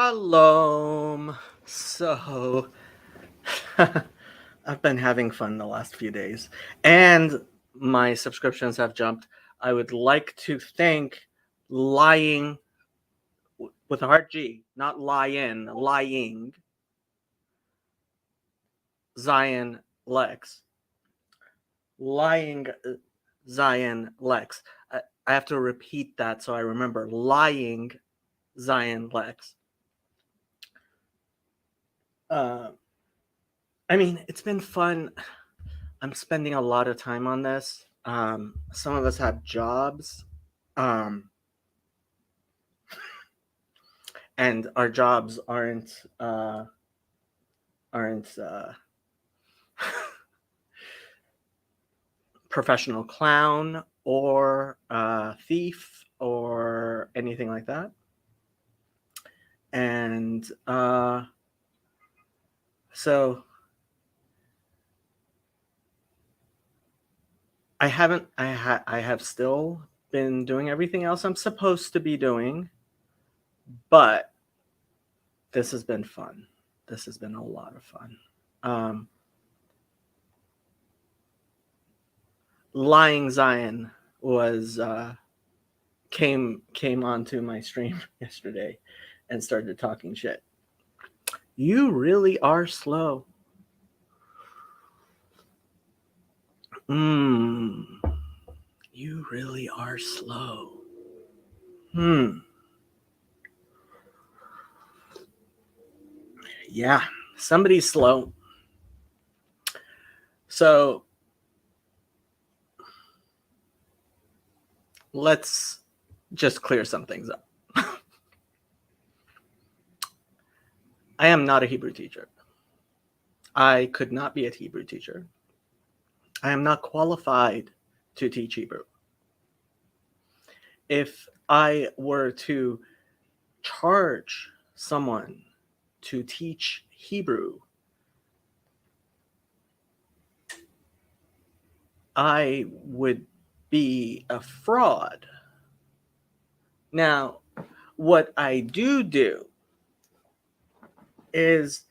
Shalom. So, I've been having fun the last few days, and my subscriptions have jumped. I would like to thank Lying with a hard G, not Lying Zion Lex. Lying Zion Lex. I have to repeat that so I remember. Lying Zion Lex. I mean, it's been fun. I'm spending a lot of time on this. Some of us have jobs, and our jobs aren't professional clown or thief or anything like that. And so I have still been doing everything else I'm supposed to be doing, but this has been fun. This has been a lot of fun. Lyin Zion was came onto my stream yesterday and started talking shit. You really are slow. You really are slow. Yeah, somebody's slow. So let's just clear some things up. I am not a Hebrew teacher. I could not be a Hebrew teacher. I am not qualified to teach Hebrew. If I were to charge someone to teach Hebrew, I would be a fraud. Now, what I do is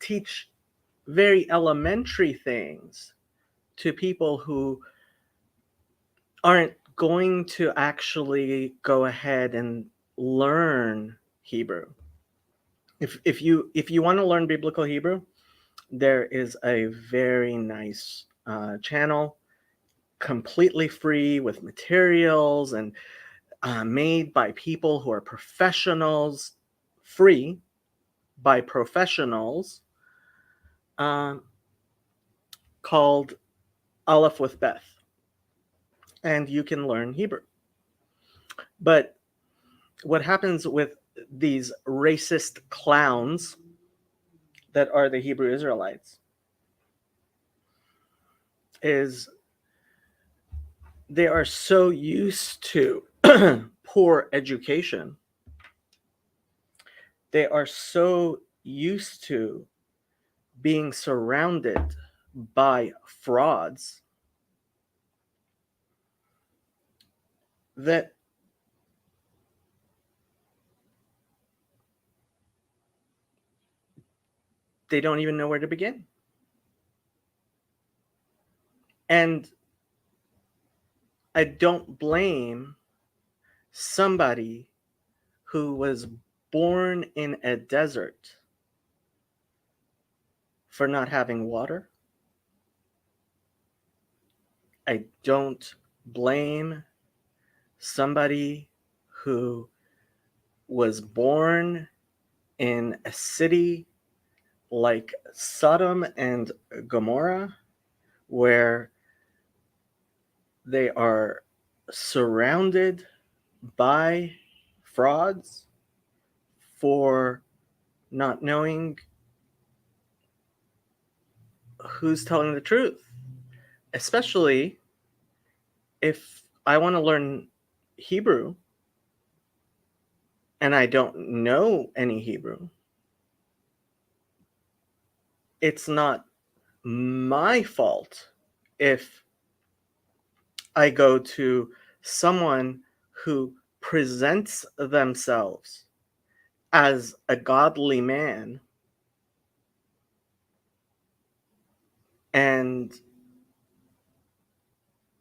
teach very elementary things to people who aren't going to actually go ahead and learn Hebrew. If you want to learn biblical Hebrew, there is a very nice channel, completely free with materials and made by people who are professionals, free by professionals, called Aleph with Beth. And you can learn Hebrew. But what happens with these racist clowns that are the Hebrew Israelites is they are so used to poor education. They are so used to being surrounded by frauds that they don't even know where to begin. And I don't blame somebody who was born in a desert for not having water. I don't blame somebody who was born in a city like Sodom and Gomorrah, where they are surrounded by frauds for not knowing who's telling the truth, especially if I want to learn Hebrew and I don't know any Hebrew. It's not my fault if I go to someone who presents themselves as a godly man, and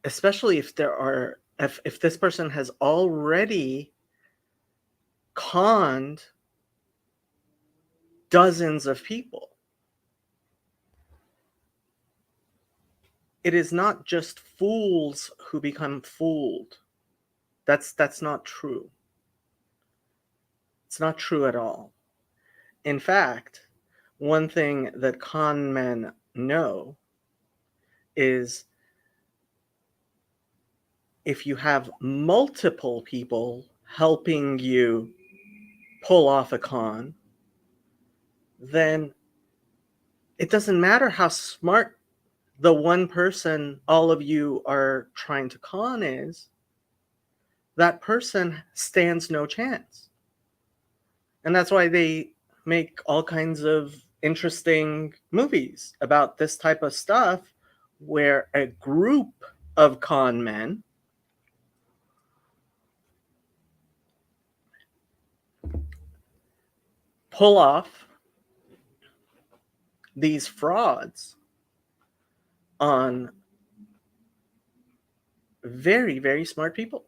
especially if this person has already conned dozens of people. It is not just fools who become fooled. That's not true. It's not true at all. In fact, one thing that con men know is if you have multiple people helping you pull off a con, then it doesn't matter how smart the one person all of you are trying to con is, that person stands no chance. And that's why they make all kinds of interesting movies about this type of stuff, where a group of con men pull off these frauds on very, very smart people.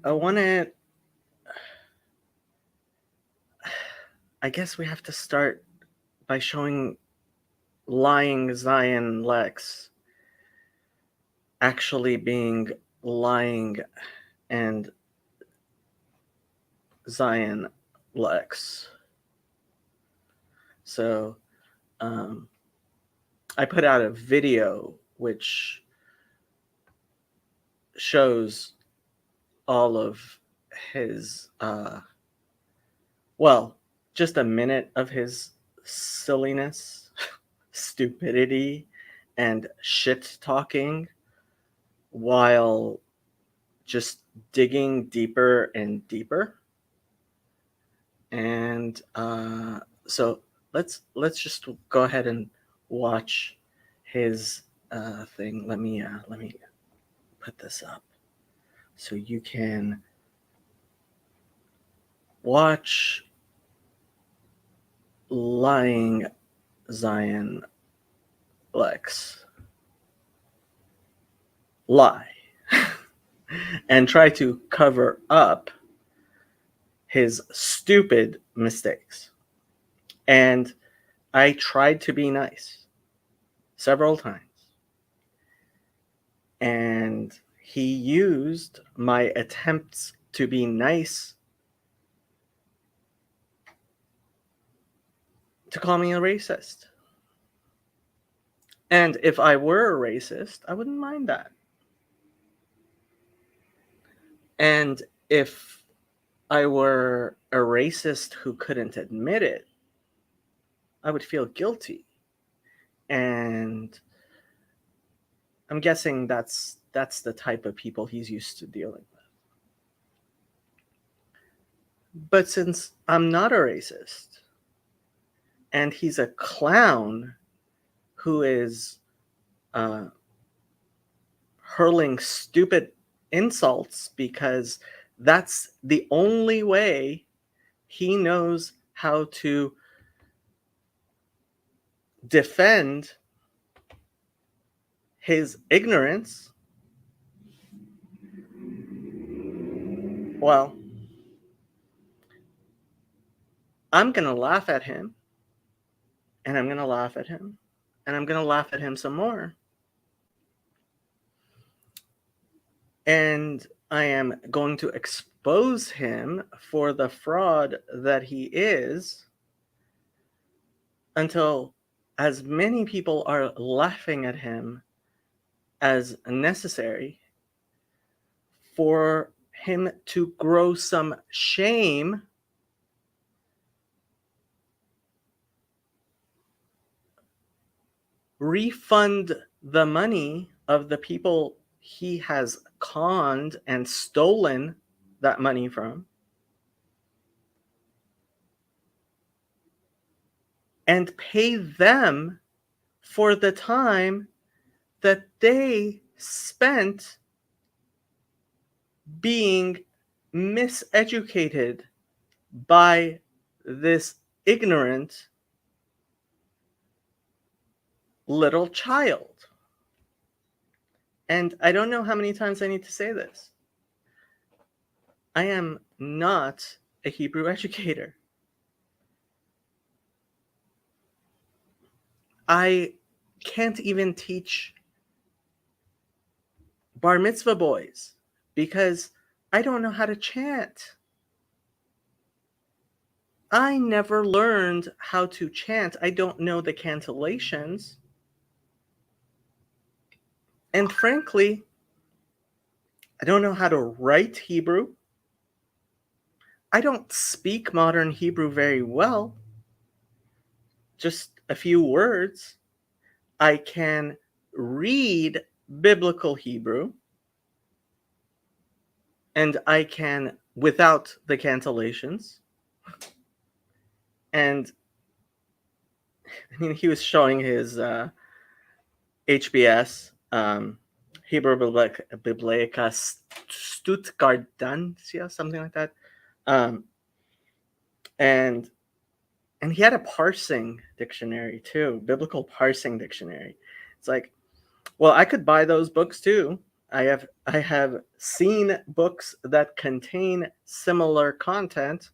I guess we have to start by showing Lyin Zion Lexx actually being lying and Zion Lexx. So I put out a video which shows all of his, just a minute of his silliness, stupidity, and shit talking, while just digging deeper and deeper. And so let's just go ahead and watch his thing. Let me put this up so you can watch Lyin Zion Lexx lie and try to cover up his stupid mistakes. And I tried to be nice several times. And he used my attempts to be nice to call me a racist. And if I were a racist, I wouldn't mind that. And if I were a racist who couldn't admit it, I would feel guilty. And I'm guessing that's the type of people he's used to dealing with. But since I'm not a racist, and he's a clown who is hurling stupid insults because that's the only way he knows how to defend his ignorance, well, I'm going to laugh at him, and I'm going to laugh at him, and I'm going to laugh at him some more. And I am going to expose him for the fraud that he is until as many people are laughing at him as necessary for him to grow some shame refund the money of the people he has conned and stolen that money from, and pay them for the time that they spent being miseducated by this ignorant little child. And I don't know how many times I need to say this. I am not a Hebrew educator. I can't even teach bar mitzvah boys because I don't know how to chant. I never learned how to chant. I don't know the cantillations. And frankly, I don't know how to write Hebrew. I don't speak modern Hebrew very well, just a few words. I can read biblical Hebrew, and I can, without the cantillations. And I mean, he was showing his HBS, Hebrew Bibliotheca Stuttgartensia, something like that. And he had a parsing dictionary too, biblical parsing dictionary. It's like, well, I could buy those books too. I have seen books that contain similar content,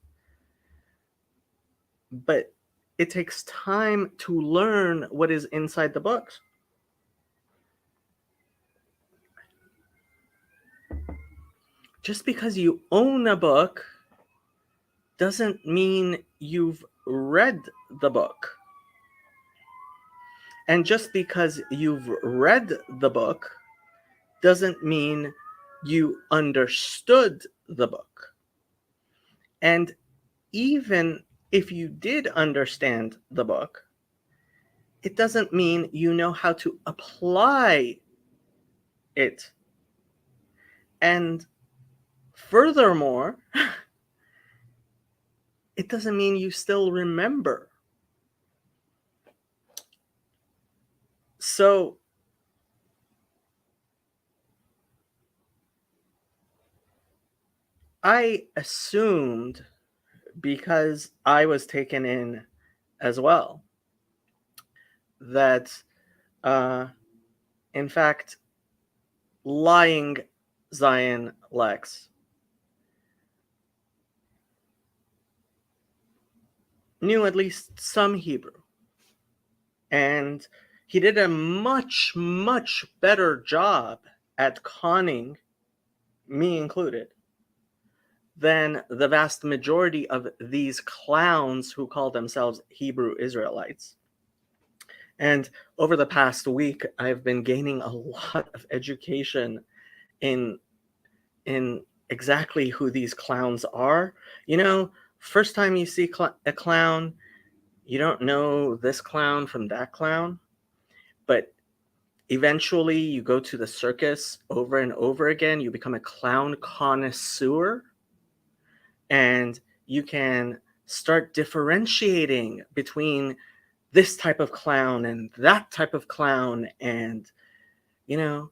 but it takes time to learn what is inside the books. Just because you own a book doesn't mean you've read the book. And just because you've read the book doesn't mean you understood the book. And even if you did understand the book, it doesn't mean you know how to apply it. And furthermore, it doesn't mean you still remember. So I assumed, because I was taken in as well, that in fact, Lyin Zion Lexx knew at least some Hebrew. And he did a much, much better job at conning, me included, than the vast majority of these clowns who call themselves Hebrew Israelites. And over the past week, I've been gaining a lot of education in exactly who these clowns are. You know, first time you see a clown, you don't know this clown from that clown, but eventually you go to the circus over and over again, you become a clown connoisseur, and you can start differentiating between this type of clown and that type of clown, and you know,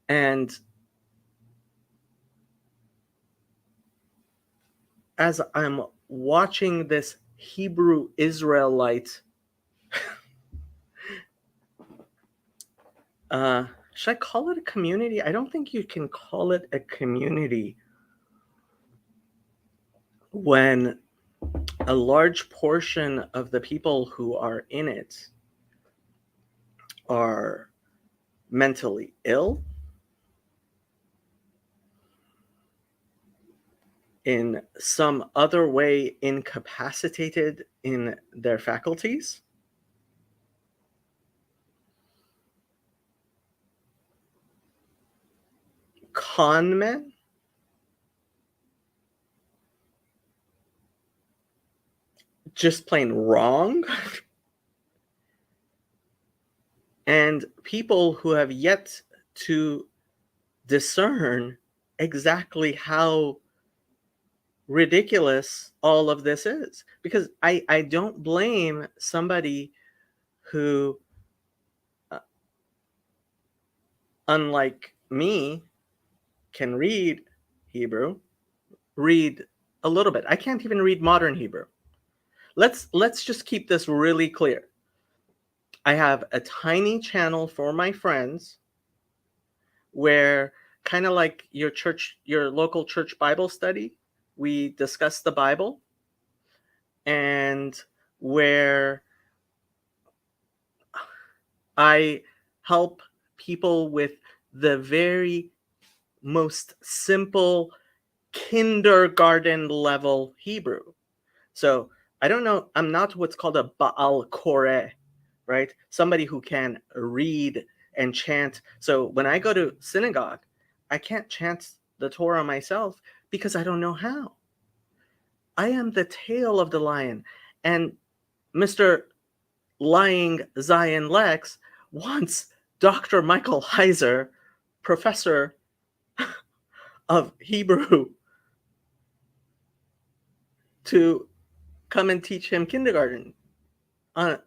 and as I'm watching this Hebrew Israelite, should I call it a community? I don't think you can call it a community when a large portion of the people who are in it are mentally ill, in some other way incapacitated in their faculties, con men, just plain wrong, and people who have yet to discern exactly how ridiculous all of this is. Because I don't blame somebody who unlike me, can read Hebrew, read a little bit. I can't even read modern Hebrew. Let's just keep this really clear. I have a tiny channel for my friends where, kind of like your local church Bible study, we discuss the Bible, and where I help people with the very most simple kindergarten level Hebrew. So I don't know, I'm not what's called a Baal Koreh, right? Somebody who can read and chant. So when I go to synagogue, I can't chant the Torah myself because I don't know how. I am the tail of the lion. And Mr. Lyin Zion Lexx wants Dr. Michael Heiser, professor of Hebrew, to come and teach him kindergarten. And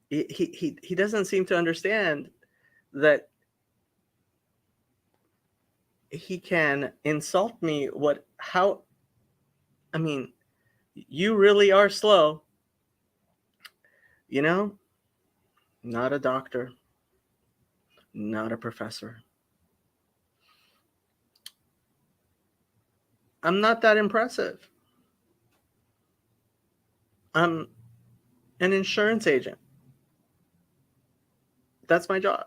he doesn't seem to understand that he can insult me. I mean, you really are slow. You know, not a doctor, not a professor. I'm not that impressive. I'm an insurance agent. That's my job.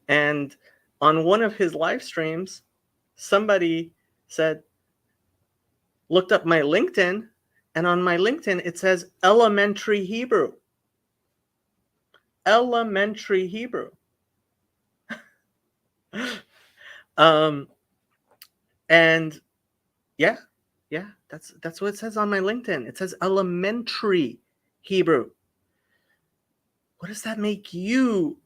And on one of his live streams, somebody looked up my LinkedIn, and on my LinkedIn, it says elementary Hebrew. Elementary Hebrew. And yeah, that's what it says on my LinkedIn. It says elementary Hebrew. What does that make you,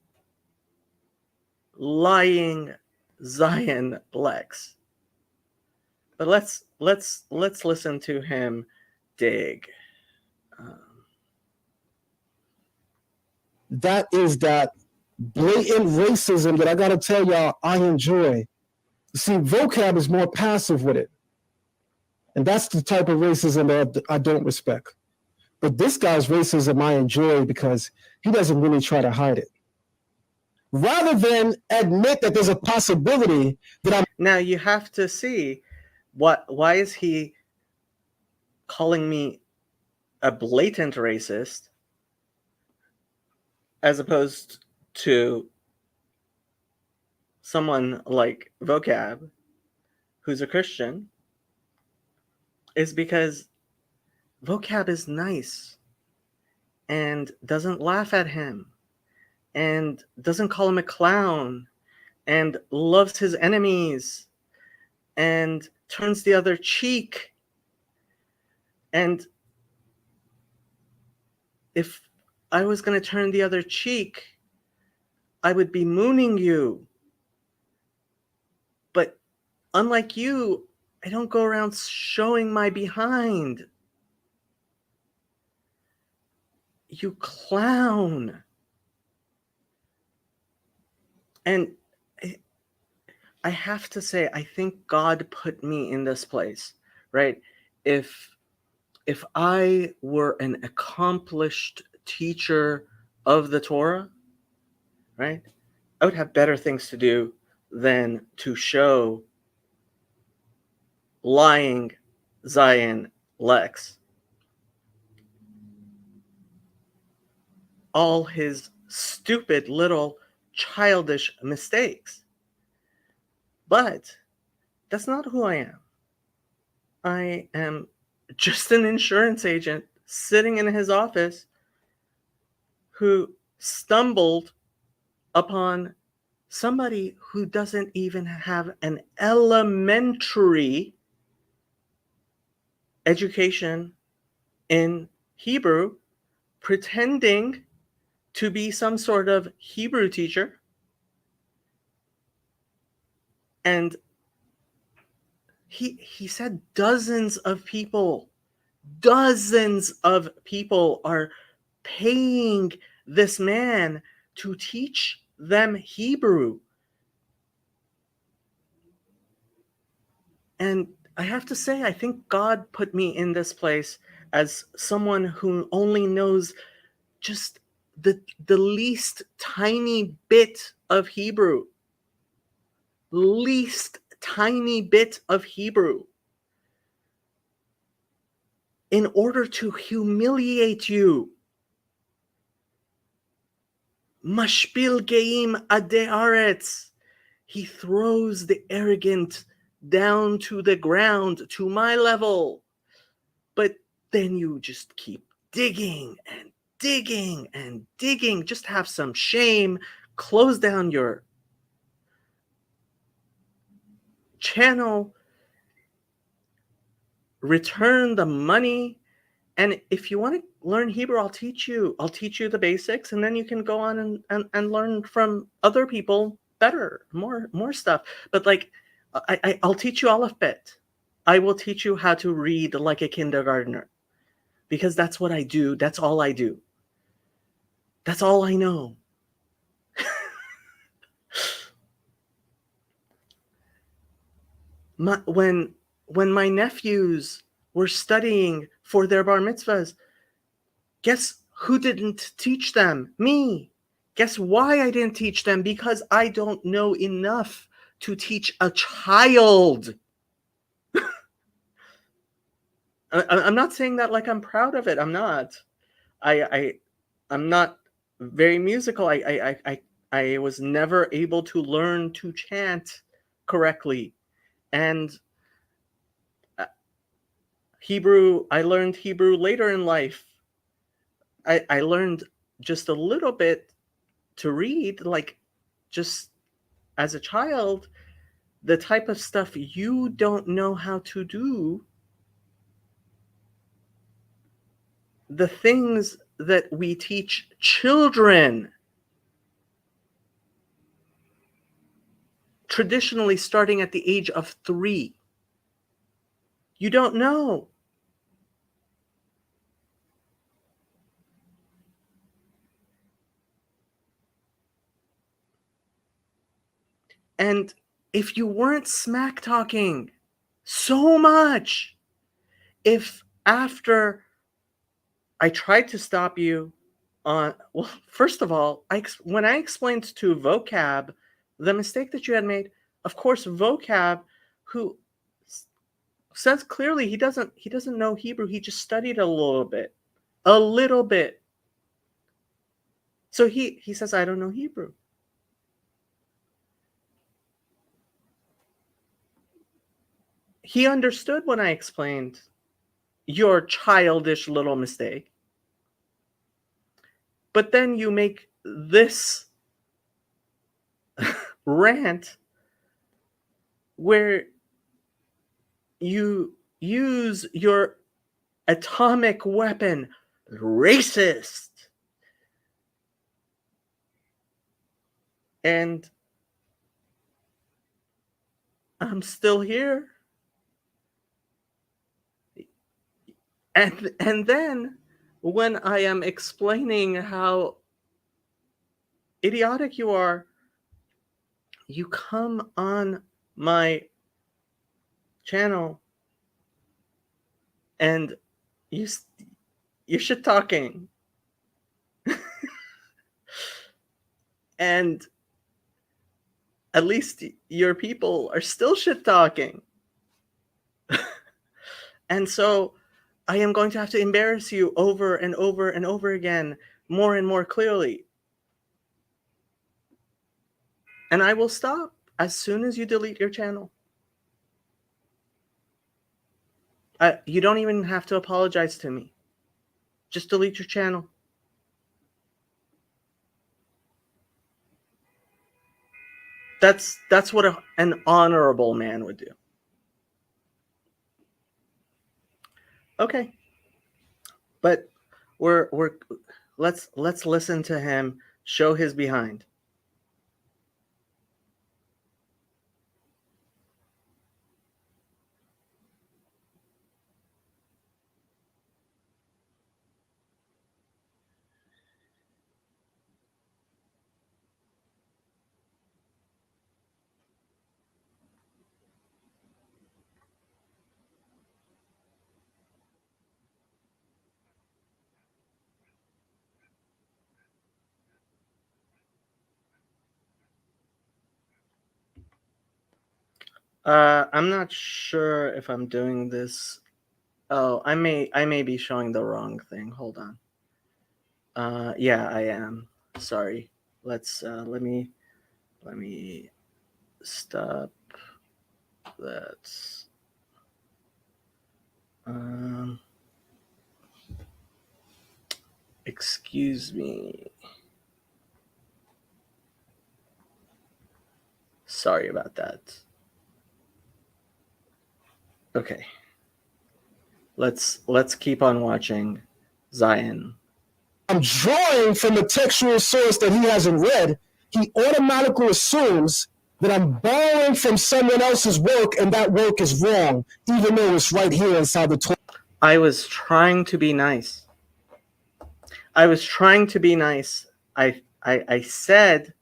Lyin Zion Lexx? But let's listen to him dig. That is that blatant racism that I gotta tell y'all I enjoy. See, vocab is more passive with it. And that's the type of racism that I don't respect. But this guy's racism I enjoy because he doesn't really try to hide it. Rather than admit that there's a possibility that I'm... Now you have to see, why is he calling me a blatant racist as opposed to someone like Vocab, who's a Christian? Is because Vocab is nice and doesn't laugh at him and doesn't call him a clown and loves his enemies and turns the other cheek. And if I was going to turn the other cheek, I would be mooning you. But unlike you, I don't go around showing my behind. You clown. And I have to say, I think God put me in this place, right? If I were an accomplished teacher of the Torah, right, I would have better things to do than to show Lyin Zion Lexx all his stupid little childish mistakes. But that's not who I am. I am just an insurance agent sitting in his office who stumbled upon somebody who doesn't even have an elementary education in Hebrew, pretending to be some sort of Hebrew teacher. And he said dozens of people are paying this man to teach them Hebrew. And I have to say, I think God put me in this place as someone who only knows just the least tiny bit of Hebrew. Least tiny bit of Hebrew. In order to humiliate you. Mashpil geim adei aretz. He throws the arrogant down to the ground, to my level. But then you just keep digging and digging and digging. Just have some shame. Close down your channel. Return the money. And if you want to learn Hebrew, I'll teach you. I'll teach you the basics, and then you can go on and learn from other people better, more stuff. But like, I'll teach you Aleph Bet. I will teach you how to read like a kindergartner, because that's what I do. That's all I do. That's all I know. When my nephews were studying for their bar mitzvahs, guess who didn't teach them? Me. Guess why I didn't teach them? Because I don't know enough to teach a child. I'm not saying that like I'm proud of it. I'm not. I'm not very musical. I was never able to learn to chant correctly. And Hebrew, I learned Hebrew later in life. I learned just a little bit to read, like just as a child, the type of stuff you don't know how to do, the things that we teach children, traditionally starting at the age of 3. You don't know. And if you weren't smack talking so much, if after I tried to stop you on, well, first of all, when I explained to Vocab the mistake that you had made, of course, Vocab, who says clearly he doesn't know Hebrew, he just studied a little bit. So he says, I don't know Hebrew. He understood when I explained your childish little mistake. But then you make this rant where you use your atomic weapon, racist. And I'm still here. And then when I am explaining how idiotic you are, you come on my channel and you're shit talking. And at least your people are still shit talking. And so I am going to have to embarrass you over and over and over again, more and more clearly. And I will stop as soon as you delete your channel. You don't even have to apologize to me. Just delete your channel. That's what an honorable man would do. Okay. But let's listen to him show his behind. I'm not sure if I'm doing this. Oh, I may be showing the wrong thing. Hold on. Yeah, I am. Sorry. Let's let me stop that. Um, excuse me. Sorry about that. Okay. Let's keep on watching Zion. I'm drawing from a textual source that he hasn't read, he automatically assumes that I'm borrowing from someone else's work and that work is wrong, even though it's right here inside the 20. I was trying to be nice. I was trying to be nice. I said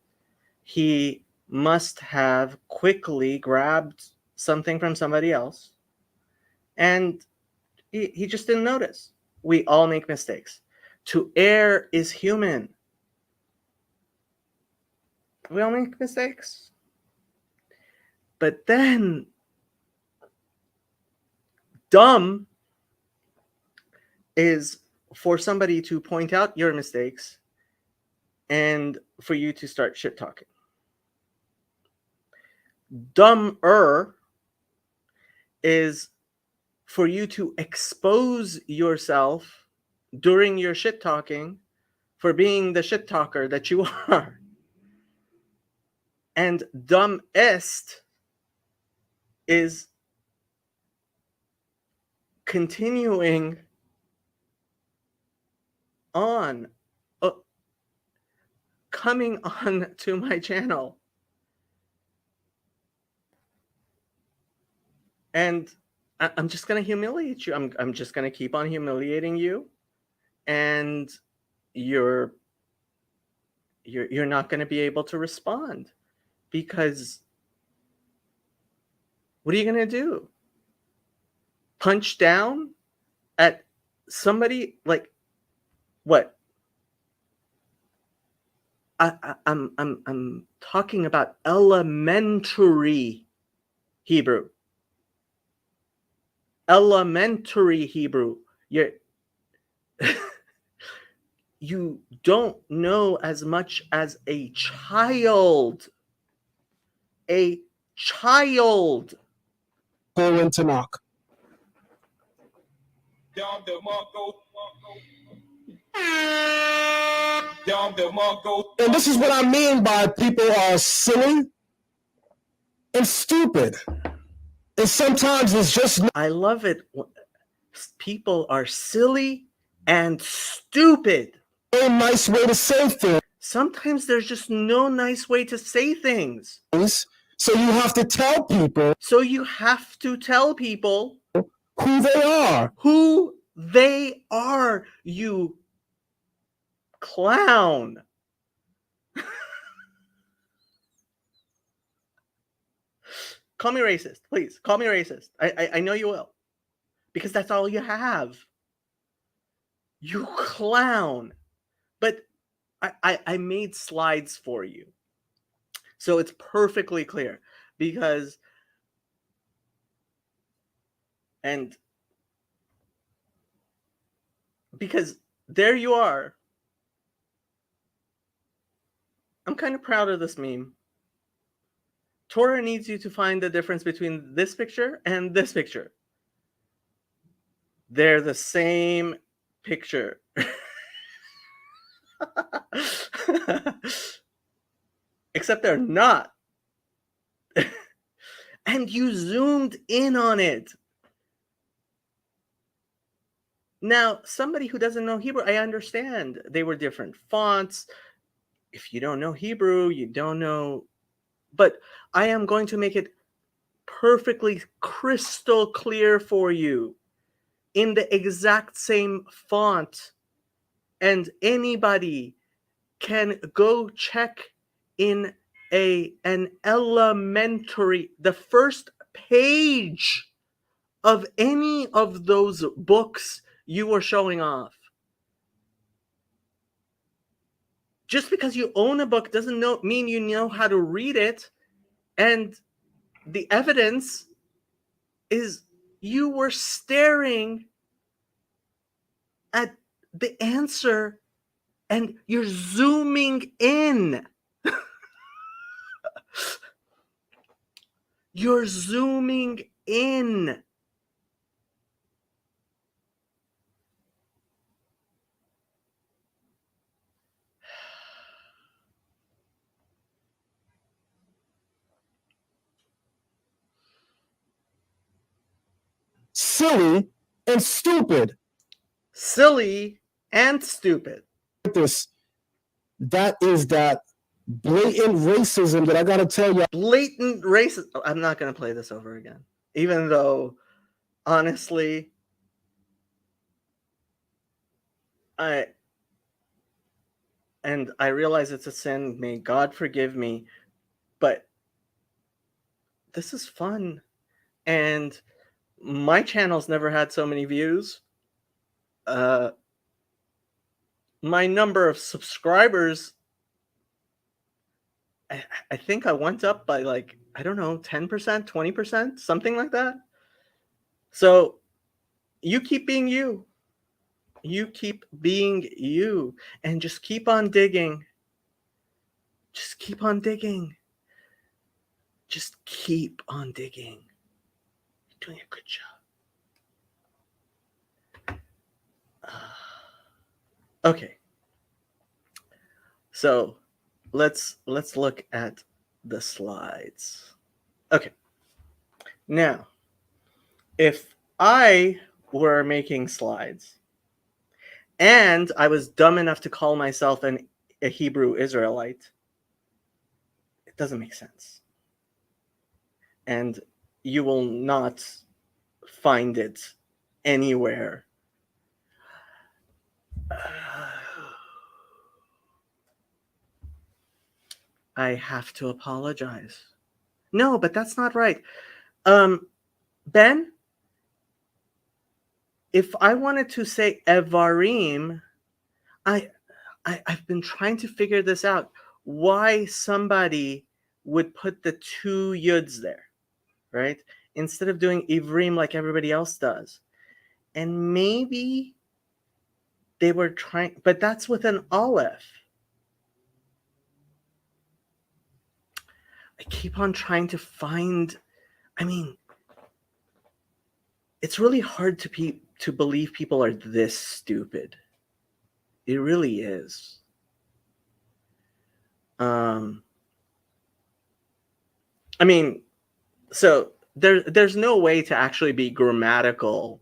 he must have quickly grabbed something from somebody else, and he just didn't notice. We all make mistakes. To err is human. We all make mistakes. But then, dumb is for somebody to point out your mistakes and for you to start shit talking. Dumber is for you to expose yourself during your shit talking for being the shit talker that you are. And dumbest is continuing on, coming on to my channel. And I'm just going to humiliate you. I'm just going to keep on humiliating you. And you're not going to be able to respond, because what are you going to do? Punch down at somebody? Like what? I'm talking about elementary Hebrew. Elementary Hebrew. You don't know as much as a child. A child. Go into knock. And this is what I mean by people are silly and stupid. And sometimes it's just I love it. People are silly and stupid. no nice way to say things. Sometimes there's just no nice way to say things. So you have to tell people. So you have to tell people who they are. Who they are, you clown. Call me racist, please. Call me racist. I know you will. Because that's all you have. You clown. But I made slides for you. So it's perfectly clear. Because there you are. I'm kind of proud of this meme. Torah needs you to find the difference between this picture and this picture. They're the same picture. Except they're not. And you zoomed in on it. Now, somebody who doesn't know Hebrew, I understand. They were different fonts. If you don't know Hebrew, you don't know. But I am going to make it perfectly crystal clear for you in the exact same font. And anybody can go check in an elementary, the first page of any of those books you were showing off. Just because you own a book doesn't mean you know how to read it. And the evidence is you were staring at the answer and you're zooming in. You're zooming in. Silly and stupid. Silly and stupid. This, that is that blatant racism that I gotta tell you. Blatant racism. I'm not going to play this over again. Even though, honestly, I realize it's a sin. May God forgive me. But this is fun. And my channel's never had so many views. My number of subscribers, I think I went up by like, I don't know, 10%, 20%, something like that. So you keep being you. You keep being you. And just keep on digging. Just keep on digging. Just keep on digging. You're doing a good job. Okay. So let's look at the slides. Okay. Now, if I were making slides and I was dumb enough to call myself a Hebrew Israelite, it doesn't make sense. And you will not find it anywhere. I have to apologize. No, but that's not right. Ben, if I wanted to say Evarim, I've been trying to figure this out. Why somebody would put the two yuds there, right? Instead of doing Ivrim like everybody else does. And maybe they were trying, but that's with an aleph. I keep on trying to find, I mean, it's really hard to believe people are this stupid. It really is. I mean, so there's no way to actually be grammatical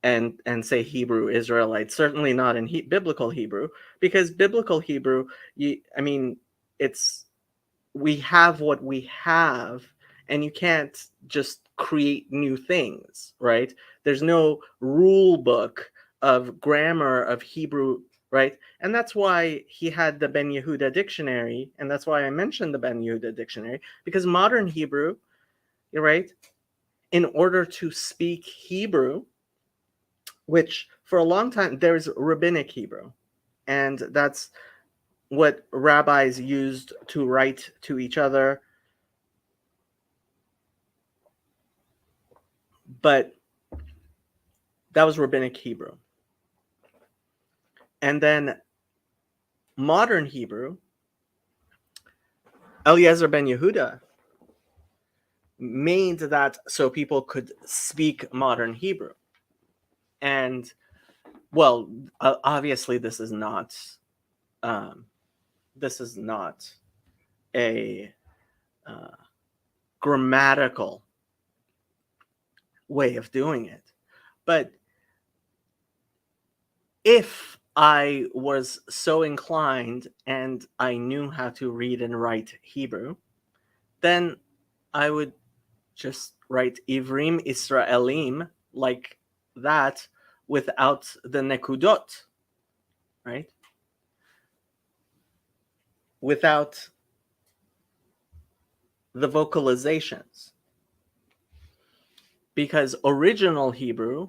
and say Hebrew Israelite. Certainly not in biblical Hebrew, because biblical Hebrew, it's we have what we have, and you can't just create new things, right? There's no rule book of grammar of Hebrew, right? And that's why he had the Ben Yehuda dictionary, and that's why I mentioned the Ben Yehuda dictionary, because modern Hebrew, right, in order to speak Hebrew, which for a long time there's rabbinic Hebrew, and that's what rabbis used to write to each other. But that was rabbinic Hebrew. And then modern Hebrew, Eliezer ben Yehuda made that so people could speak modern Hebrew. And, well, obviously this is not a grammatical way of doing it. But if I was so inclined and I knew how to read and write Hebrew, then I would just write Ivrim Israelim like that without the nekudot, right? Without the vocalizations. Because original Hebrew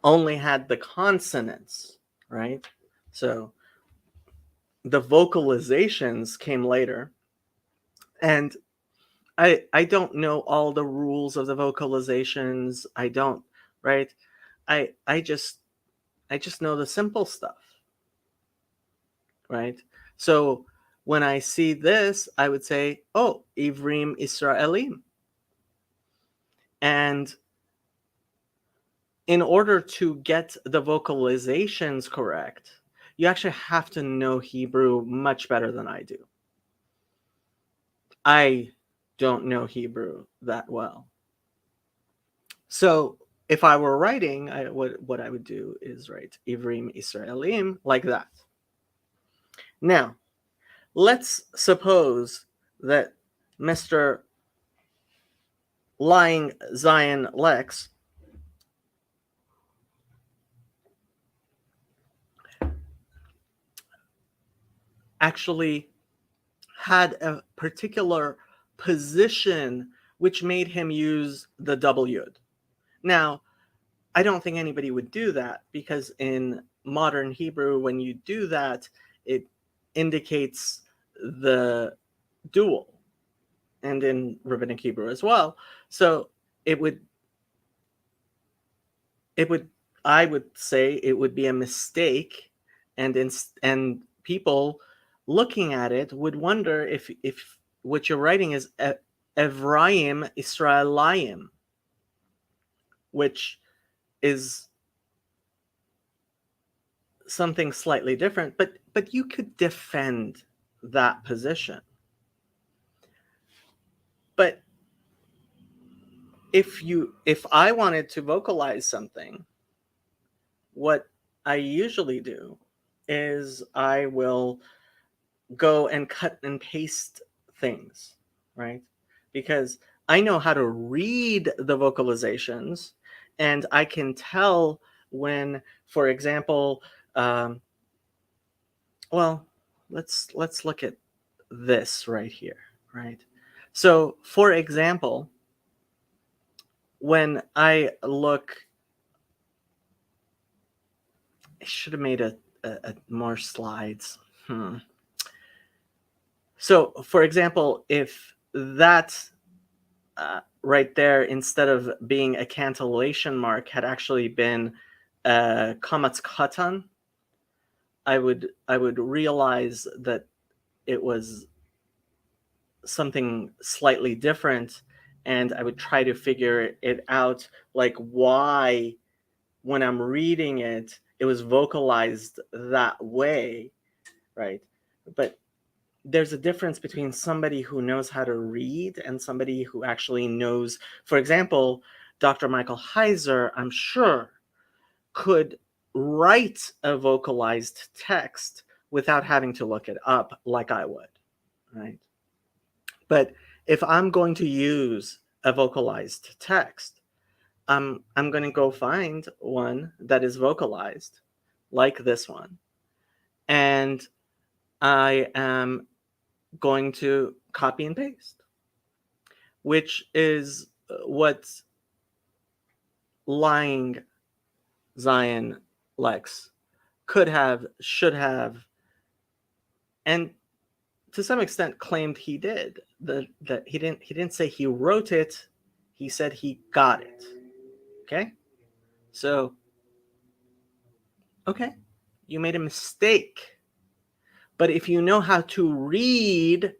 only had the consonants, right? So the vocalizations came later. And I don't know all the rules of the vocalizations. I don't, right? I just know the simple stuff, right? So when I see this, I would say, oh, Ivrim Israelim. And in order to get the vocalizations correct, you actually have to know Hebrew much better than I do. I don't know Hebrew that well. So if I were writing, what I would do is write Ivrim Israelim like that. Now, let's suppose that Mr. Lyin Zion Lexx actually had a particular position which made him use the W. Now, I don't think anybody would do that, because in modern Hebrew, when you do that, it indicates the dual, and in Rabbinic Hebrew as well. So it would, I would say it would be a mistake, and people looking at it would wonder if what you're writing is Ephraim Israelayim, which is something slightly different, but you could defend that position. But if I wanted to vocalize something, what I usually do is I will go and cut and paste things, right? Because I know how to read the vocalizations, and I can tell when, for example, well, let's look at this right here, right? So, for example, when I look, I should have made a more slides. So, for example, if that right there, instead of being a cantillation mark, had actually been kamatz katan, I would realize that it was something slightly different, and I would try to figure it out, like why, when I'm reading it, it was vocalized that way, right? But there's a difference between somebody who knows how to read and somebody who actually knows. For example, Dr. Michael Heiser, I'm sure, could write a vocalized text without having to look it up like I would, right? But if I'm going to use a vocalized text, I'm going to go find one that is vocalized, like this one, and I am going to copy and paste, which is what Lyin Zion Lexx could have, should have, and to some extent claimed he did. That he didn't say he wrote it, he said he got it. Okay? So, okay, you made a mistake. But if you know how to read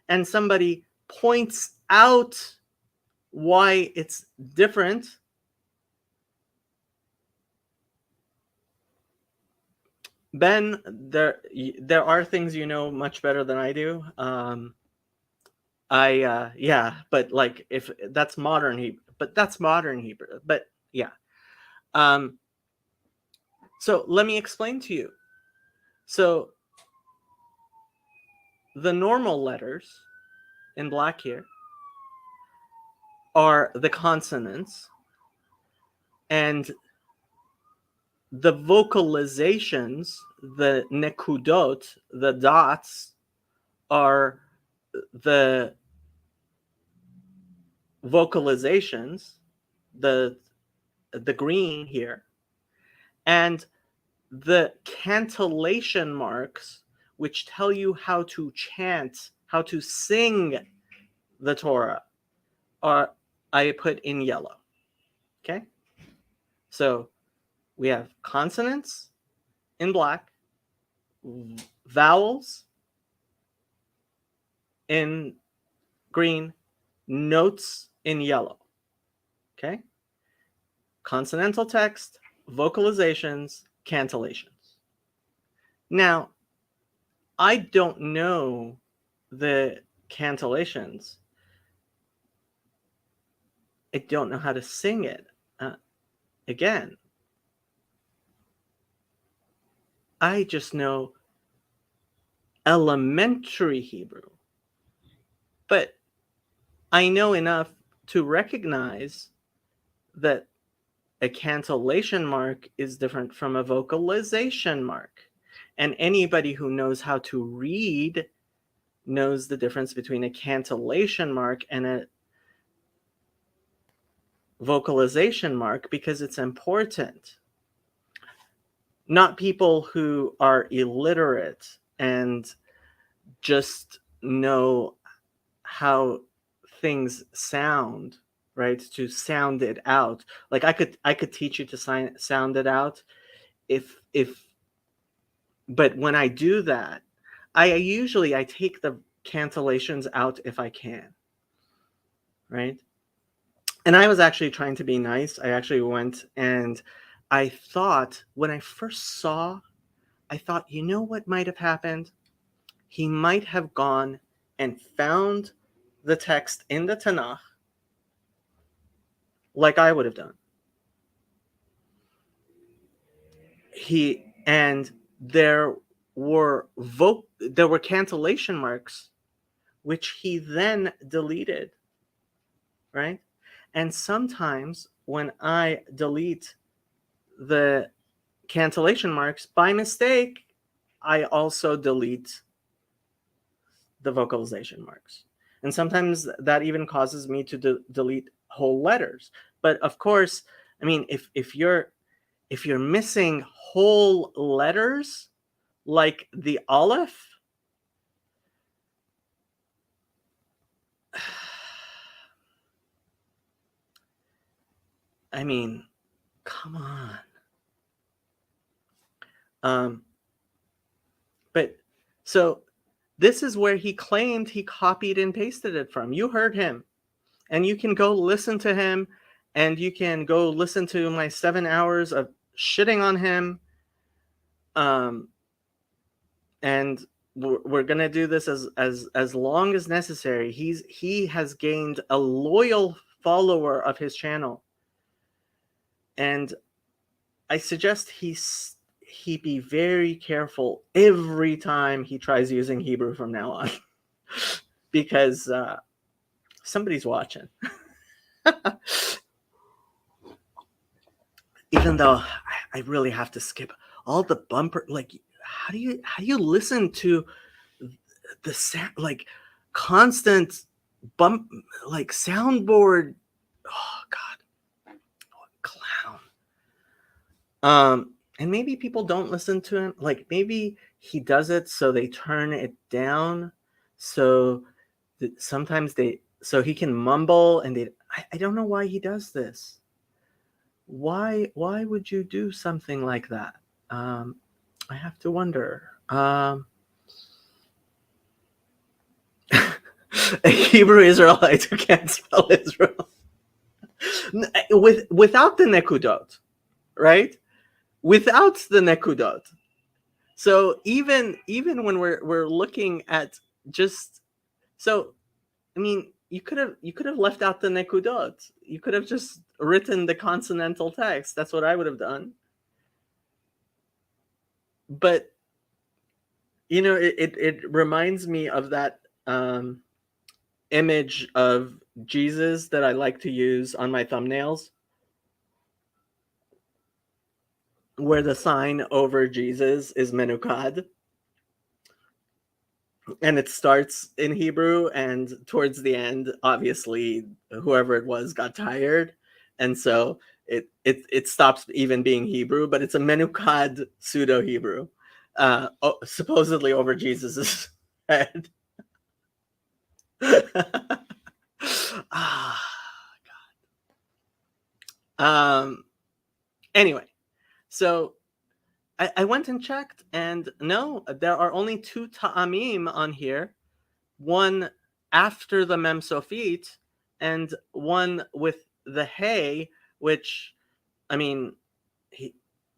and somebody points out why it's different, Ben, there are things you know much better than I do. Yeah, but like, if that's modern Hebrew, but yeah. So let me explain to you. So the normal letters in black here are the consonants, and the vocalizations, the nekudot, the dots, are the vocalizations, the green here, and the cantillation marks, which tell you how to chant, how to sing the Torah, I put in yellow. Okay? So we have consonants in black, vowels in green, notes in yellow. Okay? Consonantal text, vocalizations, cantillations. Now, I don't know the cantillations. I don't know how to sing it. Again, I just know elementary Hebrew. But I know enough to recognize that a cantillation mark is different from a vocalization mark. And anybody who knows how to read knows the difference between a cantillation mark and a vocalization mark because it's important. Not people who are illiterate and just know how things sound, right? To sound it out. Like I could teach you to sound it out if but when I do that, I take the cantillations out if I can, right? And I was actually trying to be nice. I actually went and I thought when I first saw, I thought, you know what might have happened? He might have gone and found the text in the Tanakh like I would have done. There were cantillation marks which he then deleted, right? And sometimes when I delete the cantillation marks by mistake, I also delete the vocalization marks. And sometimes that even causes me to delete whole letters. But of course, I mean, if you're missing whole letters like the aleph, I mean, come on. But so this is where he claimed he copied and pasted it from. You heard him. And you can go listen to him, and you can go listen to my 7 hours of shitting on him. And we're gonna do this as long as necessary. He has gained a loyal follower of his channel, and I suggest he be very careful every time he tries using Hebrew from now on, because somebody's watching. Even though I really have to skip all the bumper, like how do you listen to the sound, like constant bump, like soundboard? Oh God, clown. And maybe people don't listen to him. Like maybe he does it so they turn it down, so that sometimes so he can mumble, and I don't know why he does this. Why would you do something like that? I have to wonder. A Hebrew Israelite who can't spell Israel without the nekudot, right? Without the nekudot. So even when we're looking at just, so I mean, you could have left out the nekudot. You could have just written the consonantal text. That's what I would have done. But you know, it reminds me of that image of Jesus that I like to use on my thumbnails, where the sign over Jesus is menukad, and it starts in Hebrew, and towards the end, obviously, whoever it was got tired, and so it stops even being Hebrew, but it's a menukad pseudo Hebrew, supposedly over Jesus's head. Anyway, so I went and checked, and no, there are only 2 ta'amim on here. One after the mem sofit, and one with the hey, which, I mean,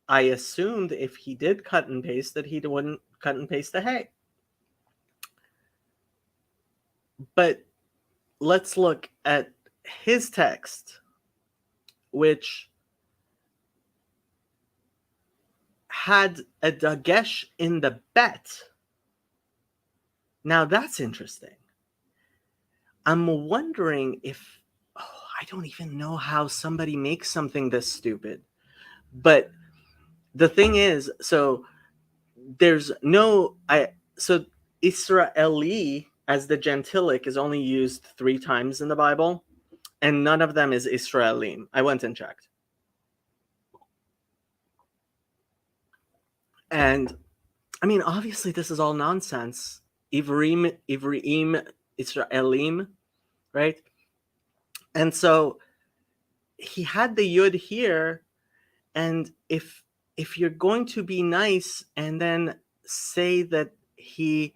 I assumed if he did cut and paste that he wouldn't cut and paste the hey. But let's look at his text, which had a dagesh in the bet. Now that's interesting. I'm wondering if, I don't even know how somebody makes something this stupid. But the thing is, so there's no, so Israeli as the gentilic is only used 3 times in the Bible, and none of them is Israelim. I went and checked. And I mean, obviously, this is all nonsense. Ivrim, Israelim, right? And so he had the yud here, and if you're going to be nice and then say that he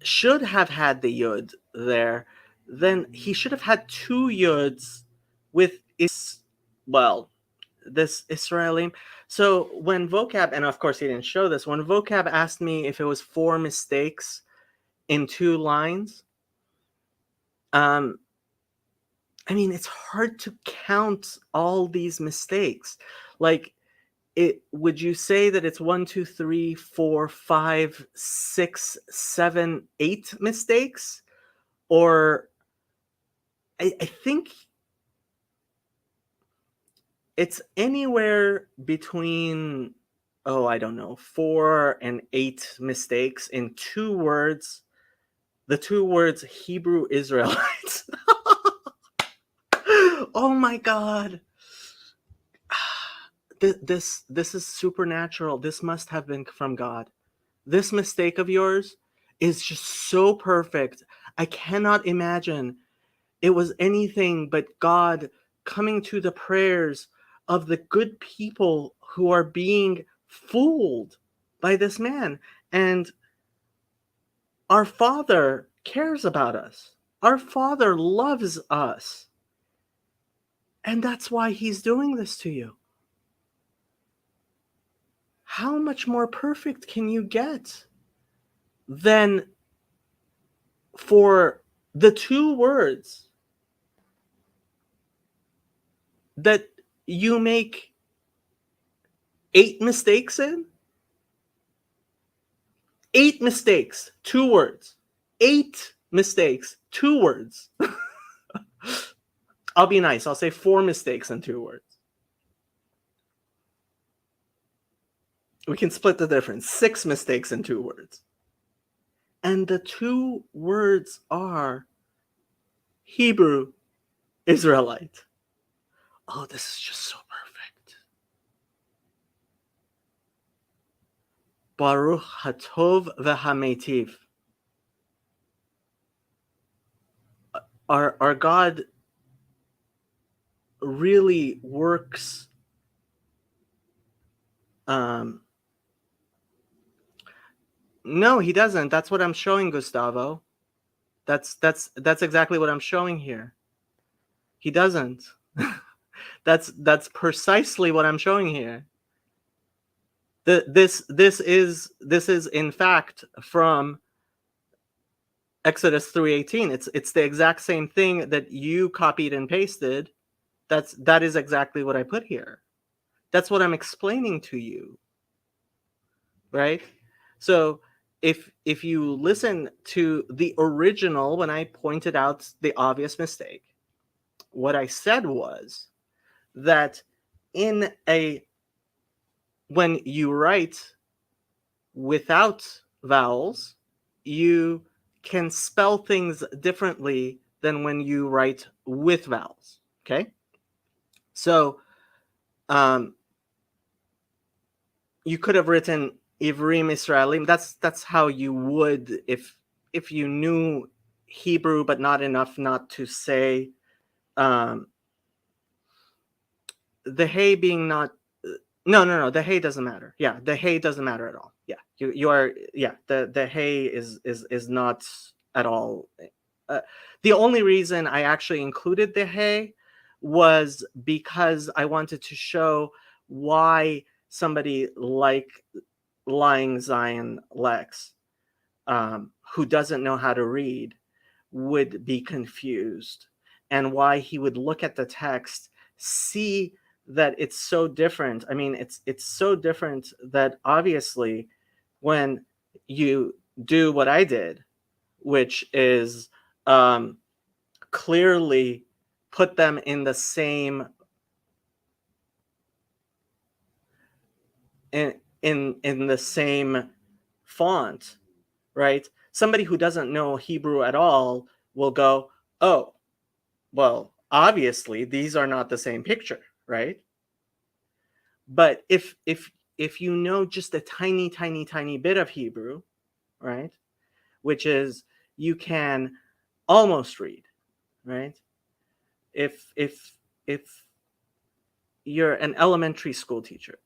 should have had the yud there, then he should have had 2 yuds with this Israelim. So when vocab, and of course he didn't show this, when vocab asked me if it was 4 mistakes in 2 lines, I mean, it's hard to count all these mistakes. Like, would you say that it's 1, 2, 3, 4, 5, 6, 7, 8 mistakes? Or I think it's anywhere between, I don't know, 4 and 8 mistakes in 2 words. The 2 words Hebrew Israelites. Oh my God. This is supernatural. This must have been from God. This mistake of yours is just so perfect. I cannot imagine it was anything but God coming to the prayers of the good people who are being fooled by this man. And our Father cares about us. Our Father loves us. And that's why he's doing this to you. How much more perfect can you get than for the 2 words that you make 8 mistakes in? 8 mistakes, 2 words. 8 mistakes, 2 words. I'll be nice. I'll say 4 mistakes in 2 words. We can split the difference. 6 mistakes in 2 words. And the 2 words are Hebrew Israelite. Oh, this is just so perfect. Baruch Hatov v'Hametiv. Our God really works. No, he doesn't. That's what I'm showing, Gustavo. That's exactly what I'm showing here. He doesn't. That's precisely what I'm showing here. This is in fact from Exodus 3:18. It's the exact same thing that you copied and pasted. That is exactly what I put here. That's what I'm explaining to you. Right? So if you listen to the original, when I pointed out the obvious mistake, what I said was that when you write without vowels, you can spell things differently than when you write with vowels. Okay? So you could have written Ivrim Israelim. That's how you would if you knew Hebrew but not enough not to say the hay being not no, the hay doesn't matter. Yeah, the hay doesn't matter at all. Yeah, you are, yeah, the hay is not at all. The only reason I actually included the hay was because I wanted to show why somebody like Lyin Zion Lexx, who doesn't know how to read, would be confused, and why he would look at the text, see that it's so different. I mean, it's so different that obviously when you do what I did, which is clearly put them in the same in the same font, right? Somebody who doesn't know Hebrew at all will go, oh, well, obviously these are not the same picture, right? But if you know just a tiny bit of Hebrew, right, which is you can almost read, right? If you're an elementary school teacher,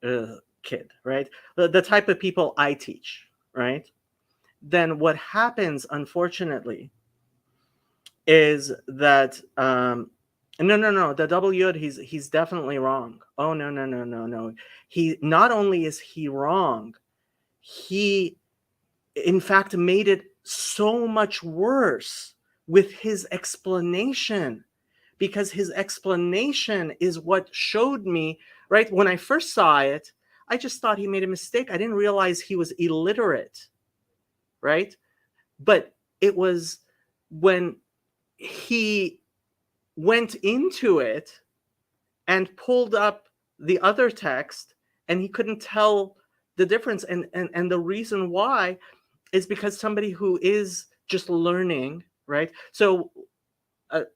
kid, right, the type of people I teach, right, then what happens, unfortunately, is that no, the double yod, he's definitely wrong. Oh, no. He not only is he wrong, he in fact made it so much worse with his explanation, because his explanation is what showed me, right, when I first saw it, I just thought he made a mistake. I didn't realize he was illiterate, right? But it was when he went into it and pulled up the other text, and he couldn't tell the difference. And the reason why is because somebody who is just learning, right? So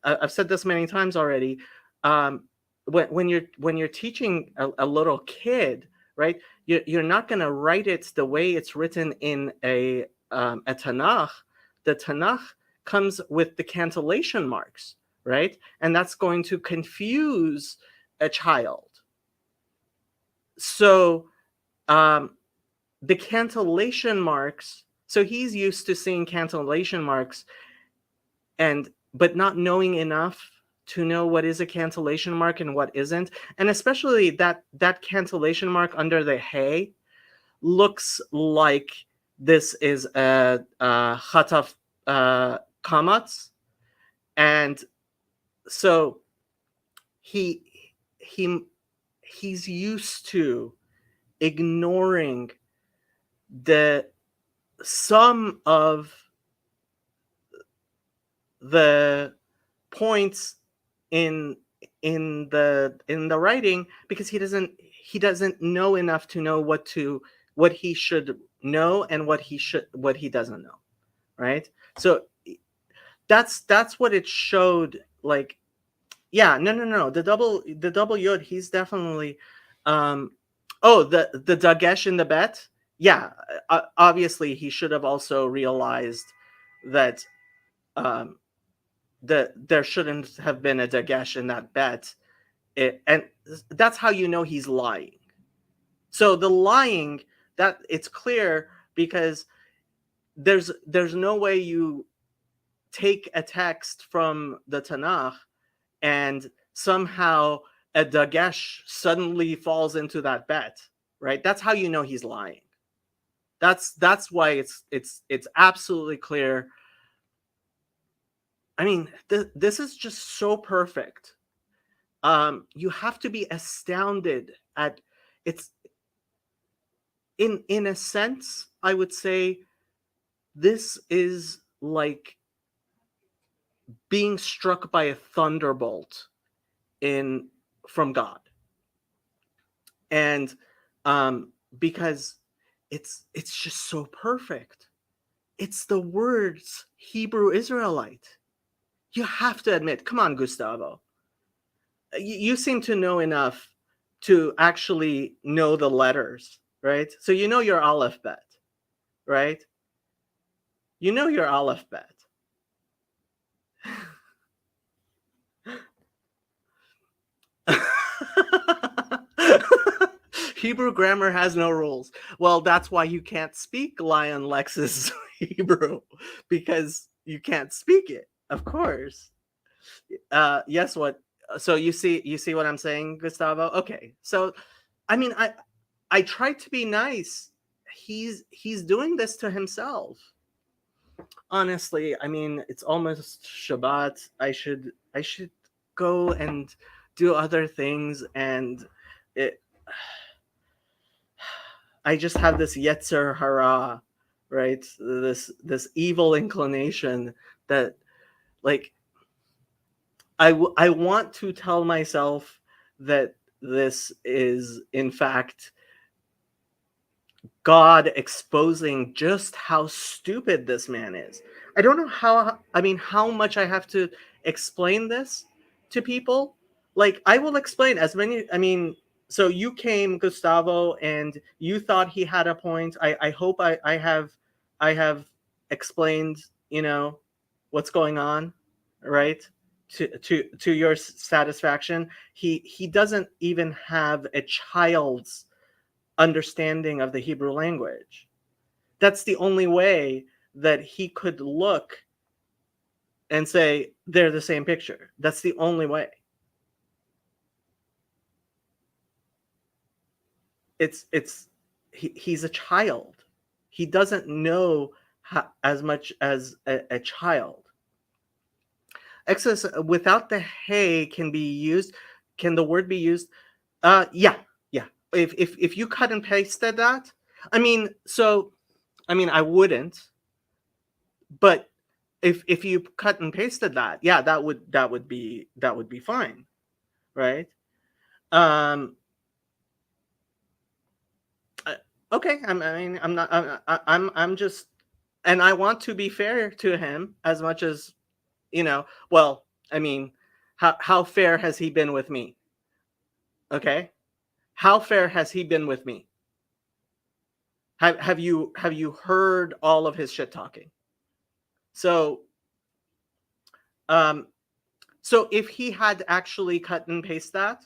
I've said this many times already. When you're teaching a little kid, right, you're not going to write it the way it's written in a Tanakh. The Tanakh comes with the cantillation marks, right, and that's going to confuse a child. So the cantillation marks. So he's used to seeing cantillation marks, but not knowing enough to know what is a cantillation mark and what isn't. And especially that cantillation mark under the hay looks like this is a chataf kamatz. And so he's used to ignoring the sum of the points in the writing, because he doesn't know enough to know what he should know and what he doesn't know, right? So that's what it showed. Like, yeah, no, the double yod, he's definitely oh, the dagesh in the bet. Yeah, obviously he should have also realized that there shouldn't have been a dagesh in that bet. And that's how you know he's lying. So the lying, that it's clear, because there's no way you take a text from the Tanakh and somehow a dagesh suddenly falls into that bet, right? That's how you know he's lying. That's why it's absolutely clear. I mean, this is just so perfect. You have to be astounded at it's. In a sense, I would say this is like being struck by a thunderbolt in from God. And because it's just so perfect. It's the words Hebrew Israelite. You have to admit, come on, Gustavo. You seem to know enough to actually know the letters, right? So you know your Aleph bet, right? You know your Aleph bet. Hebrew grammar has no rules. Well, that's why you can't speak Lyin Lexx's Hebrew, because you can't speak it, of course. Yes, what? So you see what I'm saying, Gustavo? Okay. So, I mean, I tried to be nice. He's doing this to himself. Honestly, I mean, it's almost Shabbat. I should go and do other things, and it I just have this yetzer hara, right? This evil inclination that, like, I want to tell myself that this is in fact God exposing just how stupid this man is. I don't know how much I have to explain this to people. Like, I will explain as many, so you came, Gustavo, and you thought he had a point. I hope I have explained, what's going on, right? To your satisfaction. He doesn't even have a child's understanding of the Hebrew language. That's the only way that he could look and say they're the same picture. That's the only way. He's a child. He doesn't know as much as a child. Excess without the hey can be used. Can the word be used? Yeah. If you cut and pasted that, I wouldn't. But if you cut and pasted that, yeah, that would be fine, right? Um, okay. I'm just, and I want to be fair to him as much as, Well, how fair has he been with me? Okay, how fair has he been with me? Have you heard all of his shit talking? So, um, so if he had actually cut and paste that,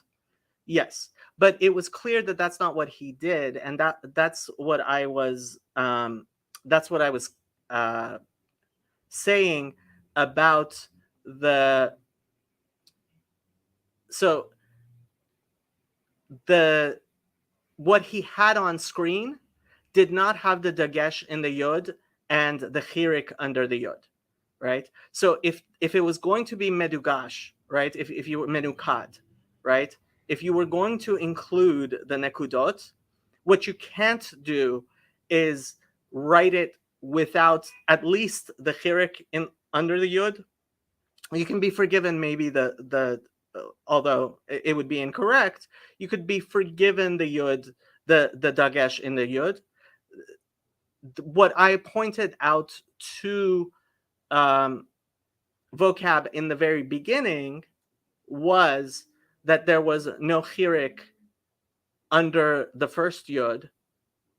yes, but it was clear that that's not what he did, and that's what I was uh, saying about the so the what he had on screen did not have the dagesh in the yod and the chirik under the yod, right? So if it was going to be medugash, right? If you were menukad, right? If you were going to include the nekudot, what you can't do is write it without at least the chirik in under the yod. You can be forgiven maybe the although it would be incorrect, you could be forgiven the yud, the dagesh in the yud. What I pointed out to vocab in the very beginning was that there was no chirik under the first yud,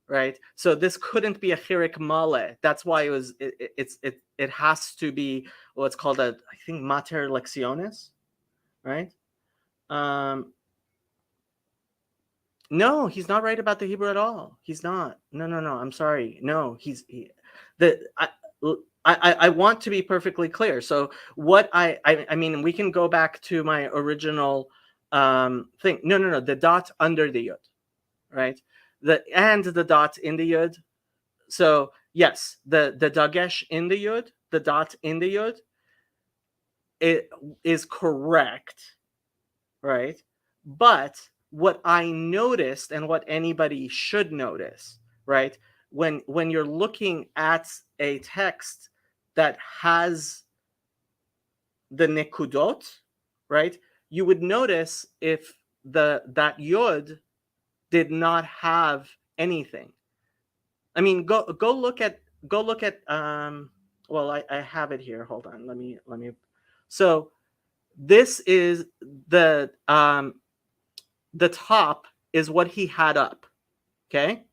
right? So this couldn't be a chirik male. That's why it has to be what's called I think mater lecciones, right? No, he's not right about the Hebrew at all. He's not. No. I'm sorry. No, I want to be perfectly clear. So what I mean, we can go back to my original thing. No. The dot under the yud, right? The dot in the yud. So yes, the dagesh in the yud, the dot in the yud, it is correct, right? But what I noticed, and what anybody should notice, right? When you're looking at a text that has the nekudot, right? You would notice if that yod did not have anything. I mean, go look at well, I have it here. Hold on. Let me so this is the top is what he had up. Okay,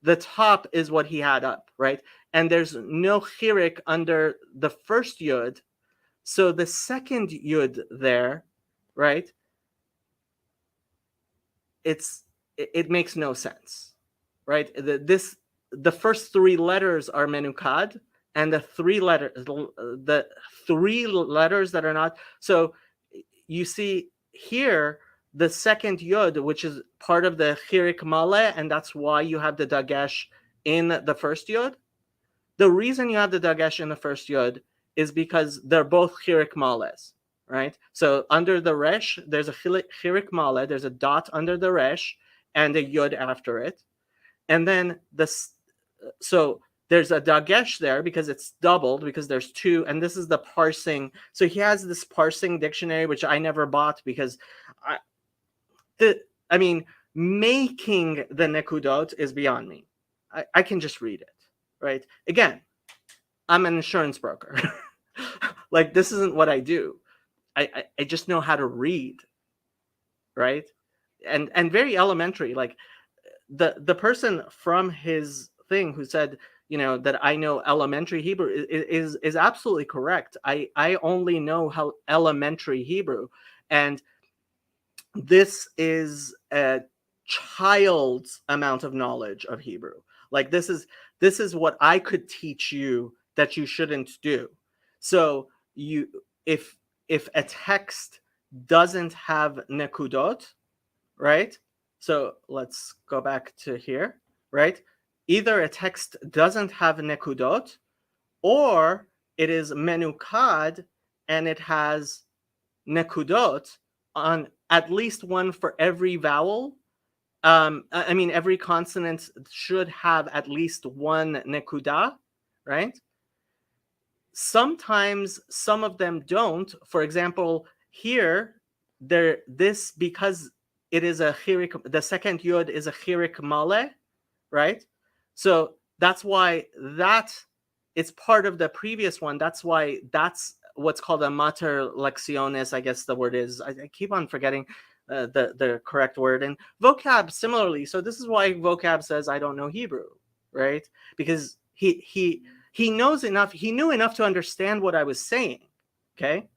the top is what he had up, right? And there's no chirik under the first yud, so the second yud there, right? It's it makes no sense, right? The first three letters are menukad, and the three letters that are not. So you see here the second yod, which is part of the chirik male, and that's why you have the dagesh in the first yod. The reason you have the dagesh in the first yod is because they're both chirik males, right? So under the resh, there's a chirik male, there's a dot under the resh and a yod after it, and then so there's a dagesh there because it's doubled, because there's two, and this is the parsing. So he has this parsing dictionary, which I never bought because I mean, making the nekudot is beyond me. I can just read it, right? Again, I'm an insurance broker. Like, this isn't what I do. I just know how to read, right? And very elementary. Like, the person from his thing who said, that I know elementary Hebrew is absolutely correct. I only know how elementary Hebrew, and this is a child's amount of knowledge of Hebrew. Like, this is what I could teach you that you shouldn't do. So if a text doesn't have nekudot, right? So let's go back to here, right? Either a text doesn't have nekudot, or it is menukad and it has nekudot on at least one for every vowel. I mean, every consonant should have at least one nekuda, right? Sometimes some of them don't. For example, here, because it is a chirik, the second yod is a chirik male, right? So that's why it's part of the previous one. That's why that's what's called a mater lecciones, I guess the word is. I keep on forgetting the correct word. And vocab similarly. So this is why vocab says I don't know Hebrew, right? Because he knows enough. He knew enough to understand what I was saying. Okay.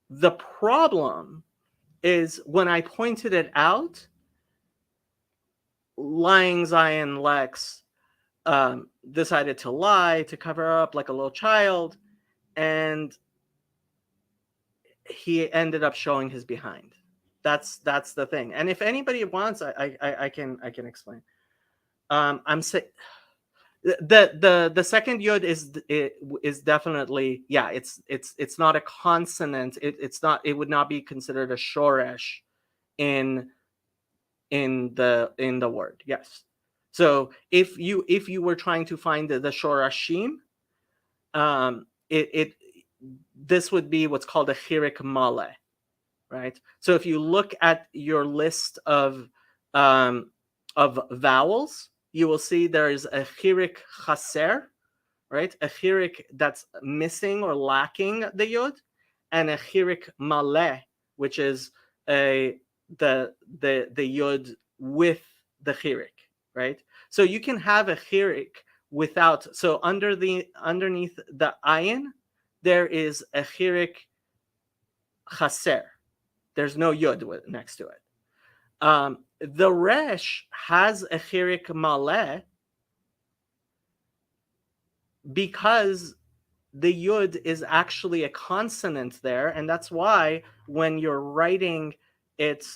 The problem is when I pointed it out, Lyin Zion Lexx decided to lie, to cover up like a little child, and he ended up showing his behind. That's the thing. And if anybody wants, I can explain. I'm saying the second yod is definitely, yeah, it's not a consonant. It would not be considered a shoresh in the word. Yes. So if you were trying to find the shorashim, this would be what's called a chirik male, right? So if you look at your list of vowels, you will see there is a chirik chaser, right? A chirik that's missing or lacking the yod, and a chirik male, which is the yod with the chirik, right? So you can have a chirik without. So underneath the ayin, there is a chirik chaser. There's no yod next to it. The resh has a chirik male because the yud is actually a consonant there, and that's why when you're writing it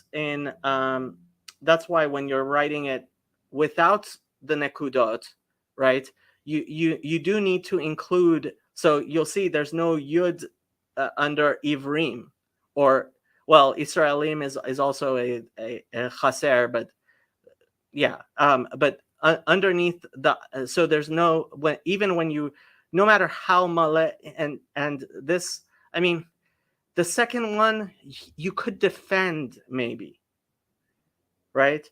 without the nekudot, right? You do need to include. So you'll see there's no yud under ivrim, or well, Israelim is also a chaser, but yeah, but underneath so there's no, even when you, no matter how male, and this, I mean, the second one you could defend maybe, right?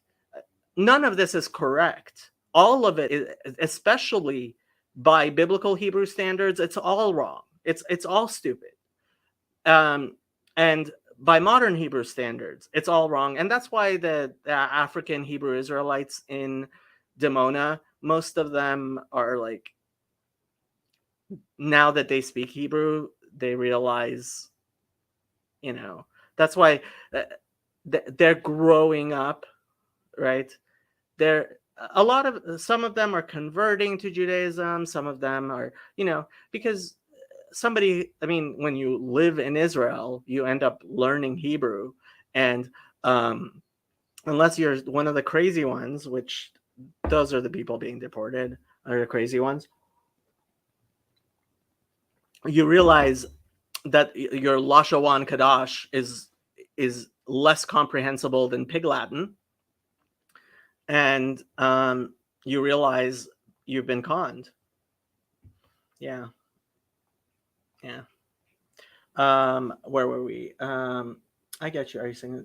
None of this is correct. All of it is, especially by biblical Hebrew standards, it's all wrong. It's all stupid. And by modern Hebrew standards, it's all wrong. And that's why the African Hebrew Israelites in Dimona, most of them are like, now that they speak Hebrew, they realize, that's why they're growing up, right? They're a lot of some of them are converting to Judaism. Some of them are, because somebody, I mean, when you live in Israel, you end up learning Hebrew, and unless you're one of the crazy ones, which those are the people being deported, are the crazy ones, you realize that your Lashawan Kadash is less comprehensible than Pig Latin, and you realize you've been conned. Yeah. Where were we? I get you. Are you saying?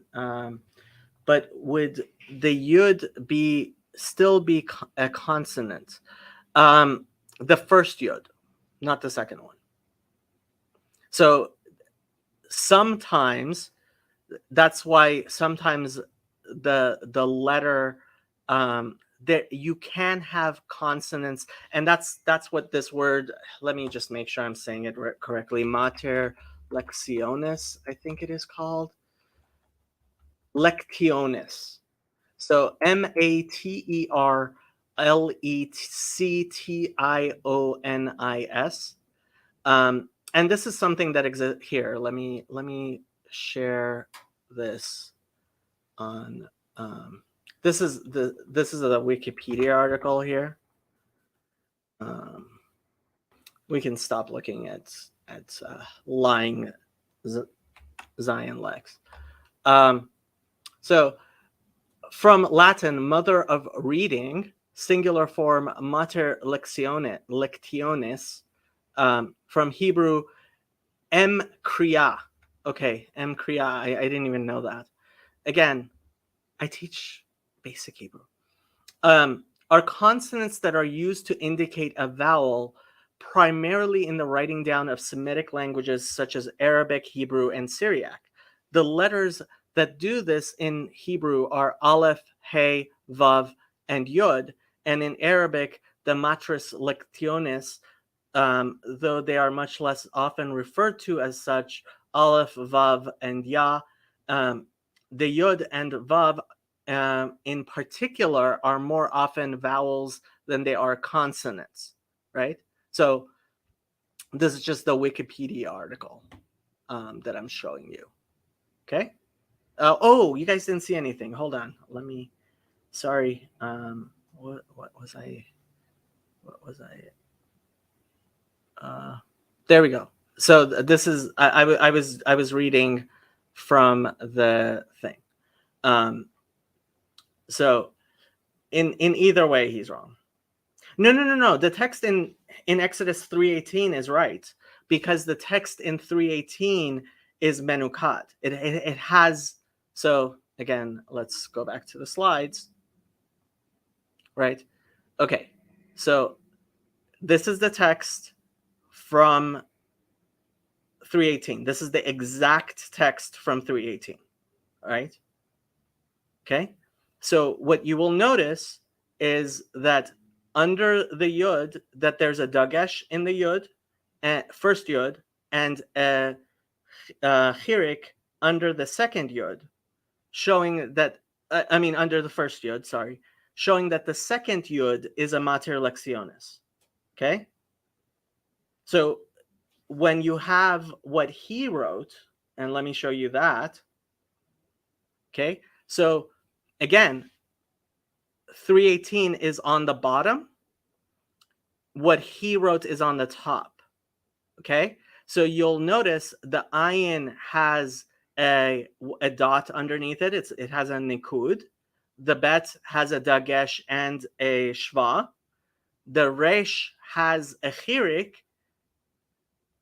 But would the yud still be a consonant? The first yud, not the second one. So sometimes that's why sometimes the letter that you can have consonants, and that's what this word. Let me just make sure I'm saying it correctly. Mater lectionis, I think it is called lectionis. So Materlectionis. And this is something that exists here. Let me share this on. This is the Wikipedia article here. We can stop looking at Lyin Zion Lexx. So from Latin, mother of reading, singular form mater lectionis. From Hebrew, em kriya. Okay, em kriya. I didn't even know that. Again, I teach basic Hebrew. Are consonants that are used to indicate a vowel, primarily in the writing down of Semitic languages such as Arabic, Hebrew, and Syriac. The letters that do this in Hebrew are Aleph, He, Vav, and Yod, and in Arabic, the matris lectionis, though they are much less often referred to as such, Aleph, Vav, and Ya. The Yod and Vav in particular are more often vowels than they are consonants, right? So this is just the Wikipedia article that I'm showing you. Okay. Oh, you guys didn't see anything. Hold on. Sorry. What was I? There we go. So this is I was reading from the thing. So in either way, he's wrong. No. The text in Exodus 3:18 is right, because the text in 3:18 is menukad. It has. So again, let's go back to the slides. Right. Okay. So this is the text from 3:18. This is the exact text from 3:18. All right. Okay. So what you will notice is that under the yud, that there's a dagesh in the yud, first yud, and a chirik under the second yud, showing that, under the first yud, sorry, showing that the second yud is a mater lectionis. Okay? So when you have what he wrote, and let me show you that. Okay? So again, 3:18 is on the bottom. What he wrote is on the top. Okay? So you'll notice the ayin has a dot underneath it. It has a nikud. The bet has a dagesh and a shva. The resh has a chirik.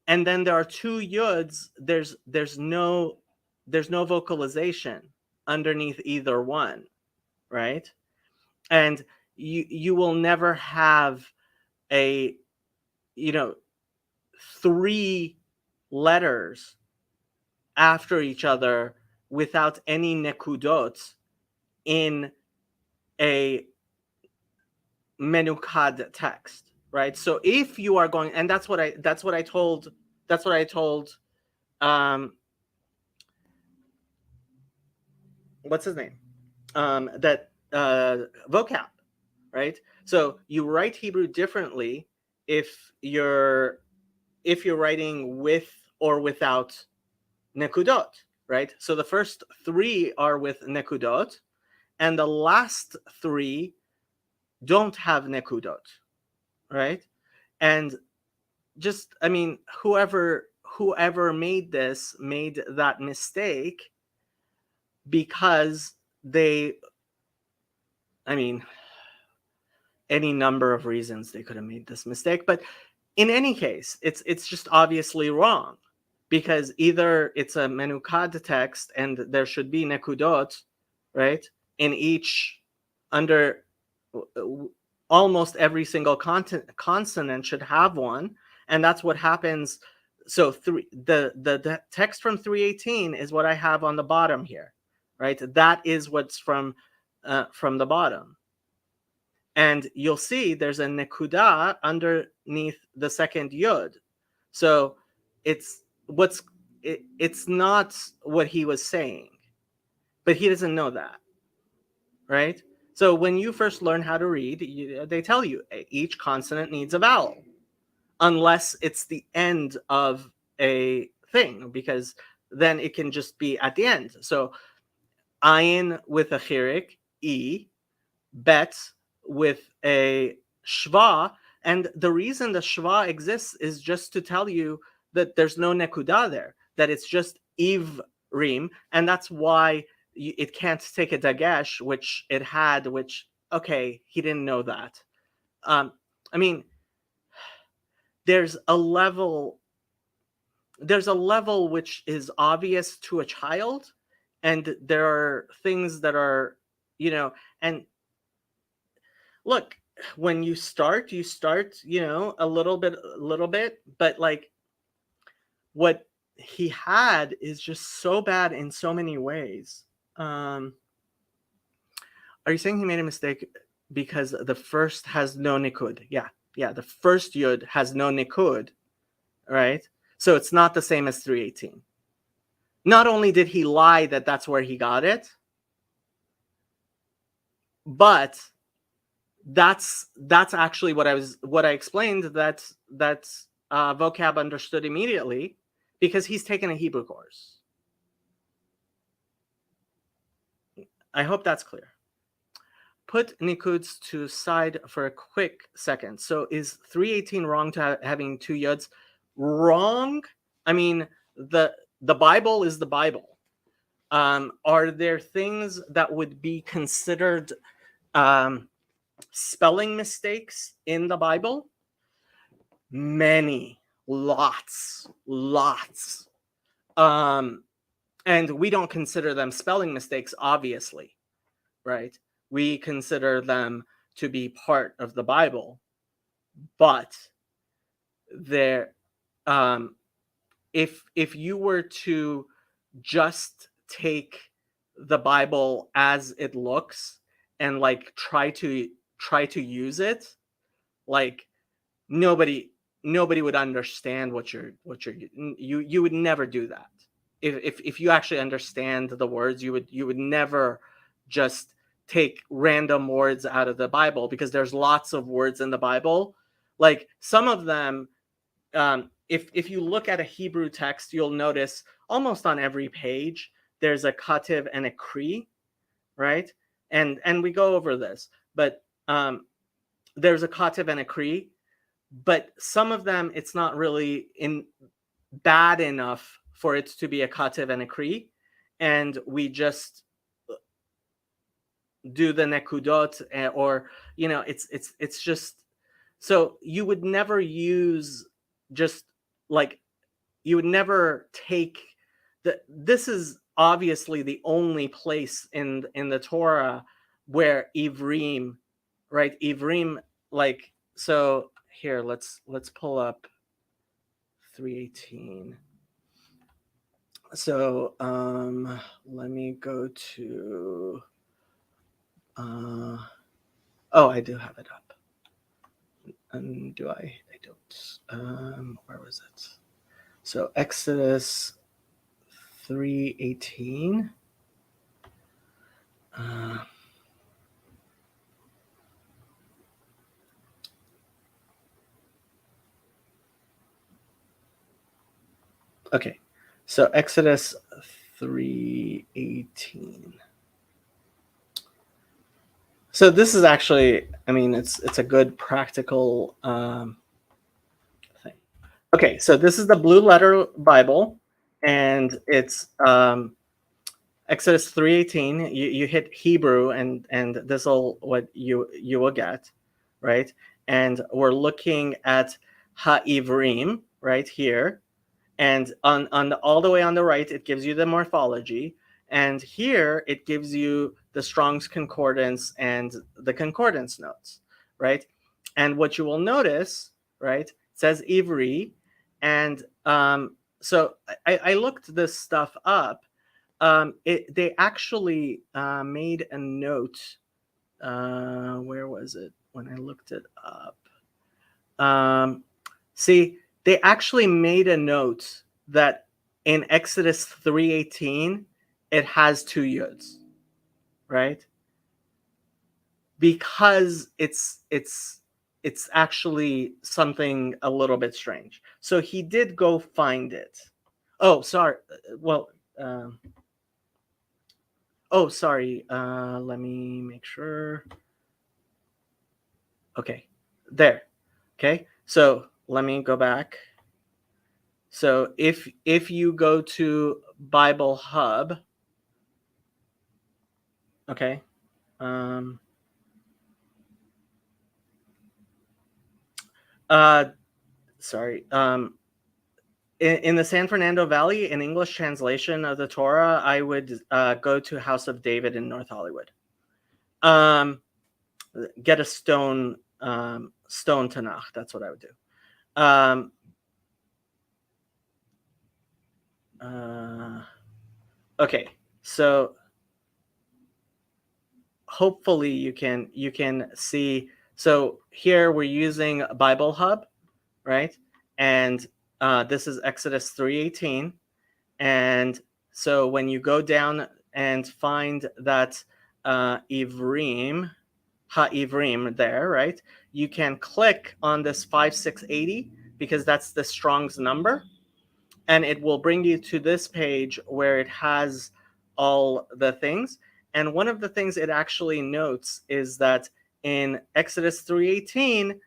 And then there are two yuds. There's no vocalization underneath either one, right? And you will never have a, three letters after each other without any nekudot in a menukad text, right? So if you are going, and that's what I told what's his name? That vocab, right? So you write Hebrew differently if you're writing with or without nekudot, right? So the first three are with nekudot, and the last three don't have nekudot, right? And just, I mean, whoever made that mistake because they, I mean, any number of reasons they could have made this mistake, but in any case, it's just obviously wrong, because either it's a menukad text and there should be nekudot, right, in each, under almost every single consonant should have one, and that's what happens. So the text from 318 is what I have on the bottom here, right? That is what's from the bottom. And you'll see there's a nekuda underneath the second yud. So it's not what he was saying, but he doesn't know that, right? So when you first learn how to read, they tell you each consonant needs a vowel, unless it's the end of a thing, because then it can just be at the end. So ayin with a chirik, e, bet with a shva, and the reason the shva exists is just to tell you that there's no nekuda there, that it's just ivrim, and that's why it can't take a dagesh, which it had, which, okay, he didn't know that. I mean, there's a level which is obvious to a child, and there are things that are, and look, when you start, a little bit, but like what he had is just so bad in so many ways. Are you saying he made a mistake because the first has no nikud? Yeah, the first yud has no nikud, right? So it's not the same as 318. Not only did he lie that that's where he got it, but that's actually what I explained, that vocab understood immediately, because he's taken a Hebrew course. I hope that's clear. Put nikuds to side for a quick second. So is 318 wrong to having two yuds? Wrong? I mean, the Bible is the Bible. Are there things that would be considered spelling mistakes in the Bible? Many, lots. And we don't consider them spelling mistakes, obviously, right? We consider them to be part of the Bible, but there, if you were to just take the Bible as it looks and like try to use it, like nobody would understand what you would never do that. If you actually understand the words, you would never just take random words out of the Bible, because there's lots of words in the Bible. Like some of them, if you look at a Hebrew text, you'll notice almost on every page there's a kativ and a kri, right? And we go over this, but there's a kativ and a kri, but some of them it's not really bad enough for it to be a kativ and a kri, and we just do the nekudot, or it's just, so you would never use, just like, you would never take this is obviously the only place in the Torah where ivrim, right? Ivrim, like, so here, let's pull up 318. So let me go to I do have it up. Do I don't. Where was it? So Exodus 3:18. Okay, so Exodus 3:18. So this is actually, I mean, it's a good practical thing. Okay, so this is the Blue Letter Bible, and it's Exodus 3:18. You hit Hebrew, and this will what you will get, right? And we're looking at Ha'ivrim right here, and on all the way on the right, it gives you the morphology, and here it gives you the Strong's Concordance and the concordance notes, right? And what you will notice, right, it says Ivri, and so I looked this stuff up. They actually made a note. Where was it when I looked it up? See, they actually made a note that in Exodus 3:18 it has two yuds, right? Because it's actually something a little bit strange. So he did go find it. Oh, sorry. Well, oh, sorry. Let me make sure. Okay, there. Okay, so let me go back. So if you go to Bible Hub, okay, um, uh, sorry, in the San Fernando Valley, in English translation of the Torah, I would go to House of David in North Hollywood. Get a stone Tanakh. That's what I would do. Okay, so hopefully you can see. So here we're using Bible Hub, right? And this is Exodus 3:18, and so when you go down and find that Ivrim, Ha'ivrim there, right? You can click on this 5680 because that's the Strong's number, and it will bring you to this page where it has all the things. And one of the things it actually notes is that in Exodus 3:18,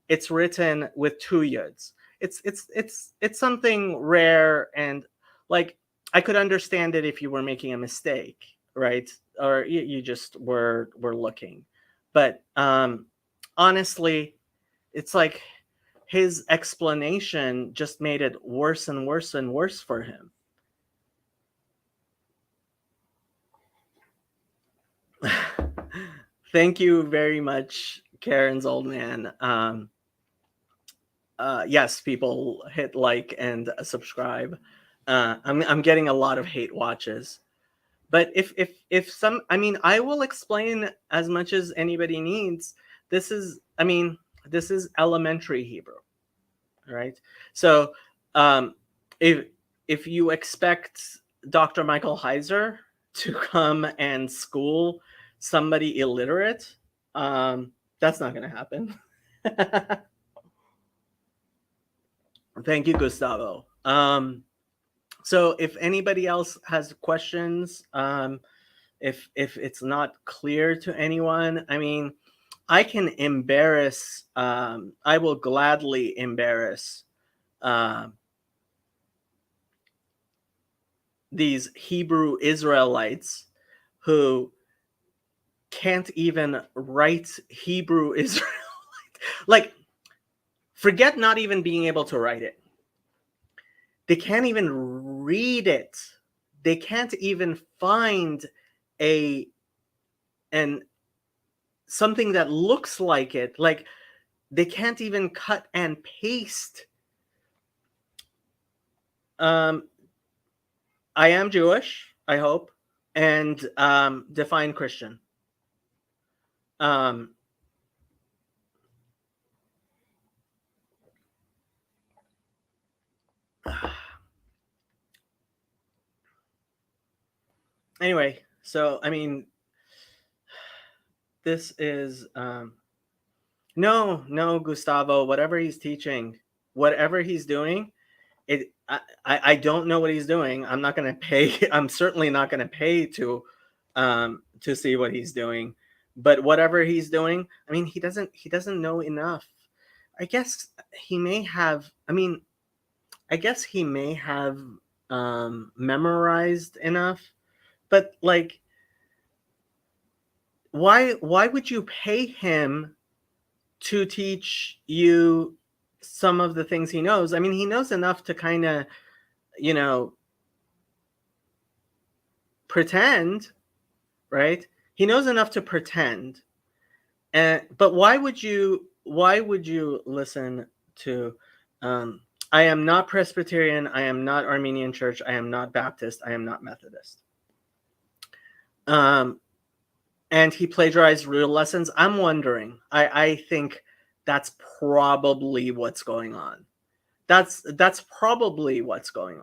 it's written with two yuds. It's something rare, and like I could understand it if you were making a mistake, right? Or you just were looking. But honestly, it's like his explanation just made it worse and worse and worse for him. Thank you very much, Karen's old man. Yes, people hit like and subscribe. I'm getting a lot of hate watches, but if some, I mean, I will explain as much as anybody needs. This is, I mean, this is elementary Hebrew, right? So if you expect Dr. Michael Heiser to come and school somebody illiterate, that's not going to happen. Thank you, Gustavo. So if anybody else has questions, if it's not clear to anyone, I mean, I can embarrass. I will gladly embarrass these Hebrew Israelites who can't even write Hebrew Israelite. Like, forget not even being able to write it. They can't even read it. They can't even find an something that looks like it. Like, they can't even cut and paste. I am Jewish, I hope, and define Christian. Anyway, so I mean, this is no, Gustavo, whatever he's teaching, whatever he's doing, I don't know what he's doing. I'm not going to pay. I'm certainly not going to pay to see what he's doing. But whatever he's doing, I mean, he doesn't know enough. I guess he may have. I mean, I guess he may have memorized enough. But like, why would you pay him to teach you some of the things he knows? I mean, he knows enough to kind of, you know, pretend, right? He knows enough to pretend. But why would you listen to I am not Presbyterian, I am not Armenian Church, I am not Baptist, I am not Methodist. And he plagiarized real lessons. I'm wondering. I think that's probably what's going on. That's probably what's going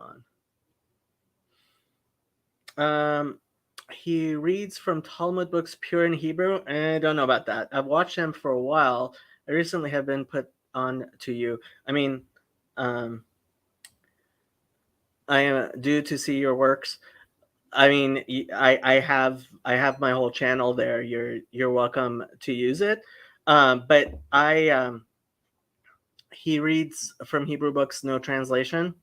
on. He reads from Talmud books pure in Hebrew. I don't know about that. I've watched him for a while. I recently have been put on to you. I mean, I am due to see your works. I mean, I have my whole channel there. You're welcome to use it. But he reads from Hebrew books, no translation.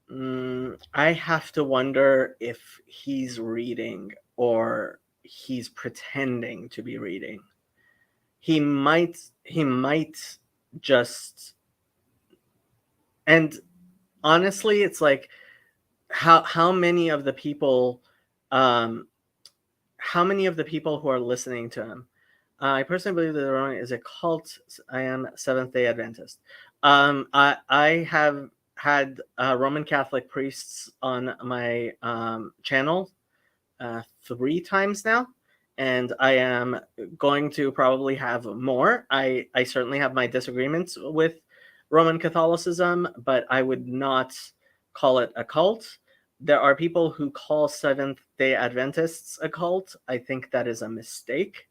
I have to wonder if he's reading or he's pretending to be reading. He might just, and honestly, it's like how many of the people who are listening to him, I personally believe that the Roman is a cult. I am Seventh-day Adventist. I have had Roman Catholic priests on my channel 3 times now, and I am going to probably have more. I certainly have my disagreements with Roman Catholicism, but I would not call it a cult. There are people who call Seventh-day Adventists a cult. I think that is a mistake.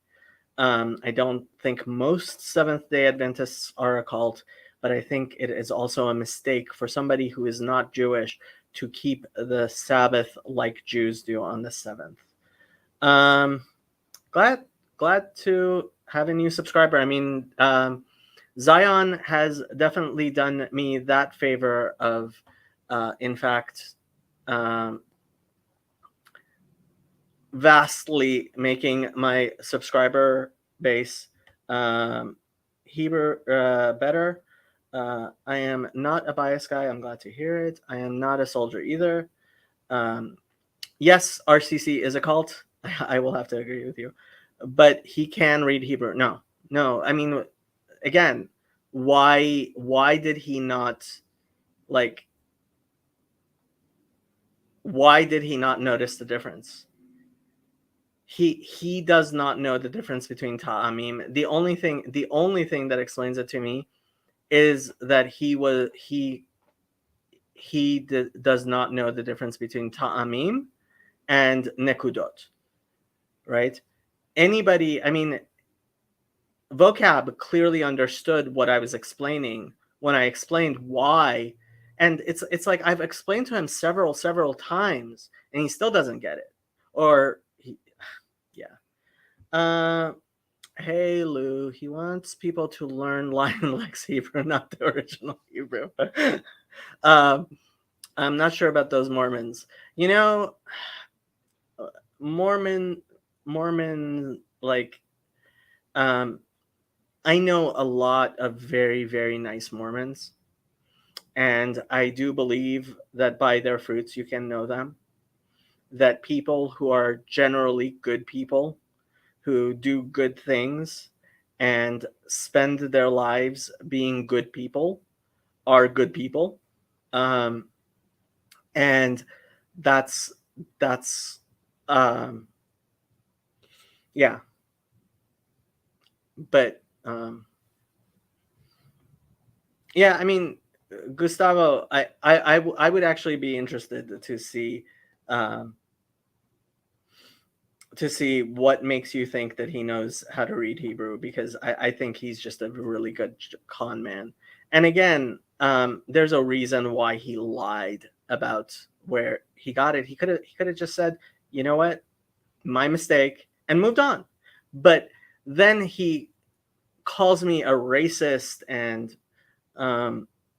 I don't think most Seventh-day Adventists are a cult, but I think it is also a mistake for somebody who is not Jewish to keep the Sabbath like Jews do on the 7th. Glad to have a new subscriber. I mean, Zion has definitely done me that favor of, in fact, vastly making my subscriber base Hebrew better. I am not a biased guy. I'm glad to hear it. I am not a soldier either. Yes, RCC is a cult. I will have to agree with you. But he can read Hebrew. No. I mean, again, why did he not, like, why did he not notice the difference? He does not know the difference between ta'amim. The only thing that explains it to me is that he does not know the difference between ta'amim and nekudot, right? Anybody, I mean, vocab clearly understood what I was explaining when I explained why, and it's like I've explained to him several times, and he still doesn't get it, or yeah. Hey Lou, he wants people to learn Lyin Lexx Hebrew, not the original Hebrew. I'm not sure about those Mormons. You know, Mormon, like, I know a lot of very, very nice Mormons, and I do believe that by their fruits you can know them. That people who are generally good people, who do good things and spend their lives being good people, are good people. And that's yeah. But yeah, I mean, Gustavo, I would actually be interested to see to see what makes you think that he knows how to read Hebrew, because I think he's just a really good con man. And again, there's a reason why he lied about where he got it. He could have just said, you know what, my mistake, and moved on. But then he calls me a racist, and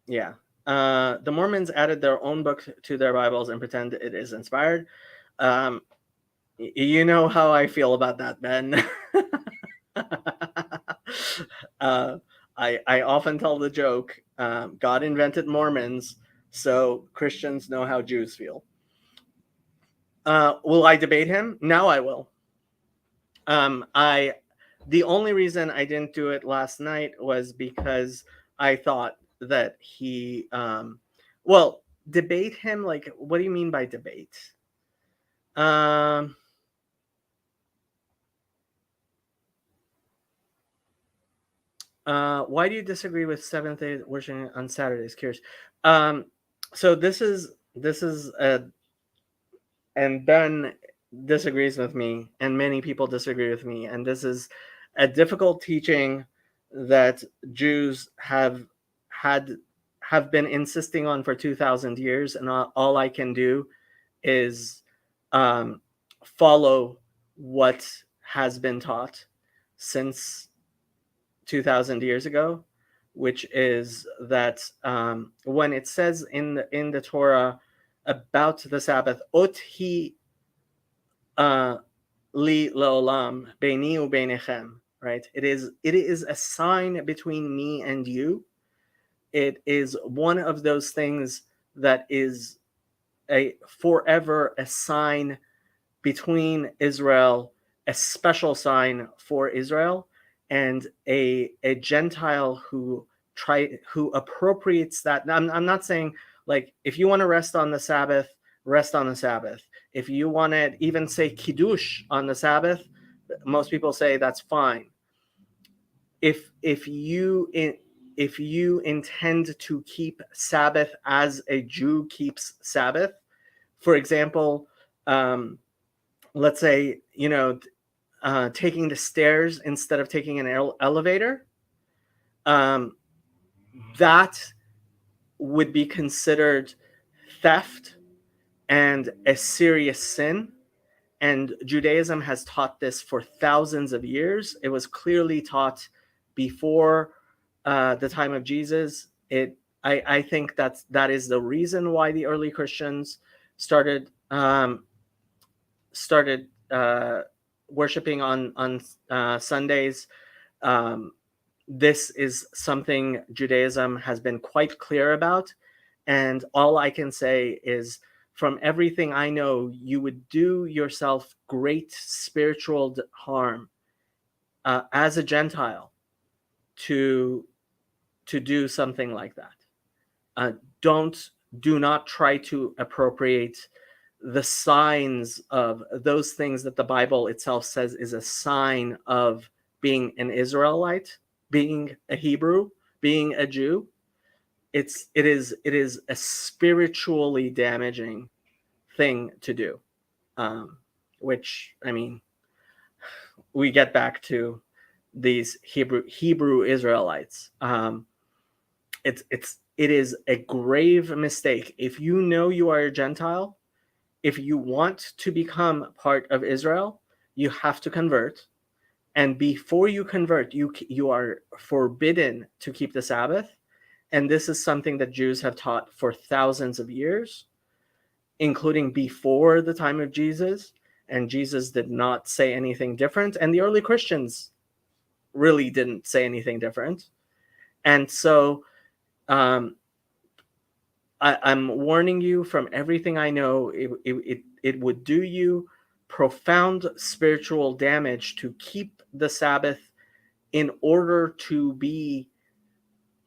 yeah. The Mormons added their own book to their Bibles and pretend it is inspired. You know how I feel about that, Ben. I often tell the joke, God invented Mormons, so Christians know how Jews feel. Will I debate him? Now I will. The only reason I didn't do it last night was because I thought that he, well, debate him. Like, what do you mean by debate? Why do you disagree with Seventh Day worshiping on Saturdays? Curious. So this is and Ben disagrees with me, and many people disagree with me, and this is a difficult teaching that Jews have been insisting on for 2,000 years, and all I can do is follow what has been taught since 2,000 years ago, which is that when it says in the Torah about the Sabbath, ot hi li leolam beini ubeinechem, right? It is a sign between me and you. It is one of those things that is forever a sign between Israel, a special sign for Israel, and a Gentile who appropriates that. I'm not saying, like, if you want to rest on the Sabbath, rest on the Sabbath. If you want to even say kiddush on the Sabbath, most people say that's fine. If you intend to keep Sabbath as a Jew keeps Sabbath, for example, let's say, taking the stairs instead of taking an elevator, that would be considered theft and a serious sin. And Judaism has taught this for thousands of years. It was clearly taught before the time of Jesus. I think that is the reason why the early Christians started worshiping on Sundays. This is something Judaism has been quite clear about, and all I can say is, from everything I know, you would do yourself great spiritual harm as a Gentile to do something like that. Do not try to appropriate the signs of those things that the Bible itself says is a sign of being an Israelite, being a Hebrew, being a Jew. It is a spiritually damaging thing to do, which, I mean, we get back to these Hebrew Israelites. It is a grave mistake. If you know you are a Gentile, if you want to become part of Israel, you have to convert. And before you convert, you are forbidden to keep the Sabbath. And this is something that Jews have taught for thousands of years, including before the time of Jesus. And Jesus did not say anything different. And the early Christians really didn't say anything different. And so I'm warning you, from everything I know, it would do you profound spiritual damage to keep the Sabbath in order to be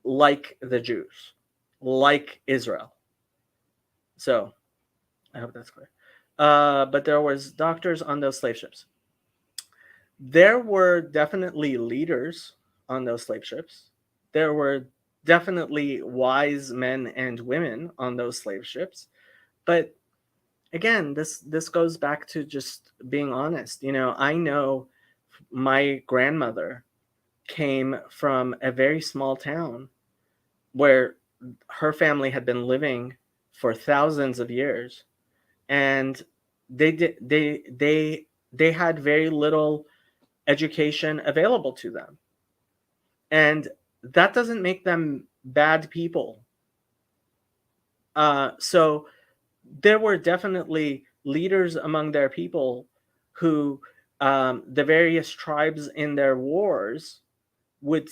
like the Jews, like Israel. So I hope that's clear. But there was doctors on those slave ships. There were definitely leaders on those slave ships. There were definitely wise men and women on those slave ships. But again, this goes back to just being honest. I know my grandmother came from a very small town where her family had been living for thousands of years, and they had very little education available to them, and that doesn't make them bad people. So there were definitely leaders among their people who, the various tribes in their wars would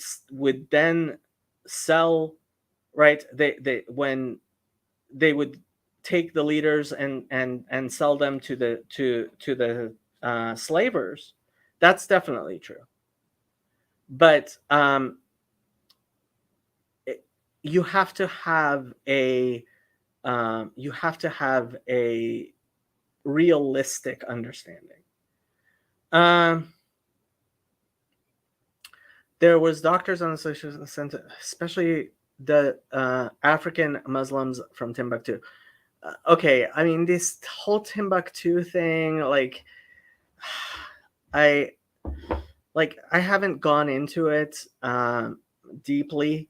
then sell, right? They when they would take the leaders and sell them to the slavers. That's definitely true. But you have to have a realistic understanding. Um, there was doctors on the social center, especially the African Muslims from Timbuktu. Okay, I mean, this whole Timbuktu thing, like, I I haven't gone into it deeply,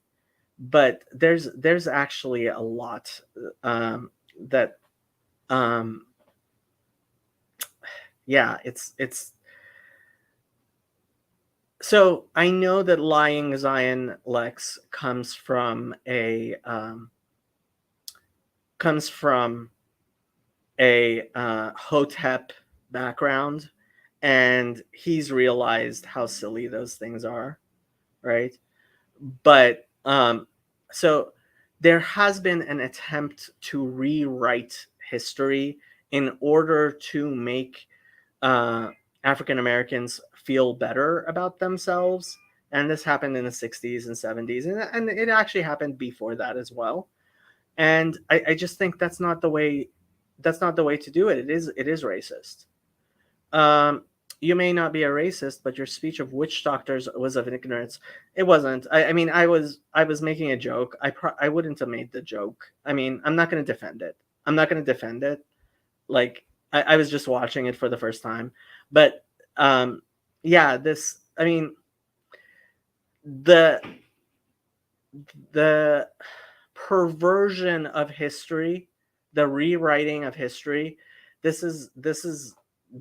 but there's actually a lot that um, yeah, it's so I know that Lyin Zion Lexx comes from a Hotep background, and he's realized how silly those things are, right? But so there has been an attempt to rewrite history in order to make uh, African Americans feel better about themselves. And this happened in the 60s and 70s, and it actually happened before that as well. And I just think that's not the way to do it. It is racist. Um, you may not be a racist, but your speech of witch doctors was of ignorance. It wasn't. I mean, I was making a joke. I wouldn't have made the joke. I mean, I'm not going to defend it. I'm not going to defend it. Like, I was just watching it for the first time, but um, yeah, this. I mean, the the perversion of history, the rewriting of history, this is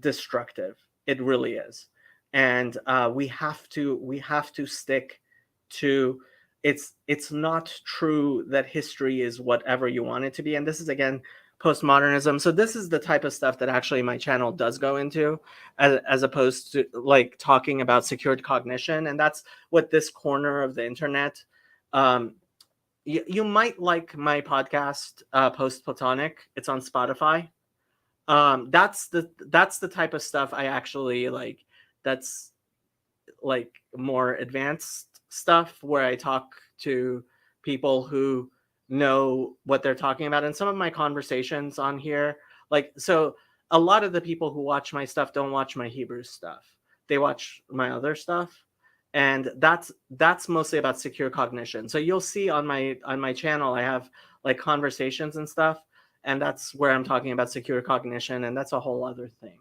destructive. It really is. And we have to stick to, it's not true that history is whatever you want it to be. And this is, again, postmodernism. So this is the type of stuff that actually my channel does go into, as opposed to like talking about secured cognition. And that's what this corner of the internet, um, you might like my podcast, Post Platonic. It's on Spotify. That's the type of stuff I actually like. That's like more advanced stuff where I talk to people who know what they're talking about. And some of my conversations on here, like, so a lot of the people who watch my stuff don't watch my Hebrew stuff. They watch my other stuff. And that's mostly about secure cognition. So you'll see on my channel, I have like conversations and stuff, and that's where I'm talking about secure cognition, and that's a whole other thing.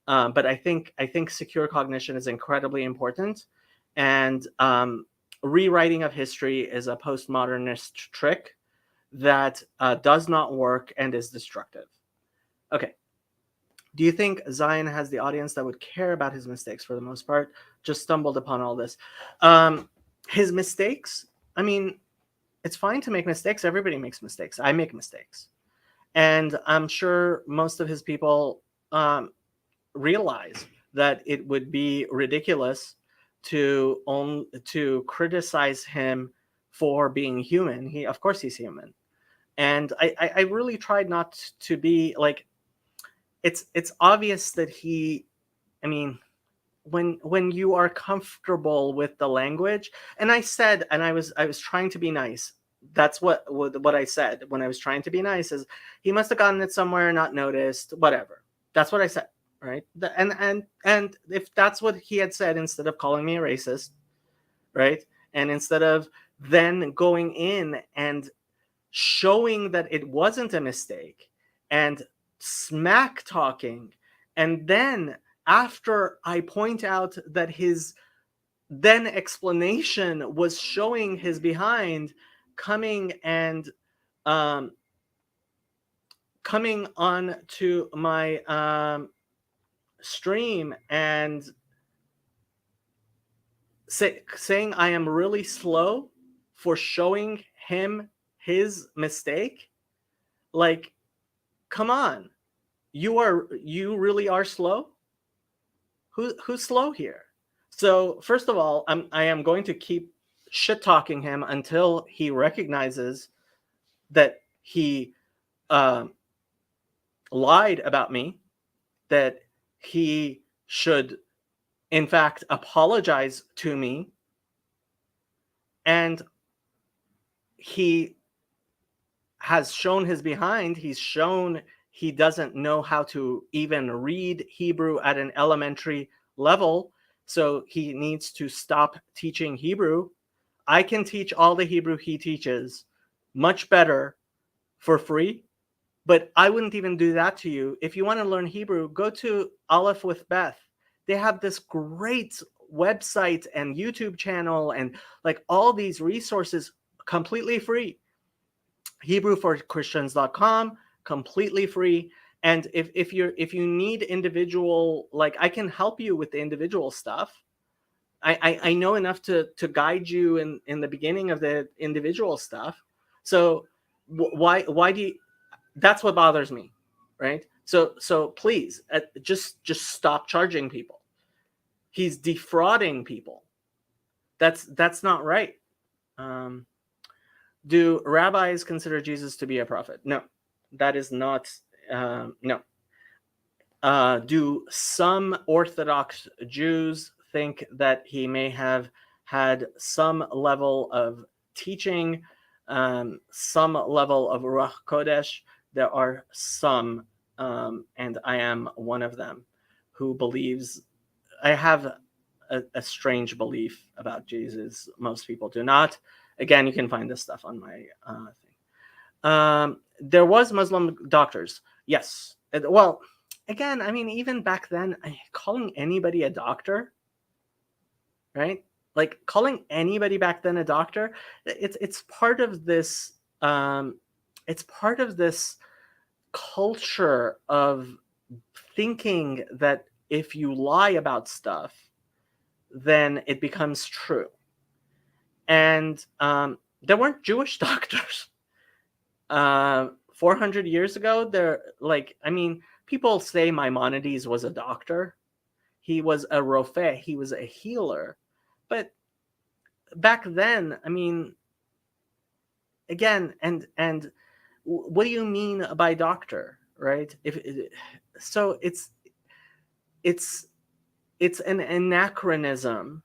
But I think secure cognition is incredibly important, and rewriting of history is a postmodernist trick that does not work and is destructive. Okay. Do you think Zion has the audience that would care about his mistakes for the most part? Just stumbled upon all this. His mistakes, I mean, it's fine to make mistakes. Everybody makes mistakes. I make mistakes. And I'm sure most of his people realize that it would be ridiculous to criticize him for being human. Of course he's human. And I really tried not to be like, it's obvious that I mean, when you are comfortable with the language, and I was trying to be nice. That's what I said when I was trying to be nice, is he must have gotten it somewhere, not noticed, whatever. That's what I said, right? And if that's what he had said, instead of calling me a racist, right? And instead of then going in and showing that it wasn't a mistake, and smack talking. And then after I point out that his then explanation was showing his behind, coming and coming on to my stream and saying I am really slow for showing him his mistake. Like, come on, you really are slow. Who's slow here? So first of all, I am going to keep shit talking him until he recognizes that he lied about me, that he should in fact apologize to me, and he has shown his behind. He's shown he doesn't know how to even read Hebrew at an elementary level, so he needs to stop teaching Hebrew. I can teach all the Hebrew he teaches much better for free, but I wouldn't even do that to you. If you want to learn Hebrew, go to Aleph with Beth. They have this great website and YouTube channel and like all these resources completely free. HebrewForChristians.com, completely free. And if you need individual, like I can help you with the individual stuff. I know enough to guide you in the beginning of the individual stuff. So why do you? That's what bothers me, right? So please just stop charging people. He's defrauding people. That's not right. Do rabbis consider Jesus to be a prophet? No, that is not. No. Do some Orthodox Jews think that he may have had some level of teaching, some level of Ruach Kodesh? There are some, and I am one of them, who believes. I have a strange belief about Jesus. Most people do not. Again, you can find this stuff on my thing. There was Muslim doctors. Yes. Well, again, I mean, even back then, calling anybody a doctor, right? Like calling anybody back then a doctor, it's part of this. It's part of this culture of thinking that if you lie about stuff, then it becomes true. And there weren't Jewish doctors 400 years ago. They're like, I mean, people say Maimonides was a doctor. He was a rofeh. He was a healer. But back then, I mean, again, and what do you mean by doctor, right? So it's an anachronism,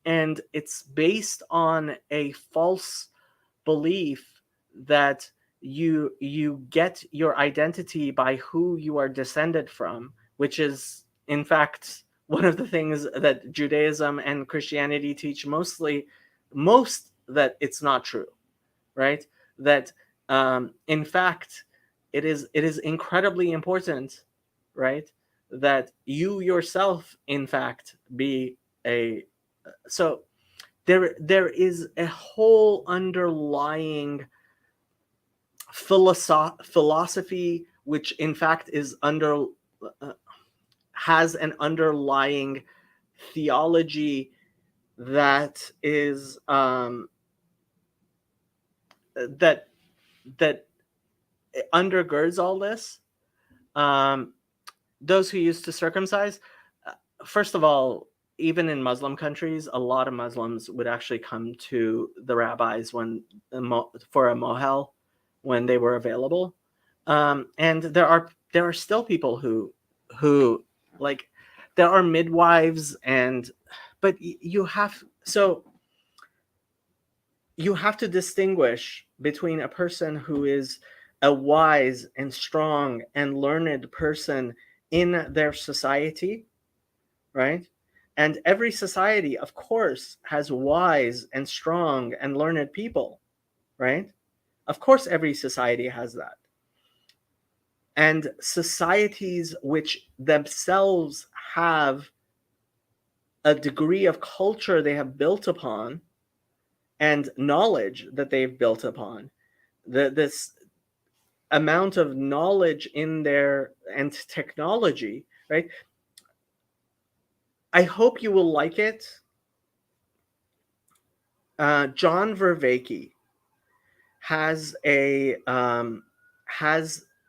and it's based on a false belief that you get your identity by who you are descended from, which is in fact one of the things that Judaism and Christianity teach most that it's not true, right? That in fact it is incredibly important, right, that you yourself in fact be a. So there is a whole underlying philosophy which in fact is has an underlying theology that is that undergirds all this. Those who used to circumcise, first of all, even in Muslim countries, a lot of Muslims would actually come to the rabbis for a mohel when they were available, and there are still people who like, there are midwives, but you have to distinguish between a person who is a wise and strong and learned person in their society, right? And every society, of course, has wise and strong and learned people, right? Of course, every society has that. And societies which themselves have a degree of culture they have built upon and knowledge that they've built upon, this amount of knowledge in there and technology, right? I hope you will like it. John Vervaeke has a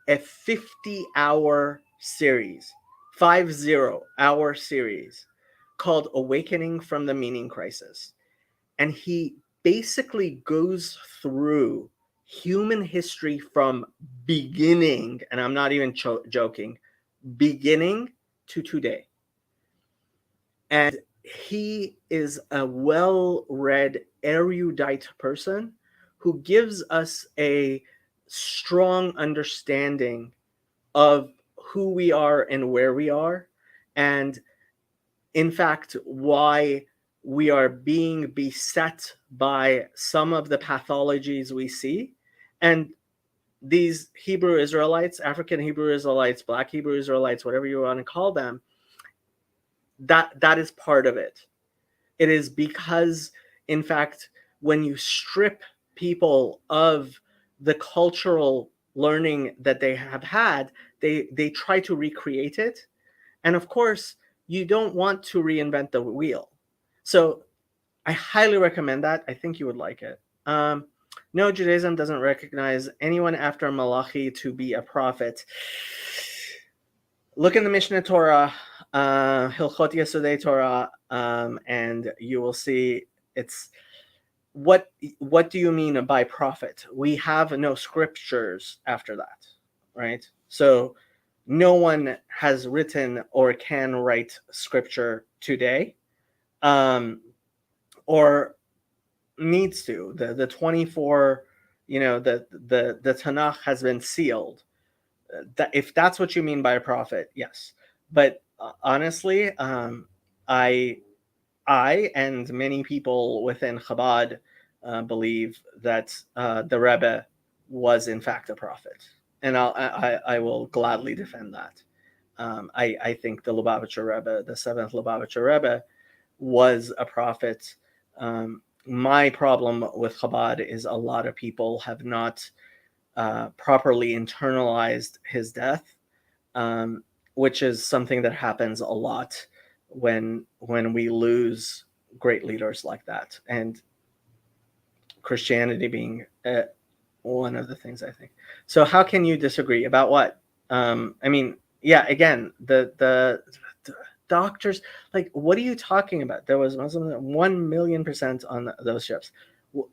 50-hour series, 50-hour series called Awakening from the Meaning Crisis. And he basically goes through human history from beginning, and I'm not even joking, beginning to today. And he is a well-read, erudite person who gives us a strong understanding of who we are and where we are, and in fact, why we are being beset by some of the pathologies we see. And these Hebrew Israelites, African Hebrew Israelites, Black Hebrew Israelites, whatever you want to call them, that is part of it. It is because, in fact, when you strip people of the cultural learning that they have had, they try to recreate it. And of course, you don't want to reinvent the wheel. So I highly recommend that. I think you would like it. No, Judaism doesn't recognize anyone after Malachi to be a prophet. Look in the Mishnah Torah, Hilchot Yesodei Torah, and you will see it's what do you mean by prophet? We have no scriptures after that, right? So no one has written or can write scripture today, or needs to. The 24, the Tanakh has been sealed. That if that's what you mean by a prophet, yes. But honestly, I and many people within Chabad believe that the Rebbe was in fact a prophet, and I will gladly defend that. I think the Lubavitcher Rebbe, the seventh Lubavitcher Rebbe, was a prophet. My problem with Chabad is a lot of people have not properly internalized his death, which is something that happens a lot when we lose great leaders like that, and Christianity being one of the things, I think. So how can you disagree about what? I mean, yeah, again, the doctors, like, what are you talking about? There was Muslim 1,000,000% on those ships.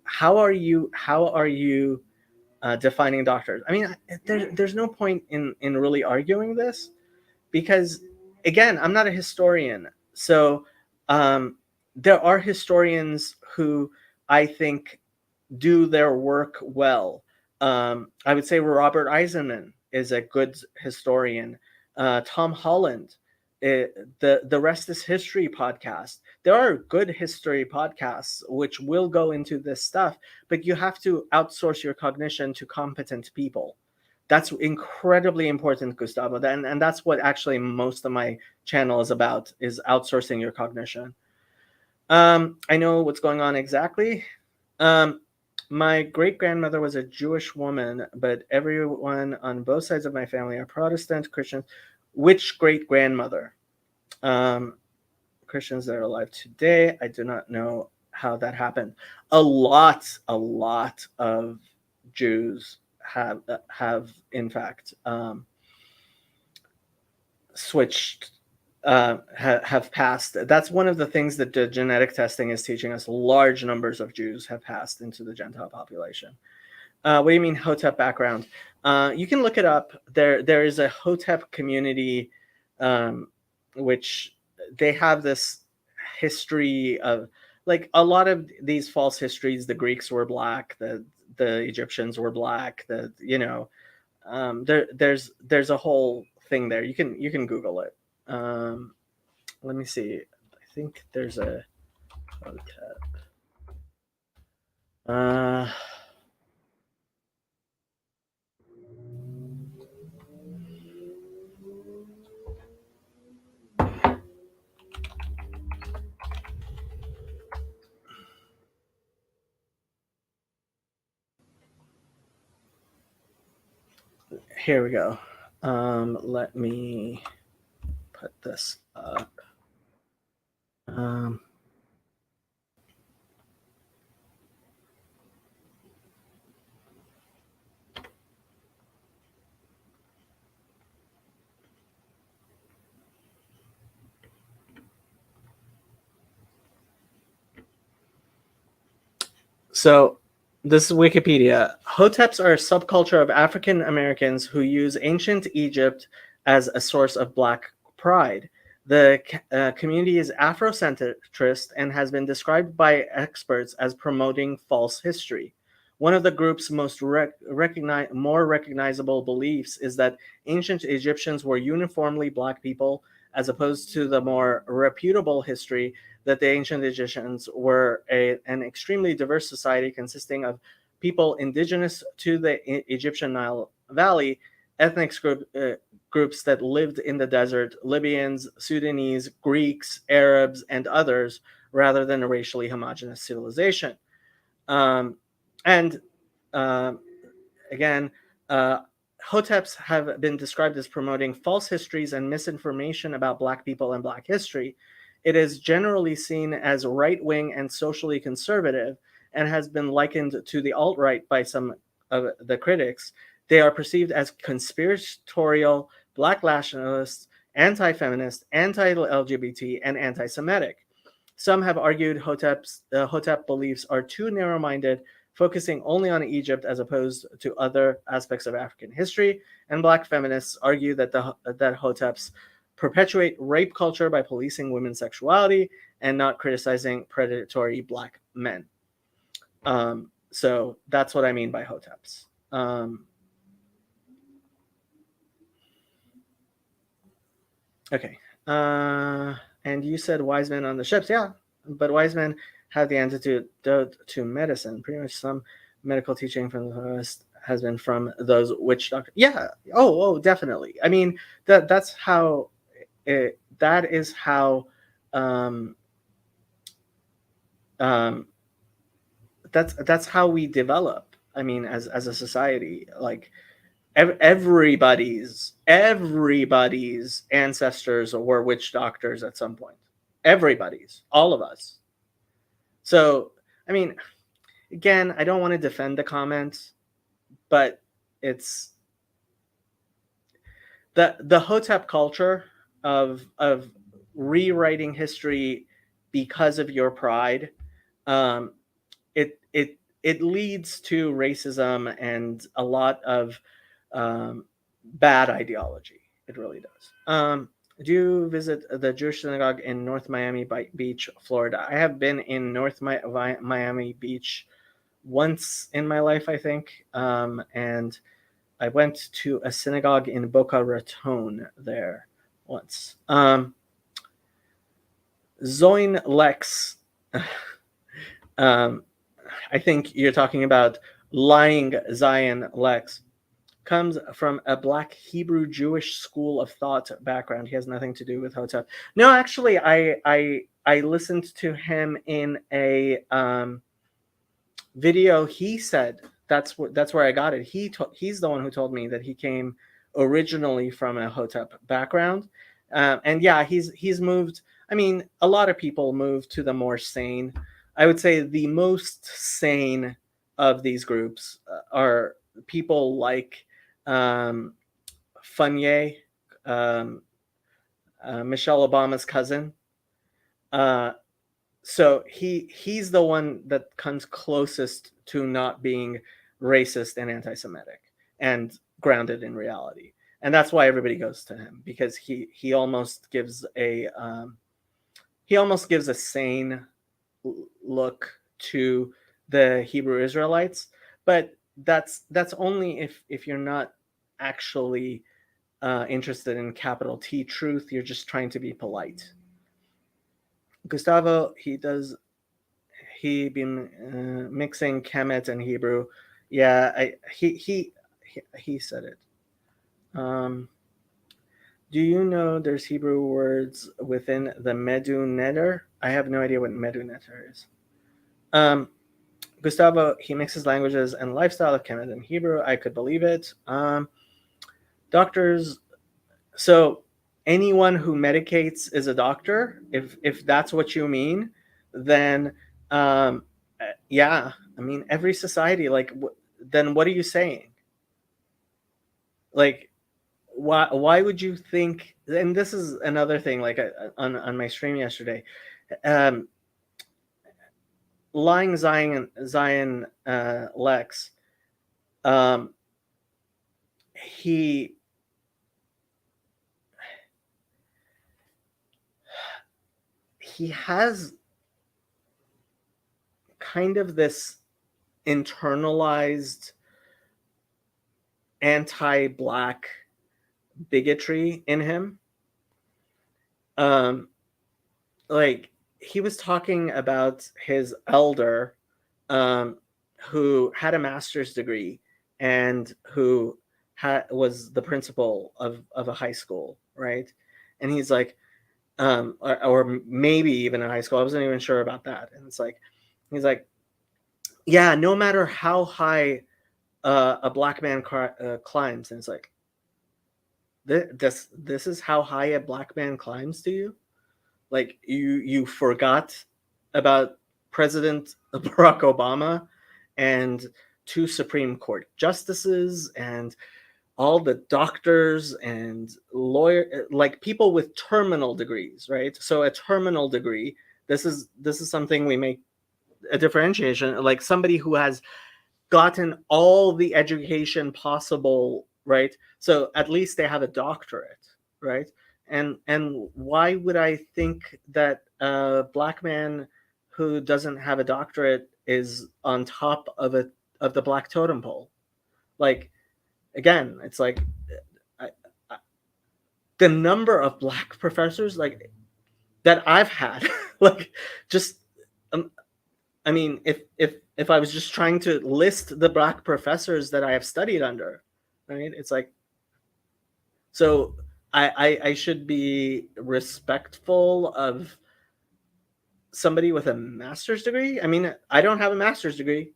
How are you defining doctors? I mean, there's no point in really arguing this, because again, I'm not a historian. So there are historians who I think do their work well. I would say Robert is a good historian. Tom Holland, the Rest is History podcast. There are good history podcasts which will go into this stuff, but you have to outsource your cognition to competent people. That's incredibly important, Gustavo. And that's what actually most of my channel is about, is outsourcing your cognition. I know what's going on exactly. My great-grandmother was a Jewish woman, but everyone on both sides of my family are Protestant, Christians. Which great-grandmother? Christians that are alive today. I do not know how that happened. A lot of Jews have in fact switched, have passed. That's one of the things that the genetic testing is teaching us. Large numbers of Jews have passed into the Gentile population. What do you mean Hotep background? You can look it up. There is a Hotep community, which they have this history of, like, a lot of these false histories. The Greeks were black, the Egyptians were black, there's a whole thing there. You can Google it. Let me see. I think there's a Hotep. here we go. Let me put this up. So this is Wikipedia. Hoteps are a subculture of African Americans who use ancient Egypt as a source of Black pride. The community is Afrocentrist and has been described by experts as promoting false history. One of the group's most more recognizable beliefs is that ancient Egyptians were uniformly Black people, as opposed to the more reputable history that the ancient Egyptians were an extremely diverse society consisting of people indigenous to the Egyptian Nile Valley, ethnic groups that lived in the desert, Libyans, Sudanese, Greeks, Arabs, and others, rather than a racially homogenous civilization. And again, Hoteps have been described as promoting false histories and misinformation about Black people and Black history. It is generally seen as right-wing and socially conservative and has been likened to the alt-right by some of the critics. They are perceived as conspiratorial, Black nationalists, anti-feminist, anti-LGBT, and anti-Semitic. Some have argued Hotep beliefs are too narrow-minded, focusing only on Egypt as opposed to other aspects of African history, and Black feminists argue that that Hoteps perpetuate rape culture by policing women's sexuality and not criticizing predatory Black men. So that's what I mean by Hoteps. Okay. And you said wise men on the ships. Yeah, but wise men had the antidote to medicine. Pretty much some medical teaching from the West has been from those witch doctors. Yeah. Oh, definitely. I mean, that's how that is how that's how we develop. I mean, as a society, like everybody's ancestors were witch doctors at some point. Everybody's, all of us. So, I mean, again, I don't want to defend the comments, but it's the Hotep culture of rewriting history because of your pride. It leads to racism and a lot of bad ideology. It really does. Do you visit the Jewish synagogue in North Miami Beach, Florida? I have been in North Miami Beach once in my life, I think, and I went to a synagogue in Boca Raton there once. Zion Lexx. I think you're talking about Lyin Zion Lexx. Comes from a Black Hebrew Jewish school of thought background. He has nothing to do with Hotep. No, actually, I listened to him in a video. He said that's where I got it. He's the one who told me that he came originally from a Hotep background, and yeah, he's moved. I mean, a lot of people move to the more sane. I would say the most sane of these groups are people like Funyeh, Michelle Obama's cousin. So he's the one that comes closest to not being racist and anti-Semitic and grounded in reality, and that's why everybody goes to him, because he almost gives a sane look to the Hebrew Israelites, but that's only if you're not actually interested in capital T truth. You're just trying to be polite. Gustavo, he been mixing Kemet and Hebrew. Yeah, he said it. Do you know there's Hebrew words within the Medu Neter? I have no idea what Medu Neter is. Gustavo, he mixes languages and lifestyle of Kemet and Hebrew. I could believe it. doctors. So anyone who medicates is a doctor. If that's what you mean, then yeah. I mean, every society, like, then what are you saying? Like, why would you think? And this is another thing. Like on my stream yesterday, um, Lyin Zion Lexx, um, he has kind of this internalized anti-black bigotry in him. Like, he was talking about his elder, who had a master's degree and who was the principal of a high school, right? And he's like, or maybe even in high school, I wasn't even sure about that. And it's like, he's like, yeah, no matter how high a black man climbs, and it's like, this is how high a black man climbs to you? Like, you forgot about President Barack Obama and 2 Supreme Court justices and all the doctors and like people with terminal degrees, right? So a terminal degree, this is something we make a differentiation, like somebody who has gotten all the education possible, right? So at least they have a doctorate, right? And why would I think that a black man who doesn't have a doctorate is on top of the black totem pole? Like, again, it's like, I, the number of black professors like that I've had, like, just I mean, if I was just trying to list the black professors that I have studied under, right? It's like, so I should be respectful of somebody with a master's degree. I mean, I don't have a master's degree,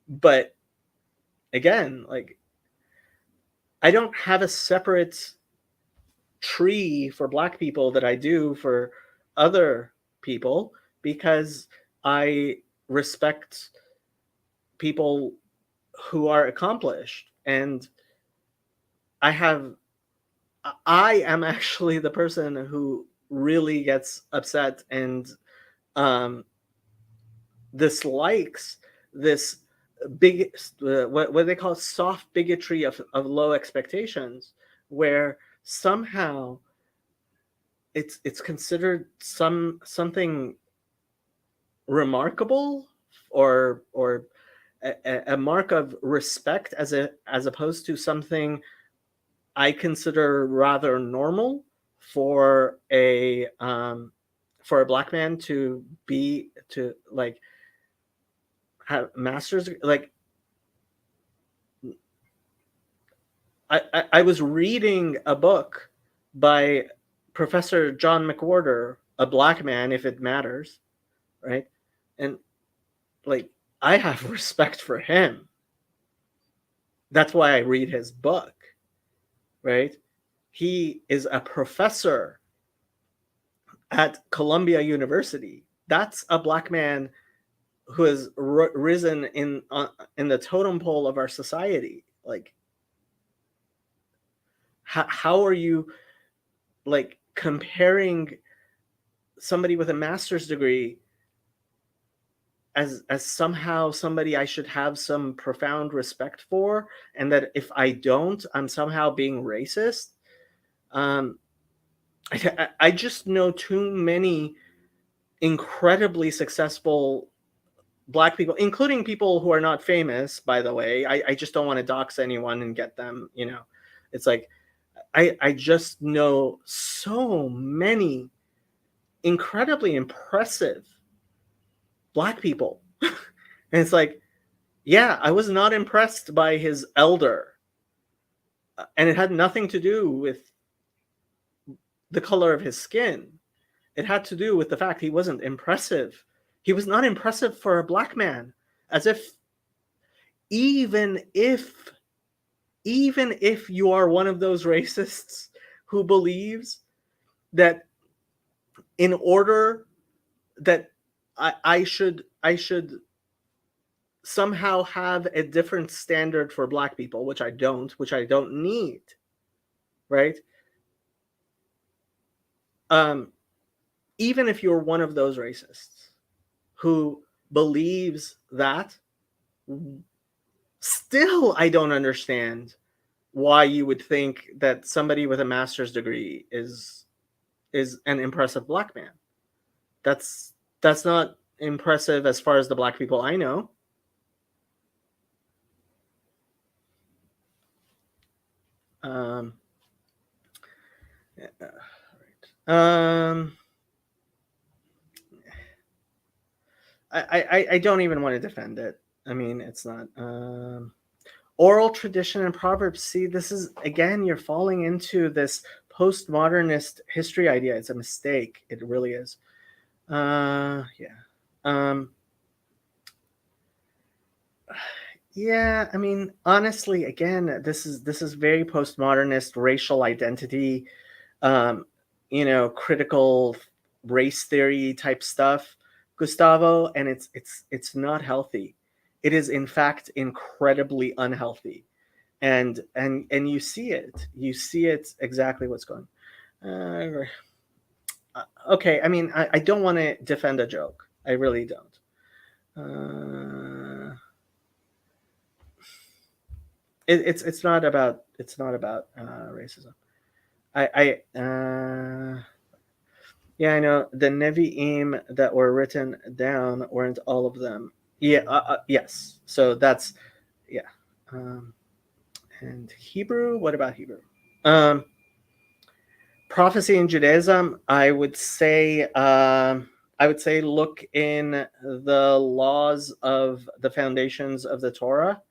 but again, like, I don't have a separate tree for black people that I do for other people, because I respect people who are accomplished. And I am actually the person who really gets upset and dislikes this big what they call soft bigotry of low expectations, where somehow it's considered something remarkable, or a mark of respect, as opposed to something I consider rather normal for a black man to like have masters. Like, I was reading a book by Professor John McWhorter, a black man, if it matters, right? And like, I have respect for him. That's why I read his book, right? He is a professor at Columbia University. That's a black man who has risen in the totem pole of our society. Like, how are you, like, comparing somebody with a master's degree as somehow somebody I should have some profound respect for, and that if I don't, I'm somehow being racist? I just know too many incredibly successful black people, including people who are not famous, by the way. I just don't want to dox anyone and get them, it's like, I just know so many incredibly impressive black people. And it's like, yeah, I was not impressed by his elder. And it had nothing to do with the color of his skin. It had to do with the fact he wasn't impressive. He was not impressive for a black man. As if, even if even if you are one of those racists who believes that in order that I should somehow have a different standard for Black people, which I don't need, right? Even if you're one of those racists who believes that, still I don't understand why you would think that somebody with a master's degree is an impressive Black man. That's not impressive as far as the Black people I know. Yeah, right. I don't even want to defend it. I mean, it's not oral tradition and proverbs. See, this is again, you're falling into this postmodernist history idea. It's a mistake. It really is. Yeah. Yeah, I mean, honestly, again, this is very postmodernist racial identity, critical race theory type stuff, Gustavo, and it's not healthy. It is in fact incredibly unhealthy, and you see it. You see it exactly what's going. Okay, I mean, I don't want to defend a joke. I really don't. It's not about racism. Yeah, I know the Nevi'im that were written down weren't all of them. Yeah, yes. So that's yeah. And Hebrew. What about Hebrew? Prophecy in Judaism. I would say look in the laws of the foundations of the Torah.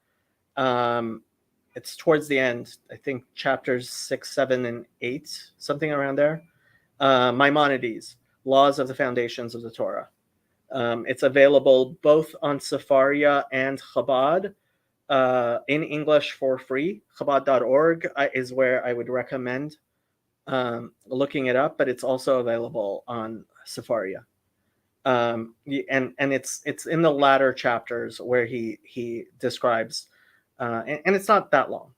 It's towards the end. I think chapters 6, 7, and 8, something around there. Maimonides, Laws of the Foundations of the Torah. It's available both on Sefaria and Chabad in English for free. Chabad.org is where I would recommend looking it up, but it's also available on Sefaria. And it's in the latter chapters where he describes, and it's not that long.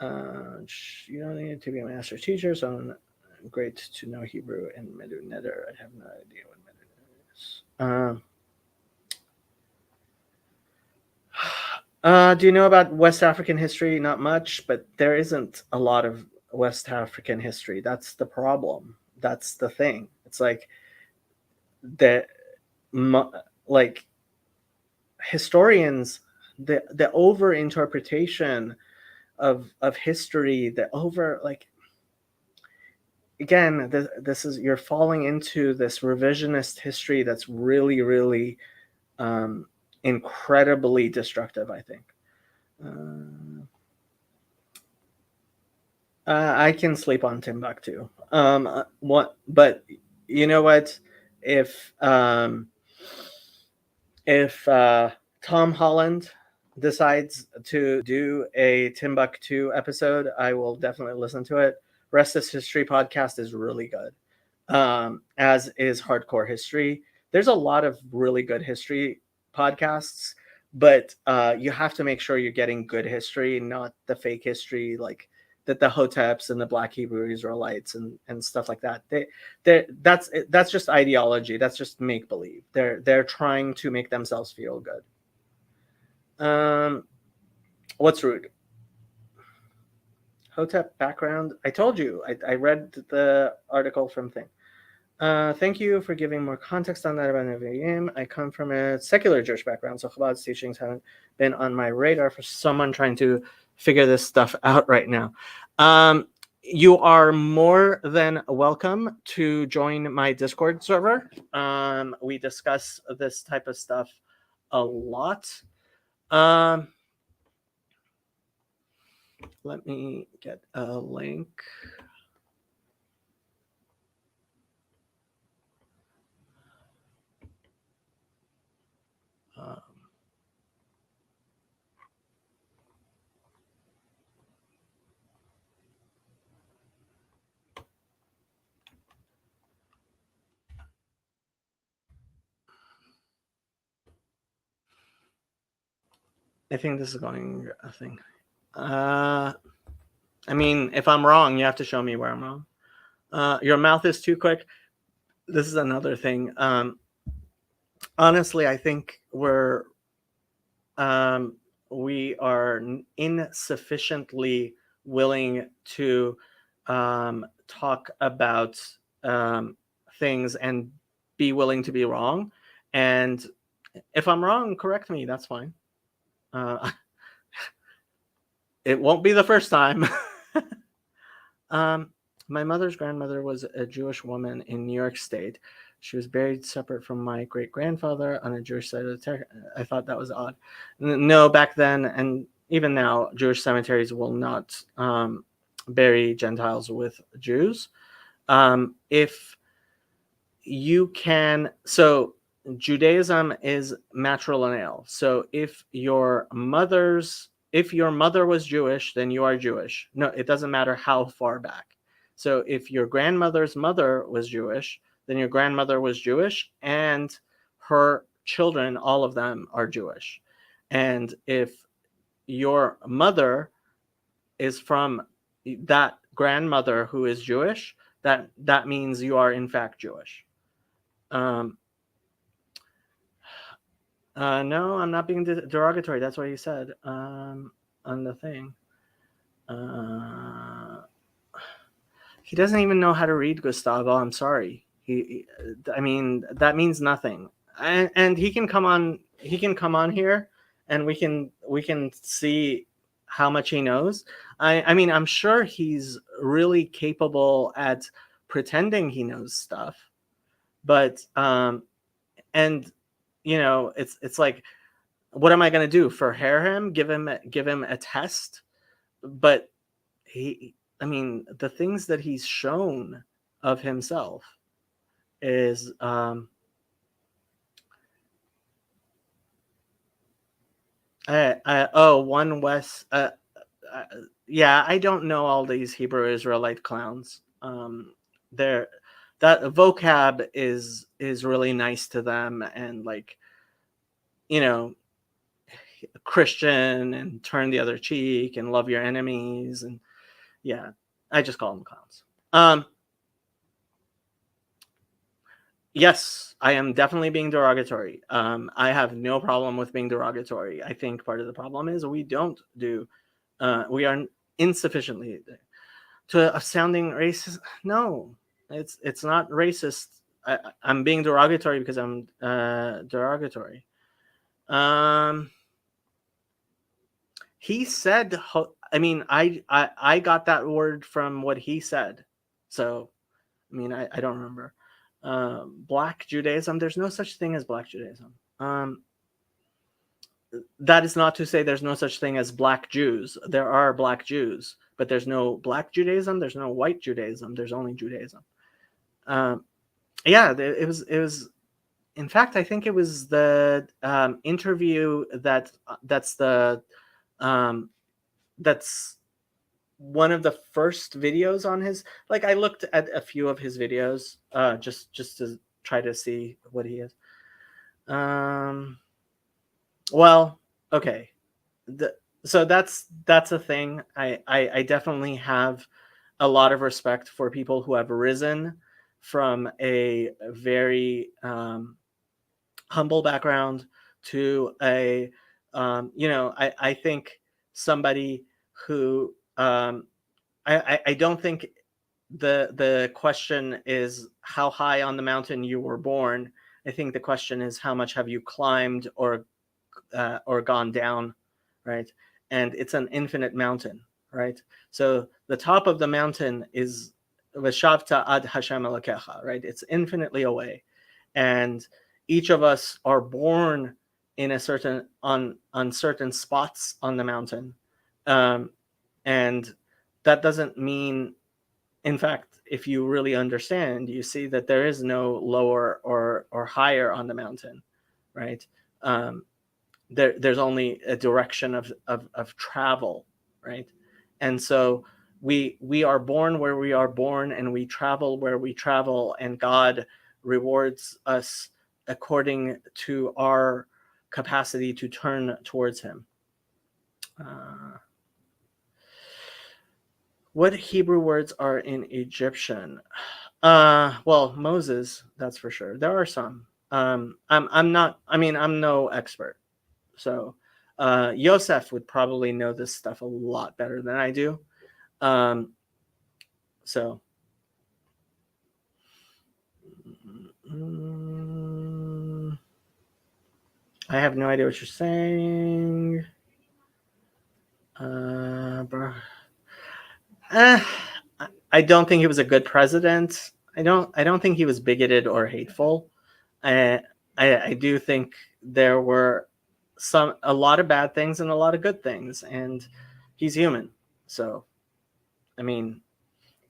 You don't need to be a master teacher, so great to know Hebrew and Medu Neder. I have no idea what Medu Neder is. Do you know about West African history? Not much, but there isn't a lot of West African history. That's the problem. That's the thing. It's like that, like historians, the over interpretation of history, the over again, this is, you're falling into this revisionist history that's really, really incredibly destructive, I think. I can sleep on Timbuktu. But you know what? If Tom Holland decides to do a Timbuktu episode, I will definitely listen to it. Rest is History podcast is really good, as is Hardcore History. There's a lot of really good history podcasts, but you have to make sure you're getting good history, not the fake history like that the Hoteps and the Black Hebrew Israelites and stuff like that. That's just ideology. That's just make believe. They're trying to make themselves feel good. What's rude? Hotep background. I told you. I read the article from Thing. Thank you for giving more context on that about Nevi'im. I come from a secular Jewish background, so Chabad's teachings haven't been on my radar for someone trying to figure this stuff out right now. You are more than welcome to join my Discord server. We discuss this type of stuff a lot. Let me get a link. I think this is going a thing. I mean, if I'm wrong, you have to show me where I'm wrong. Your mouth is too quick. This is another thing. Honestly, I think we are insufficiently willing to talk about things and be willing to be wrong. And if I'm wrong, correct me. That's fine. It won't be the first time. My mother's grandmother was a Jewish woman in New York State. She was buried separate from my great grandfather on a Jewish side of the I thought that was odd. No, back then and even now, Jewish cemeteries will not bury Gentiles with Jews. If you can, so Judaism is matrilineal. So if your mother was Jewish, then you are Jewish. No, it doesn't matter how far back. So if your grandmother's mother was Jewish, then your grandmother was Jewish, and her children, all of them, are Jewish. And if your mother is from that grandmother who is Jewish, that means you are in fact Jewish. No, I'm not being derogatory. That's what he said on the thing. He doesn't even know how to read, Gustavo. I'm sorry. I mean, that means nothing. And he can come on. He can come on here, and we can see how much he knows. I mean, I'm sure he's really capable at pretending he knows stuff, but and you know, it's like, what am I going to do? Forhair him? Give him a test? But I mean, the things that he's shown of himself is one West. Yeah, I don't know all these Hebrew Israelite clowns. They're that vocab is really nice to them, and like, you know, Christian and turn the other cheek and love your enemies, and yeah, I just call them clowns. Yes, I am definitely being derogatory. I have no problem with being derogatory. I think part of the problem is we are insufficiently to sounding racist. No, it's not racist. I'm being derogatory because I'm derogatory. He said, I mean, I got that word from what he said. So, I mean, I don't remember. Black Judaism, there's no such thing as Black Judaism. That is not to say there's no such thing as Black Jews. There are Black Jews, but there's no Black Judaism. There's no white Judaism. There's only Judaism. Yeah, it was. In fact, I think it was the interview that's one of the first videos on his. Like, I looked at a few of his videos just to try to see what he is. Well, okay. So that's a thing. I definitely have a lot of respect for people who have risen from a very humble background to a I think somebody who I don't think the question is how high on the mountain you were born. I think the question is how much have you climbed or gone down, right? And it's an infinite mountain, right? So the top of the mountain is Veshavta ad Hashem Elokecha, right? It's infinitely away, and each of us are born in a certain on certain spots on the mountain, and that doesn't mean, in fact, if you really understand, you see that there is no lower or higher on the mountain, right? There's only a direction of travel, right? And so we are born where we are born, and we travel where we travel, and God rewards us according to our capacity to turn towards him. What Hebrew words are in Egyptian? Well, Moses, that's for sure. There are some. I'm not. I mean, I'm no expert. So, Yosef would probably know this stuff a lot better than I do. So, I have no idea what you're saying. I don't think he was a good president. I don't think he was bigoted or hateful. I do think there were a lot of bad things and a lot of good things, and he's human. So, I mean,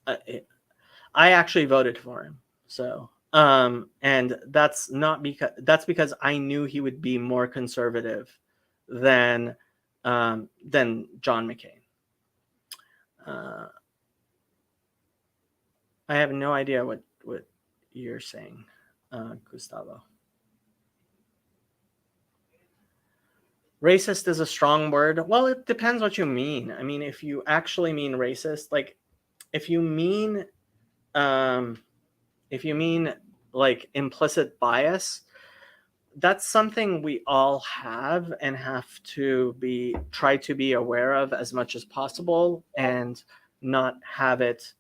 I actually voted for him. So, and that's because I knew he would be more conservative than John McCain. I have no idea what you're saying, Gustavo. Racist is a strong word. Well, it depends what you mean. I mean, if you actually mean racist, like if you mean like implicit bias, that's something we all have and have to try to be aware of as much as possible, and not have it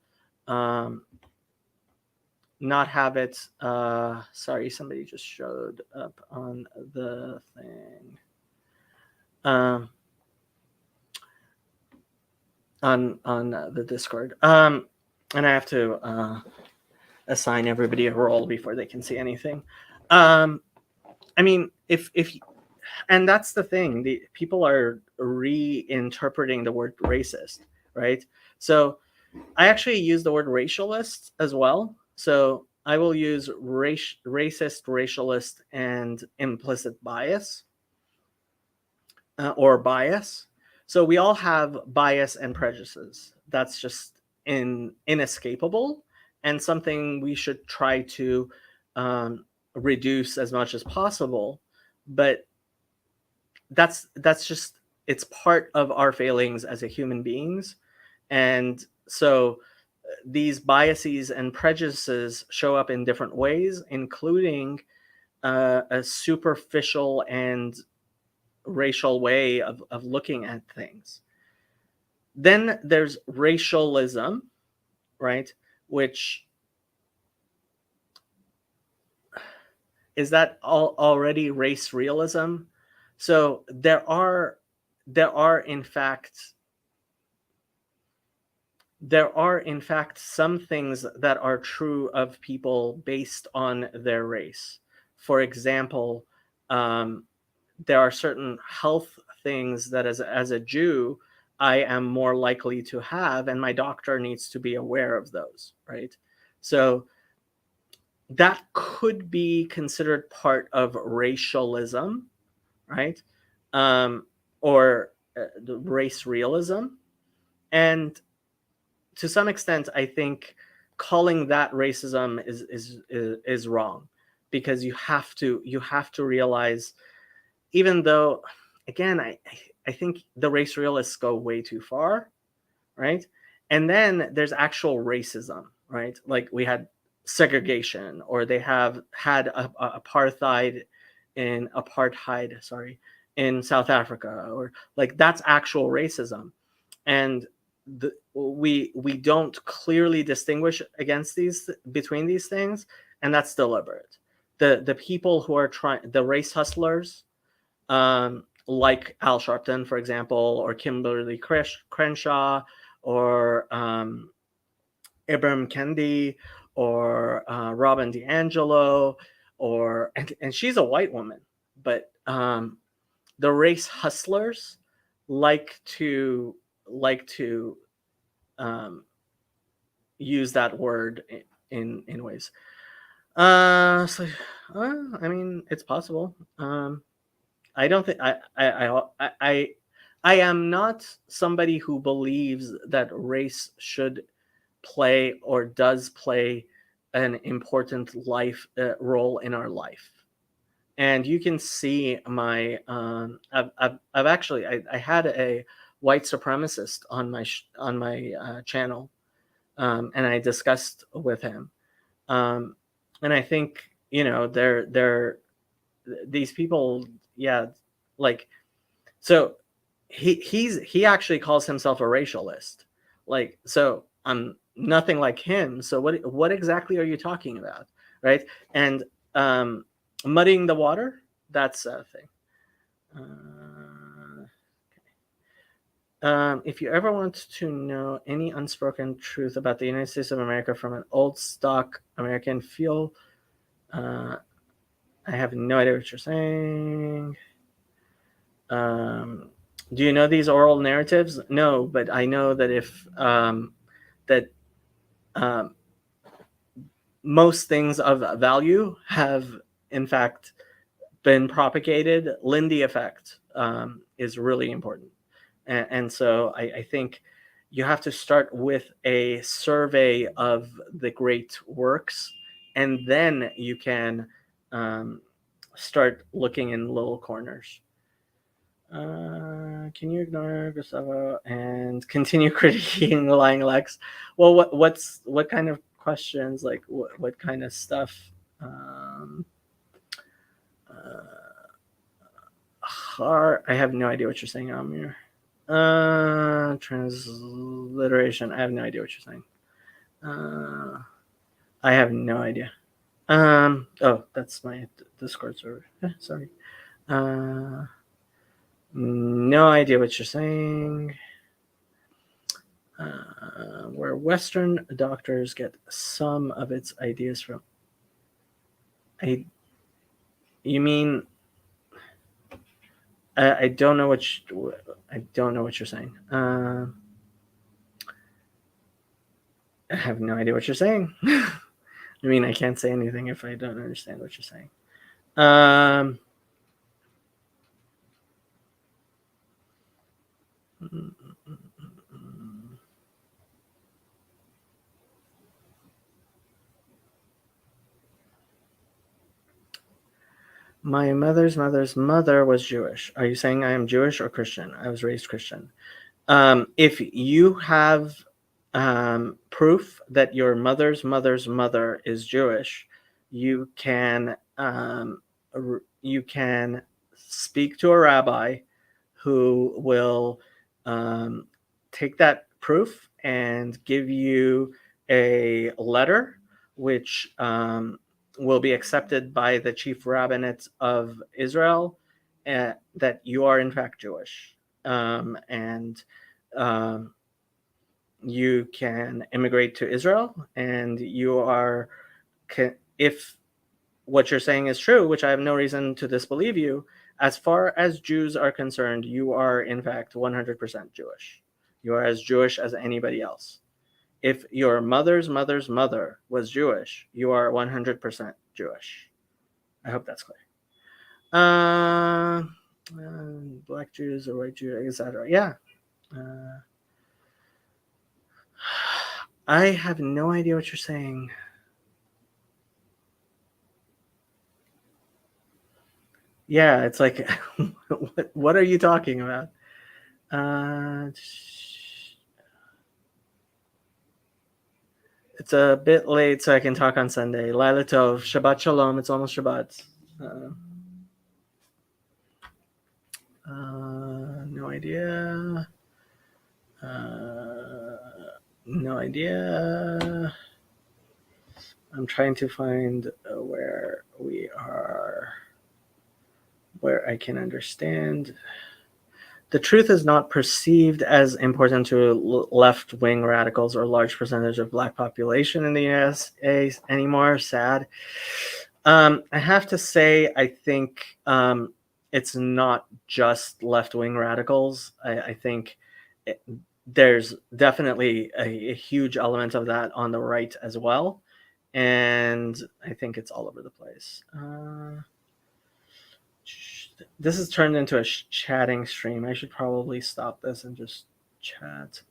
sorry, somebody just showed up on the thing. On the Discord. And I have to assign everybody a role before they can see anything. I mean, if and that's the thing, the people are reinterpreting the word racist, right? So I actually use the word racialist as well. So I will use racist, racialist, and implicit bias, or bias. So we all have bias and prejudices. That's just inescapable, and something we should try to reduce as much as possible. But that's just, it's part of our failings as a human beings. And so these biases and prejudices show up in different ways, including a superficial and racial way of looking at things. Then there's racialism, right? Which is that already race realism? So there are in fact some things that are true of people based on their race. For example, there are certain health things that as a Jew, I am more likely to have, and my doctor needs to be aware of those, right? So that could be considered part of racialism, right? Or the race realism. And to some extent, I think calling that racism is wrong, because you have to realize, even though, again, I think the race realists go way too far, right? And then there's actual racism, right? Like we had segregation, or they have had apartheid in South Africa, or like that's actual racism. And we don't clearly distinguish between these things, and that's deliberate. The people who are the race hustlers, like Al Sharpton, for example, or Kimberly Crenshaw, or Ibram Kendi, or Robin DiAngelo, and she's a white woman, but the race hustlers like to use that word in ways. I mean, it's possible. I don't think I am not somebody who believes that race should play or does play an important role in our life. And you can see my I've actually I had a white supremacist on my channel, and I discussed with him, and I think, you know, these people, yeah, like, so he actually calls himself a racialist, like, so I'm nothing like him. So what exactly are you talking about, right? And muddying the water, that's a thing. If you ever want to know any unspoken truth about the United States of America from an old stock American feel, I have no idea what you're saying. Do you know these oral narratives? No, but I know that if that most things of value have in fact been propagated. Lindy effect is really important, and so I think you have to start with a survey of the great works, and then you can start looking in little corners. Can you ignore Gustavo and continue critiquing the Lyin Lexx? Well, what kind of questions? Like what kind of stuff? I have no idea what you're saying, Amir. Transliteration. I have no idea what you're saying. I have no idea. Oh, that's my Discord server. Sorry. No idea what you're saying. Where Western doctors get some of its ideas from. You mean? I don't know what I don't know what you're saying. I have no idea what you're saying. I mean, I can't say anything if I don't understand what you're saying. My mother's mother was Jewish. Are you saying I am Jewish or Christian? I was raised Christian. If you have proof that your mother's mother is Jewish, you can speak to a rabbi who will take that proof and give you a letter, which will be accepted by the chief rabbinate of Israel, that you are in fact Jewish, and you can immigrate to Israel, and you are, if what you're saying is true, which I have no reason to disbelieve you, as far as Jews are concerned, you are in fact 100% Jewish. You are as Jewish as anybody else. If your mother's mother was Jewish, you are 100% Jewish. I hope that's clear. Black Jews or white Jews, etc. Yeah. I have no idea what you're saying. Yeah, it's like, what are you talking about? It's a bit late, so I can talk on Sunday. Laila Tov, Shabbat Shalom. It's almost Shabbat. No idea. No idea. I'm trying to find where we are, where I can understand. The truth is not perceived as important to left-wing radicals or large percentage of Black population in the USA anymore. Sad. I have to say, I think it's not just left-wing radicals. I think there's definitely a huge element of that on the right as well. And I think it's all over the place. This has turned into a chatting stream. I should probably stop this and just chat.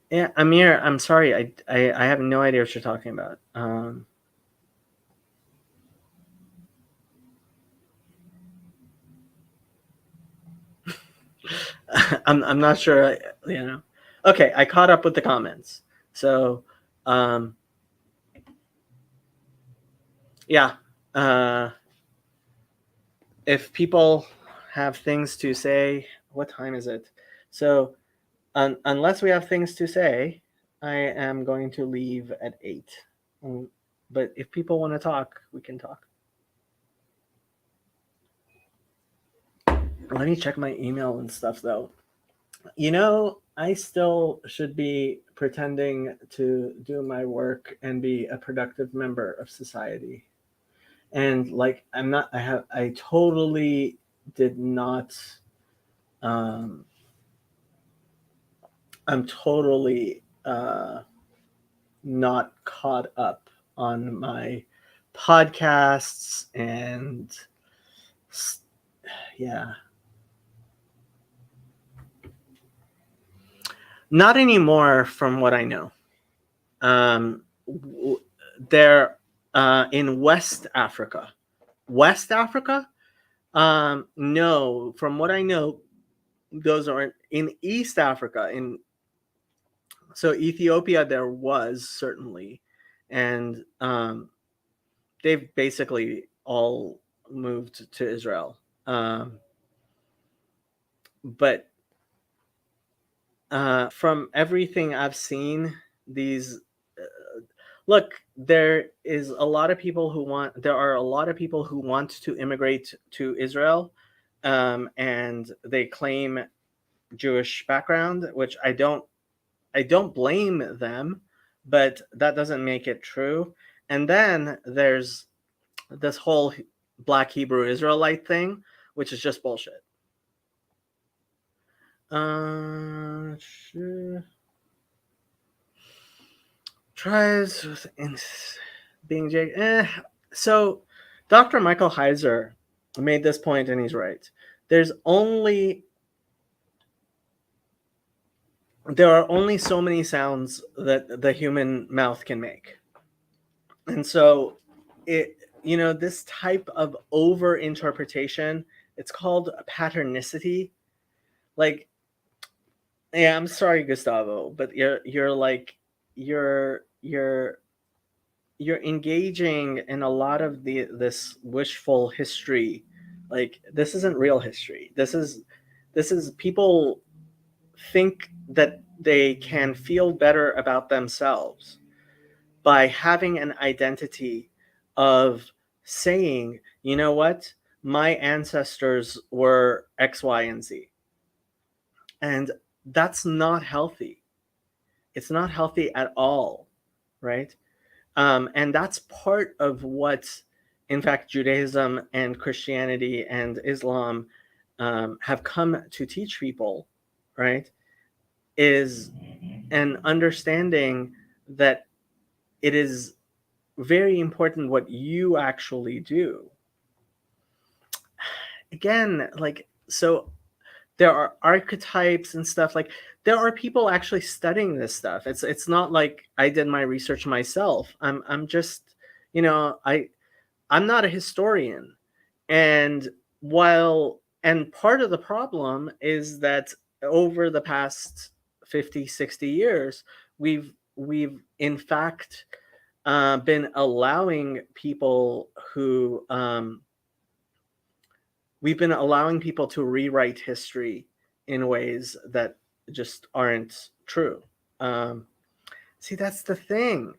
Yeah, Amir, I'm sorry. I have no idea what you're talking about. I'm not sure, Okay, I caught up with the comments. So, yeah. If people have things to say, what time is it? So, unless we have things to say, I am going to leave at 8. But if people want to talk, we can talk. Let me check my email and stuff, though. I still should be pretending to do my work and be a productive member of society. And like, I totally did not, um, I'm totally not caught up on my podcasts and yeah. Not anymore from what I know. They're in West Africa. West Africa? No, from what I know, those are in East Africa. So Ethiopia, there was certainly, and they've basically all moved to Israel. But from everything I've seen, these look, there are a lot of people who want to immigrate to Israel, and they claim Jewish background, which I don't blame them, but that doesn't make it true. And then there's this whole Black Hebrew Israelite thing, which is just bullshit. Sure. Tries with being Jake. So Dr. Michael Heiser made this point, and he's right. There are only so many sounds that the human mouth can make. And so this type of over interpretation, it's called patternicity. Like, yeah, I'm sorry, Gustavo, but you're engaging in a lot of this wishful history. Like, this isn't real history. This is people think that they can feel better about themselves by having an identity of saying, you know what, my ancestors were X, Y, and Z. And that's not healthy. It's not healthy at all, right? And that's part of what, in fact, Judaism and Christianity and Islam have come to teach people, right? Is an understanding that it is very important what you actually do. Again, like, so there are archetypes and stuff. Like, there are people actually studying this stuff. It's not like I did my research myself. I'm just, I'm not a historian. And part of the problem is that over the past 50, 60 years, we've in fact been allowing people to rewrite history in ways that just aren't true. See, that's the thing.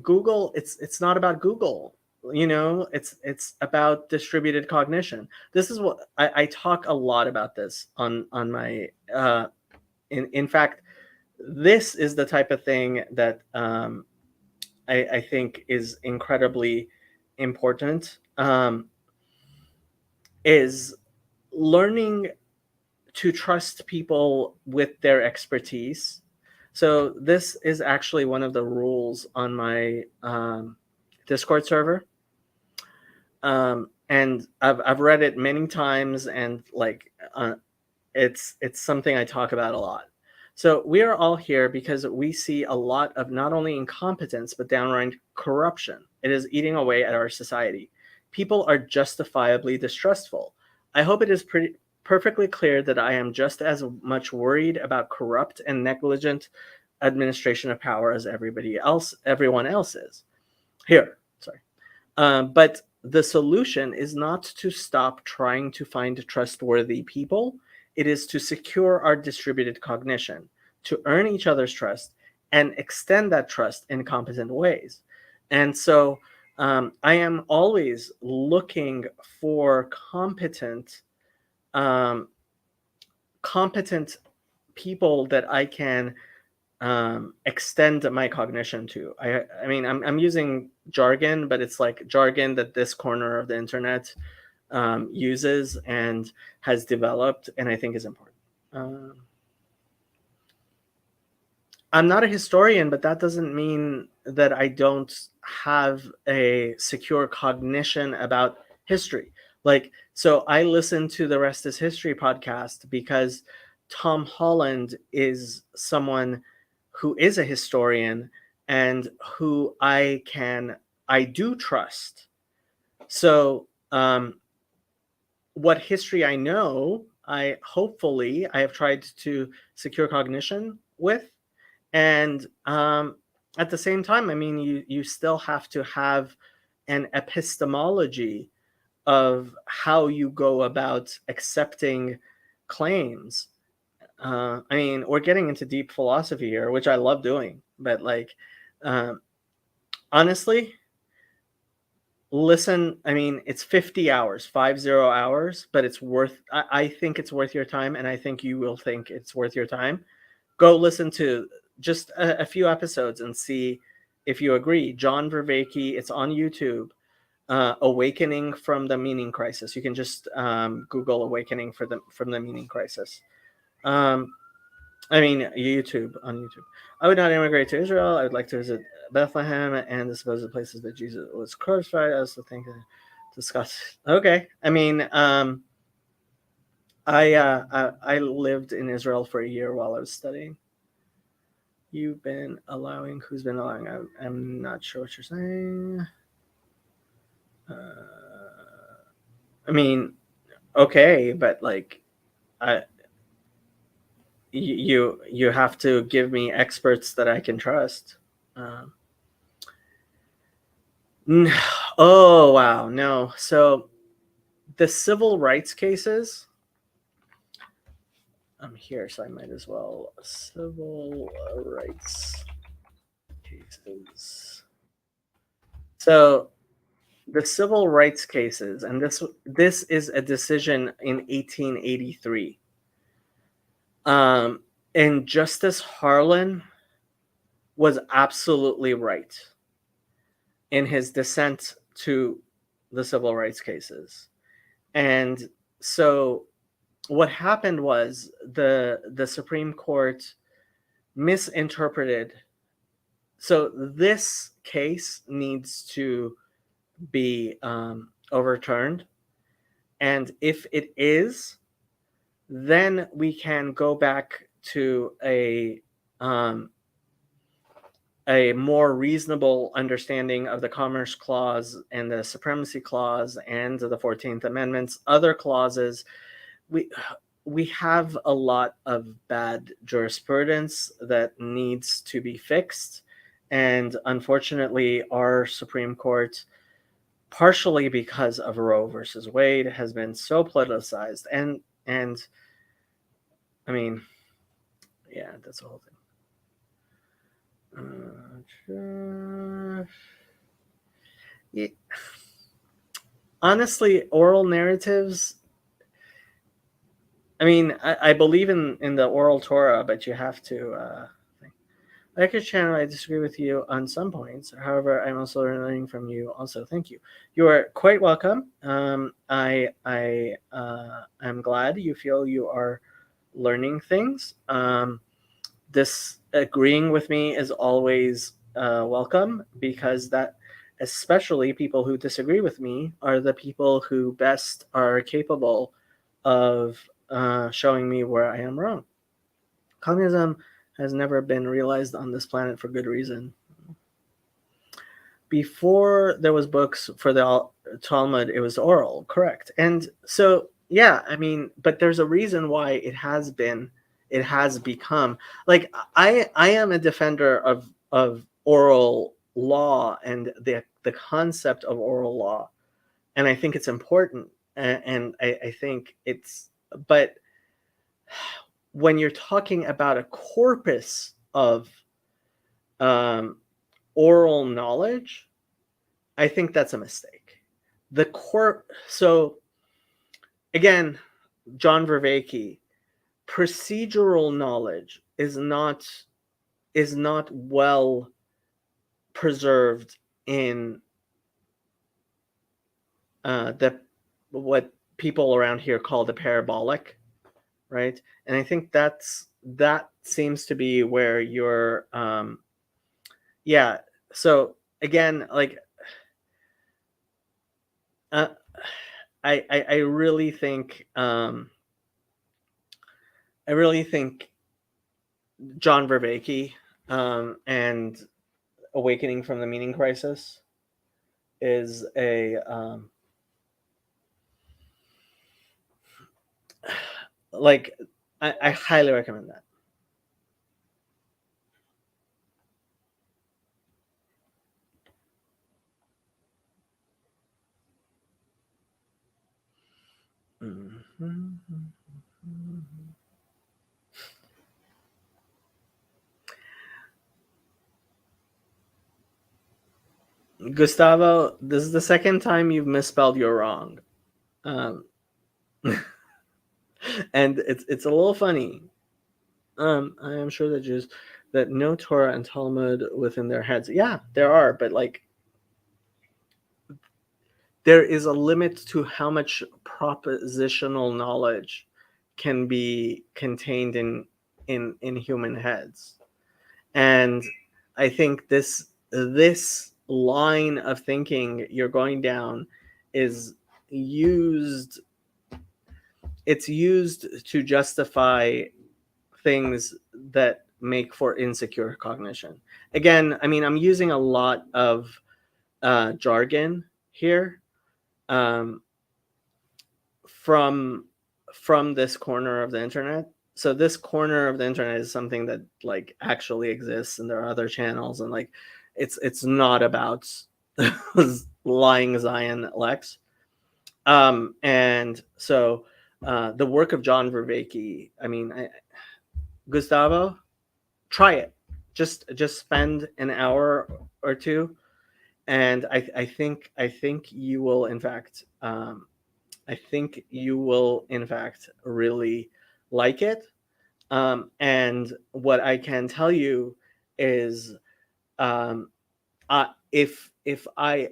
Google, it's not about Google. It's about distributed cognition. This is what I talk a lot about this on my in fact, this is the type of thing that I think is incredibly important, is learning to trust people with their expertise. So this is actually one of the rules on my Discord server. And I've read it many times, and like it's something I talk about a lot. So we are all here because we see a lot of not only incompetence, but downright corruption. It is eating away at our society. People are justifiably distrustful. I hope it is perfectly clear that I am just as much worried about corrupt and negligent administration of power as everyone else is. Here, sorry. But the solution is not to stop trying to find trustworthy people. It is to secure our distributed cognition, to earn each other's trust, and extend that trust in competent ways. And so I am always looking for um, competent people that I can extend my cognition to. I mean, I'm using jargon, but it's like jargon that this corner of the internet uses and has developed, and I think is important. I'm not a historian, but that doesn't mean that I don't have a secure cognition about history. Like, so I listen to the Rest is History podcast because Tom Holland is someone who is a historian and who I do trust. So, what history I know, I have tried to secure cognition with. And at the same time, I mean, you still have to have an epistemology of how you go about accepting claims. I mean, we're getting into deep philosophy here, which I love doing, but like, honestly, listen, I mean, it's 50 hours, 50 hours, but it's I think it's worth your time, and I think you will think it's worth your time. Go listen to just a few episodes and see if you agree. John Vervaeke, it's on YouTube. Awakening from the Meaning Crisis. You can just Google "Awakening from the Meaning Crisis." I mean, YouTube, on YouTube. I would not immigrate to Israel. I would like to visit Bethlehem and the supposed places that Jesus was crucified. I also think discuss. Okay, I mean, I lived in Israel for a year while I was studying. You've been allowing. Who's been allowing? I'm not sure what you're saying. I mean, okay, but like, you have to give me experts that I can trust. Oh wow, no. So the civil rights cases. I'm here, so I might as well. Civil rights cases. So the civil rights cases, and this is a decision in 1883. And Justice Harlan was absolutely right in his dissent to the civil rights cases. And so what happened was the Supreme Court misinterpreted. So this case needs to be overturned. And if it is, then we can go back to a more reasonable understanding of the Commerce Clause and the Supremacy Clause and the 14th Amendment's other clauses. We have a lot of bad jurisprudence that needs to be fixed. And unfortunately, our Supreme Court, partially because of Roe versus Wade, has been so politicized. And I mean, yeah, that's the whole thing. Honestly, oral narratives, I mean, I believe in the oral Torah, but you have to like your channel. I disagree with you on some points. However, I'm also learning from you. Also, thank you. You are quite welcome. I'm glad you feel you are learning things. This agreeing with me is always welcome, because that, especially people who disagree with me, are the people who best are capable of showing me where I am wrong. Communism has never been realized on this planet for good reason. Before there was books for the Talmud, it was oral, correct. And so yeah, I mean, but there's a reason why it has become like I am a defender of oral law and the concept of oral law, and I think it's important, and I think it's, but when you're talking about a corpus of um, oral knowledge, I think that's a mistake. So again, John Vervaeke, procedural knowledge is not well preserved in the what people around here call the parabolic, right? And I think that seems to be where you're yeah. So again, like uh, I really think I really think John Vervaeke and Awakening from the Meaning Crisis is a like I highly recommend that. Gustavo, this is the second time you've misspelled "you're wrong," um, and it's a little funny. I am sure that Jews that no Torah and Talmud within their heads. Yeah, there are, but like there is a limit to how much propositional knowledge can be contained in human heads. And I think this line of thinking you're going down is used it's used to justify things that make for insecure cognition. Again, I mean, I'm using a lot of jargon here, um, from this corner of the internet. So this corner of the internet is something that like actually exists, and there are other channels, and like it's not about Lyin Zion Lexx. And so the work of John Vervaeke, I mean, Gustavo, try it. Just spend an hour or two, and I think you will in fact I think you will in fact really like it. And what I can tell you is, um, if I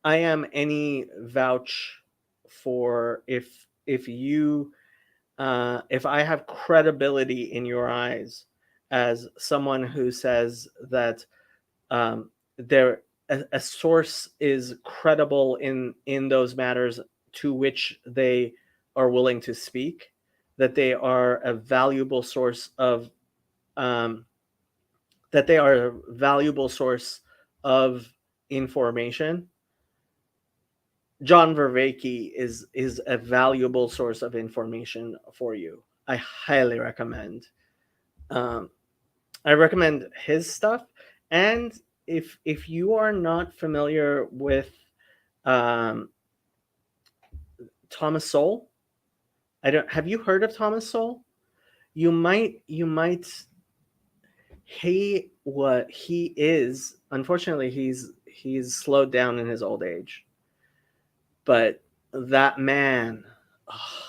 am any vouch for if you if I have credibility in your eyes as someone who says that there a source is credible in those matters to which they are willing to speak, that they are a valuable source of um, that they are a valuable source of information. John Vervaeke is a valuable source of information for you. I highly recommend. Um, I recommend his stuff, and if you are not familiar with um, Thomas Sowell, I don't. Have you heard of Thomas Sowell? You might. He is. Unfortunately, he's slowed down in his old age, but that man, oh,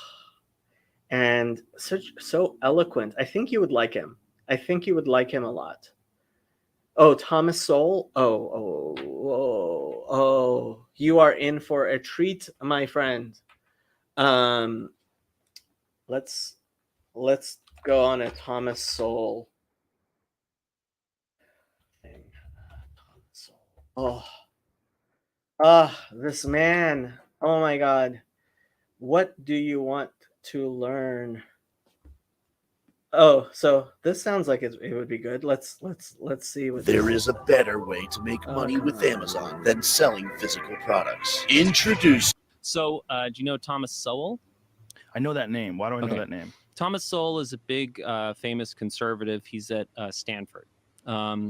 and so eloquent. I think you would like him. I think you would like him a lot. Oh, Thomas Sowell. Oh, you are in for a treat, my friend. Um, let's let's go on a Thomas Sowell thing. Thomas Sowell. This man. Oh my God. What do you want to learn? Oh, so this sounds like it would be good. Let's see what There is a better way to make money with Amazon than selling physical products. Introduce So, do you know Thomas Sowell? I know that name. Why do I know Okay. that name? Thomas Sowell is a big, famous conservative. He's at Stanford.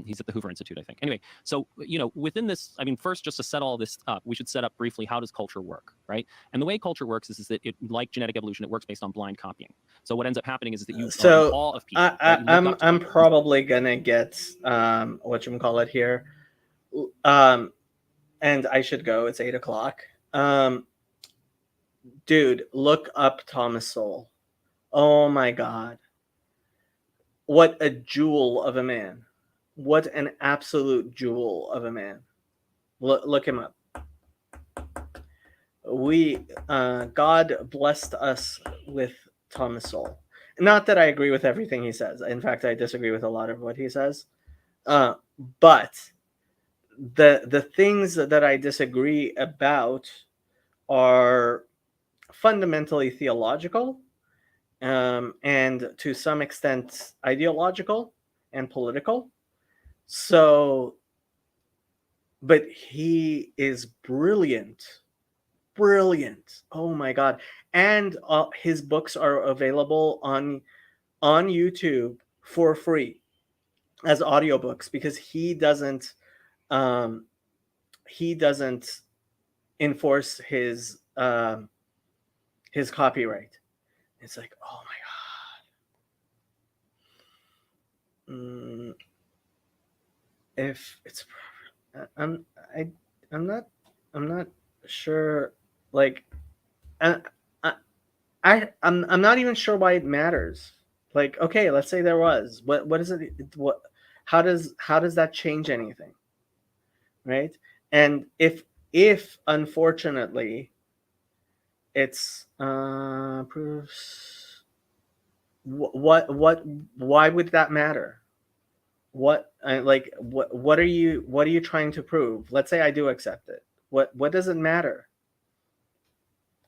He's at the Hoover Institute, I think. Anyway, so, within this, I mean, first, just to set all this up, we should set up briefly, how does culture work, right? And the way culture works is that it, like genetic evolution, it works based on blind copying. So what ends up happening is that you are in awe of people. Right? I'm probably gonna get whatchamacallit here, and I should go. It's 8 o'clock. Dude, look up Thomas Sowell. Oh my God, what a jewel of a man! What an absolute jewel of a man! Look him up. God blessed us with Thomas Sowell. Not that I agree with everything he says. In fact, I disagree with a lot of what he says. But the things that I disagree about are fundamentally theological, and to some extent ideological and political. So, but he is brilliant. Oh my God. And his books are available on YouTube for free as audiobooks, because he doesn't enforce his copyright. It's like, oh my God. If it's, I'm not sure. Like, I'm not even sure why it matters. Like, okay, let's say there was. What is it? What? How does that change anything? Right? And if unfortunately it's proofs, what why would that matter? What what are you trying to prove? Let's say I do accept it. What does it matter?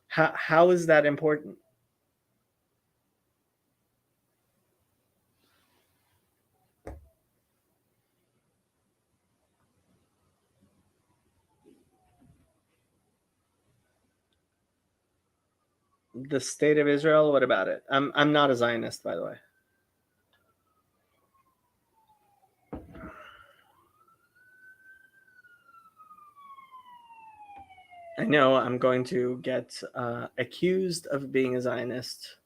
How is that important? The state of Israel, what about it? I'm not a Zionist, by the way. I know I'm going to get accused of being a Zionist.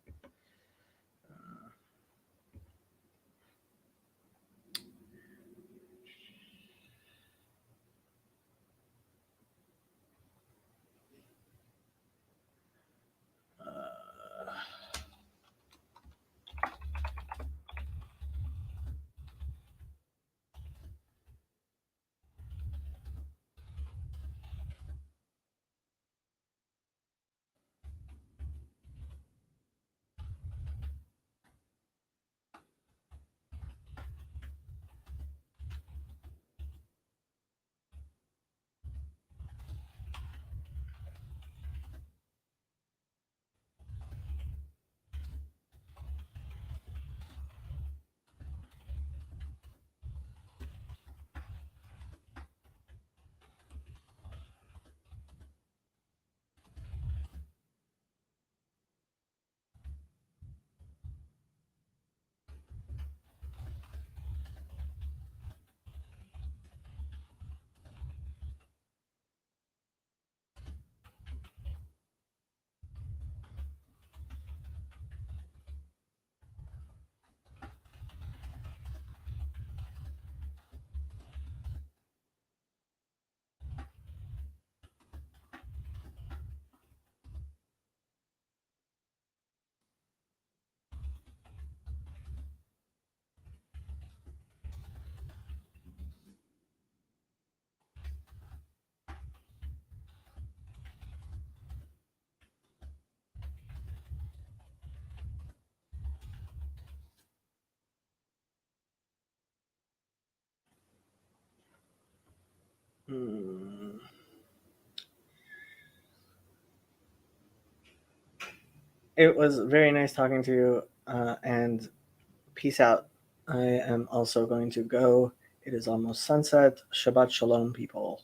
It was very nice talking to you, and peace out. I am also going to go. It is almost sunset. Shabbat shalom, people.